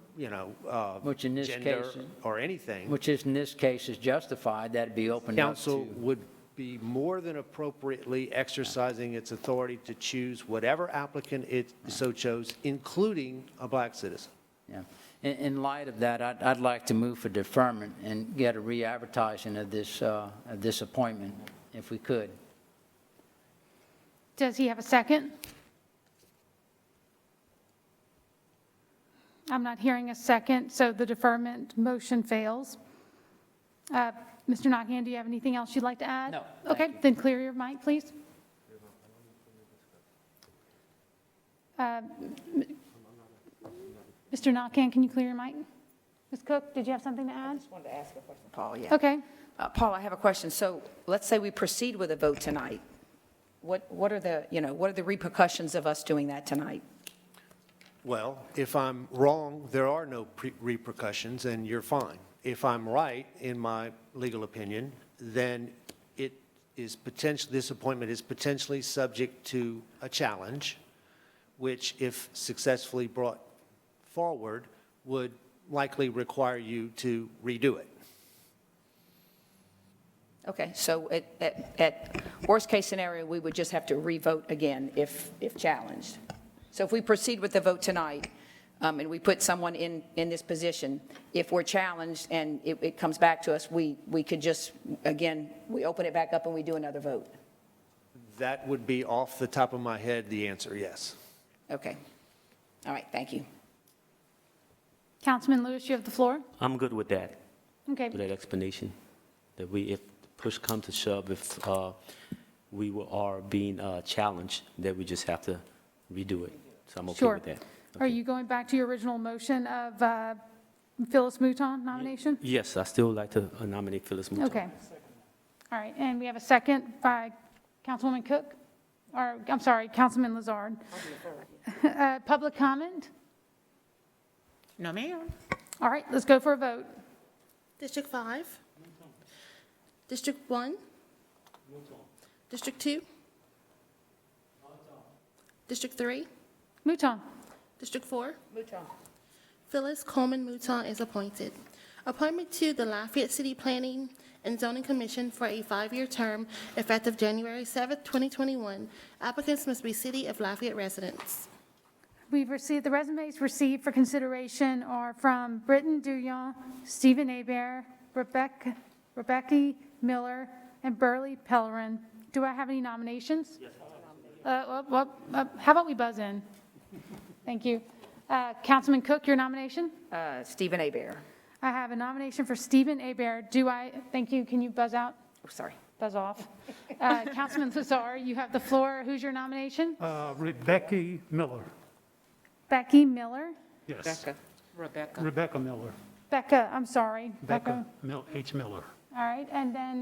Which in this gender case- or anything. Which is, in this case, is justified, that it be opened up Council to. would be more than appropriately exercising its authority to choose whatever applicant it so chose, including a black citizen. Yeah. In light of that, I'd like to move for deferment and get a re-advertising of this appointment, if we could. Does he have a second? I'm not hearing a second, so the deferment motion fails. Mr. Nakhan, do you have anything else you'd like to add? No, Okay, then clear your mic, please. Mr. Nakhan, can you clear your mic? Ms. Cook, did you have something to add? I just wanted to ask a question, Paul, yeah. Okay. Paul, I have a question. So let's say we proceed with a vote tonight. What are the repercussions of us doing that tonight? Well, if I'm wrong, there are no repercussions, and you're fine. If I'm right, in my legal opinion, then this appointment is potentially subject to a challenge, which, if successfully brought forward, would likely require you to redo it. Okay, so at worst-case scenario, we would just have to re-vote again if challenged. So if we proceed with the vote tonight, and we put someone in this position, if we're challenged and it comes back to us, we could just, again, we open it back up and we do another vote? That would be off the top of my head, the answer, yes. Okay. All right, thank you. Councilman Lewis, you have the floor. I'm good with that, Okay. with that explanation, that if push comes to shove, if we are being challenged, that we just have to redo it. So I'm okay Sure. with that. Are you going back to your original motion of Phyllis Mouton nomination? Yes, I still like to nominate Phyllis Mouton. Okay. All right, and we have a second by Councilwoman Cook, or, I'm sorry, Councilman Lazard. Public comment? No, ma'am. All right, let's go for a vote. District 5. District 1. District 2. District 3. Mouton. District 4. Phyllis Coleman Mouton is appointed. Appointment to the Lafayette City Planning and Zoning Commission for a 5-year term effective January 7th, 2021. Applicants must be City of Lafayette residents. We've received, the resumes received for consideration are from Britton Duyon, Stephen Hebert, Rebecca Miller, and Burley Pellerin. Do I have any nominations? Yes. How about we buzz in? Thank you. Councilman Cook, your nomination? Stephen Hebert. I have a nomination for Stephen Hebert. Thank you, can you buzz out? Oh, sorry. Buzz off. Councilman Lazar, you have the floor. Who's your nomination? Rebecca Miller. Becky Miller? Yes. Rebecca. Rebecca Miller. Becca, I'm sorry. Becca H. Miller. All right, and then,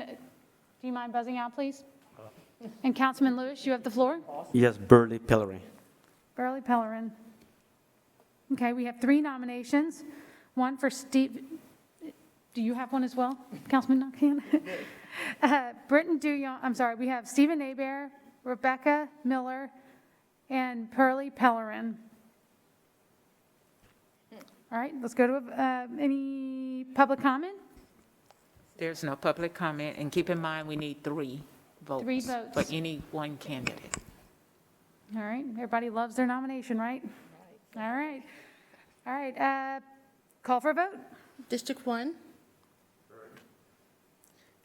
do you mind buzzing out, please? And Councilman Lewis, you have the floor. Yes, Burley Pellerin. Burley Pellerin. Okay, we have 3 nominations. One for Steve, do you have one as well, Councilman Nakhan? Britton Duyon, I'm sorry, we have Stephen Hebert, Rebecca Miller, and Burley Pellerin. All right, let's go to any public comment? There's no public comment, and keep in mind, we need 3 votes. 3 votes. For any one candidate. All right, everybody loves their nomination, right? All right. All right, call for a vote. District 1.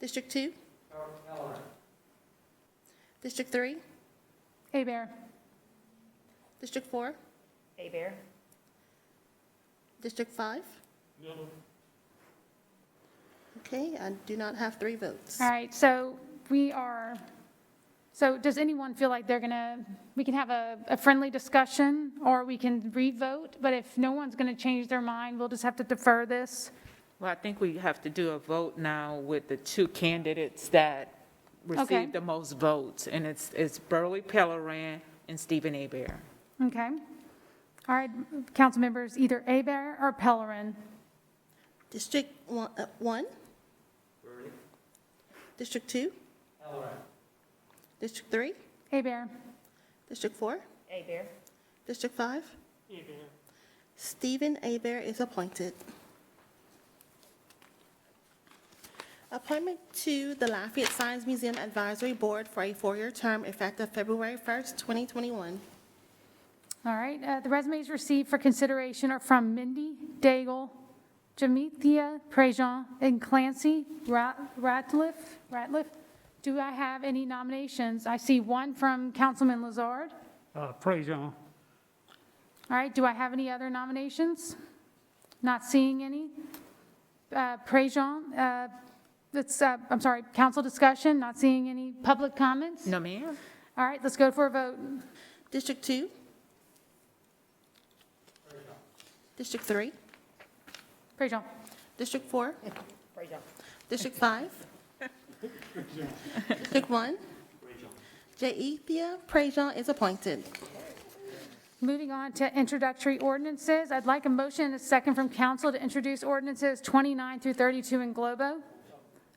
District 2? District 3? Abear. District 4? Abear. District 5? Okay, I do not have 3 votes. All right, so so does anyone feel like we can have a friendly discussion, or we can re-vote? But if no one's going to change their mind, we'll just have to defer this? Well, I think we have to do a vote now with the two candidates that Okay. received the most votes, and it's Burley Pellerin and Stephen Abear. Okay. All right, council members, either Abear or Pellerin. District 1? District 2? District 3? Abear. District 4? Abear. District 5? Stephen Abear is appointed. Appointment to the Lafayette Science Museum Advisory Board for a 4-year term effective February 1st, 2021. All right, the resumes received for consideration are from Mindy Daigle, Jamithia Prejean, and Clancy Ratliff. Do I have any nominations? I see one from Councilman Lazard. Prejean. All right, do I have any other nominations? Not seeing any. Prejean, I'm sorry, council discussion, not seeing any public comments? No, ma'am. All right, let's go for a vote. District 2? District 3? Prejean. District 4? District 5? District 1? Jaethia Prejean is appointed. Moving on to introductory ordinances, I'd like a motion and a second from council to introduce ordinances 29 through 32 in globo.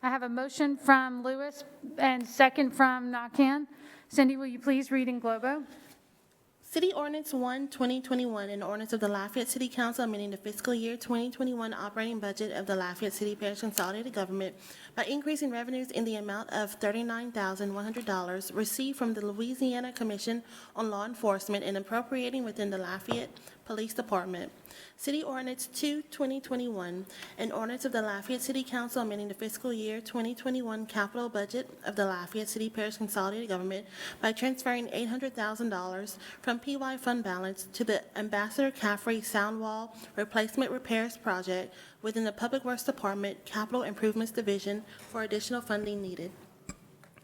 I have a motion from Lewis and second from Nakhan. Cindy, will you please read in globo? City Ordinance 1, 2021, an ordinance of the Lafayette City Council amending the fiscal year 2021 operating budget of the Lafayette City Parish Consolidated Government by increasing revenues in the amount of $39,100 received from the Louisiana Commission on Law Enforcement and appropriating within the Lafayette Police Department. City Ordinance 2, 2021, an ordinance of the Lafayette City Council amending the fiscal year 2021 capital budget of the Lafayette City Parish Consolidated Government by transferring $800,000 from PY fund balance to the Ambassador Caffrey Soundwall Replacement Repairs Project within the Public Works Department Capital Improvements Division for additional funding needed.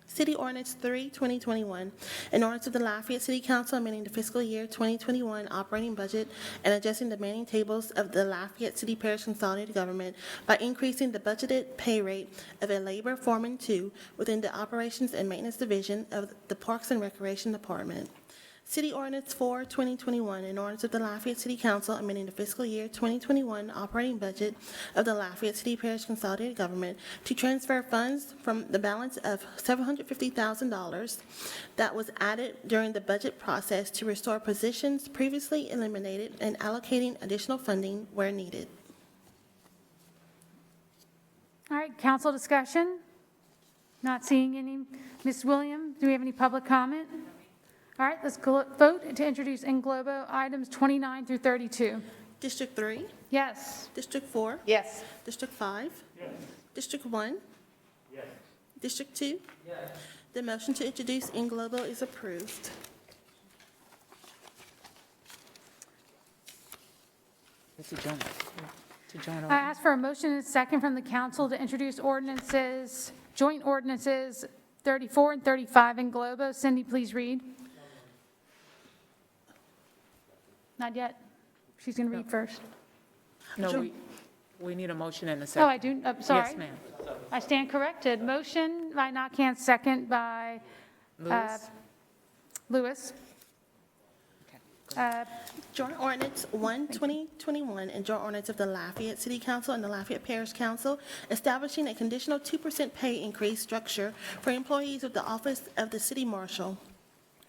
City Ordinance 3, 2021, an ordinance of the Lafayette City Council amending the fiscal year 2021 operating budget and adjusting the manning tables of the Lafayette City Parish Consolidated Government by increasing the budgeted pay rate of a labor foreman 2 within the Operations and Maintenance Division of the Parks and Recreation Department. City Ordinance 4, 2021, an ordinance of the Lafayette City Council amending the fiscal year 2021 operating budget of the Lafayette City Parish Consolidated Government to transfer funds from the balance of $750,000 that was added during the budget process to restore positions previously eliminated and allocating additional funding where needed. All right, council discussion? Not seeing any. Ms. Williams, do we have any public comment? All right, let's vote to introduce in globo items 29 through 32. District 3? Yes. District 4? Yes. District 5? Yes. District 1? Yes. District 2? Yes. The motion to introduce in globo is approved. I ask for a motion and a second from the council to introduce ordinances, joint ordinances 34 and 35 in globo. Cindy, please read. Not yet. She's going to read first. No, we need a motion and a Oh, second. I do, sorry. Yes, ma'am. I stand corrected. Motion by Nakhan, second by Lewis. Joint Ordinance 1, 2021, and Joint Ordinance of the Lafayette City Council and the Lafayette Parish Council establishing a conditional 2% pay increase structure for employees of the Office of the City Marshal.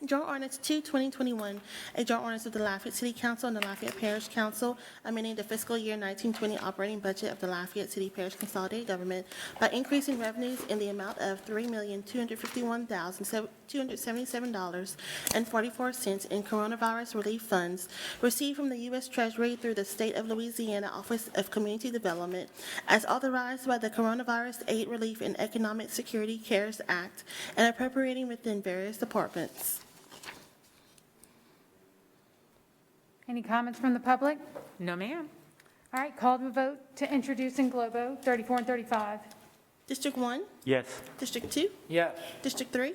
Joint Ordinance 2, 2021, a joint ordinance of the Lafayette City Council and the Lafayette Parish Council amending the fiscal year 1920 operating budget of the Lafayette City Parish Consolidated Government by increasing revenues in the amount of $3,251,275 $277.44 in coronavirus relief funds received from the U.S. Treasury through the State of Louisiana Office of Community Development as authorized by the Coronavirus Aid, Relief, and Economic Security CARES Act and appropriating within various departments. Any comments from the public? No, ma'am. All right, call to a vote to introduce in globo 34 and 35. District 1, Yes. District 2, Yes. District 3,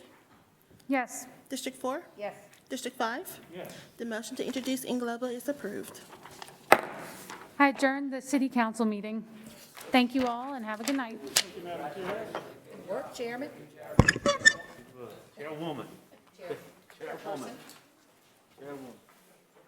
Yes. District 4, Yes. District 5. Yes. The motion to introduce in globo is approved. I adjourn the city council meeting. Thank you all and have a good night. Good work, Chairman. Chairwoman. Chairwoman.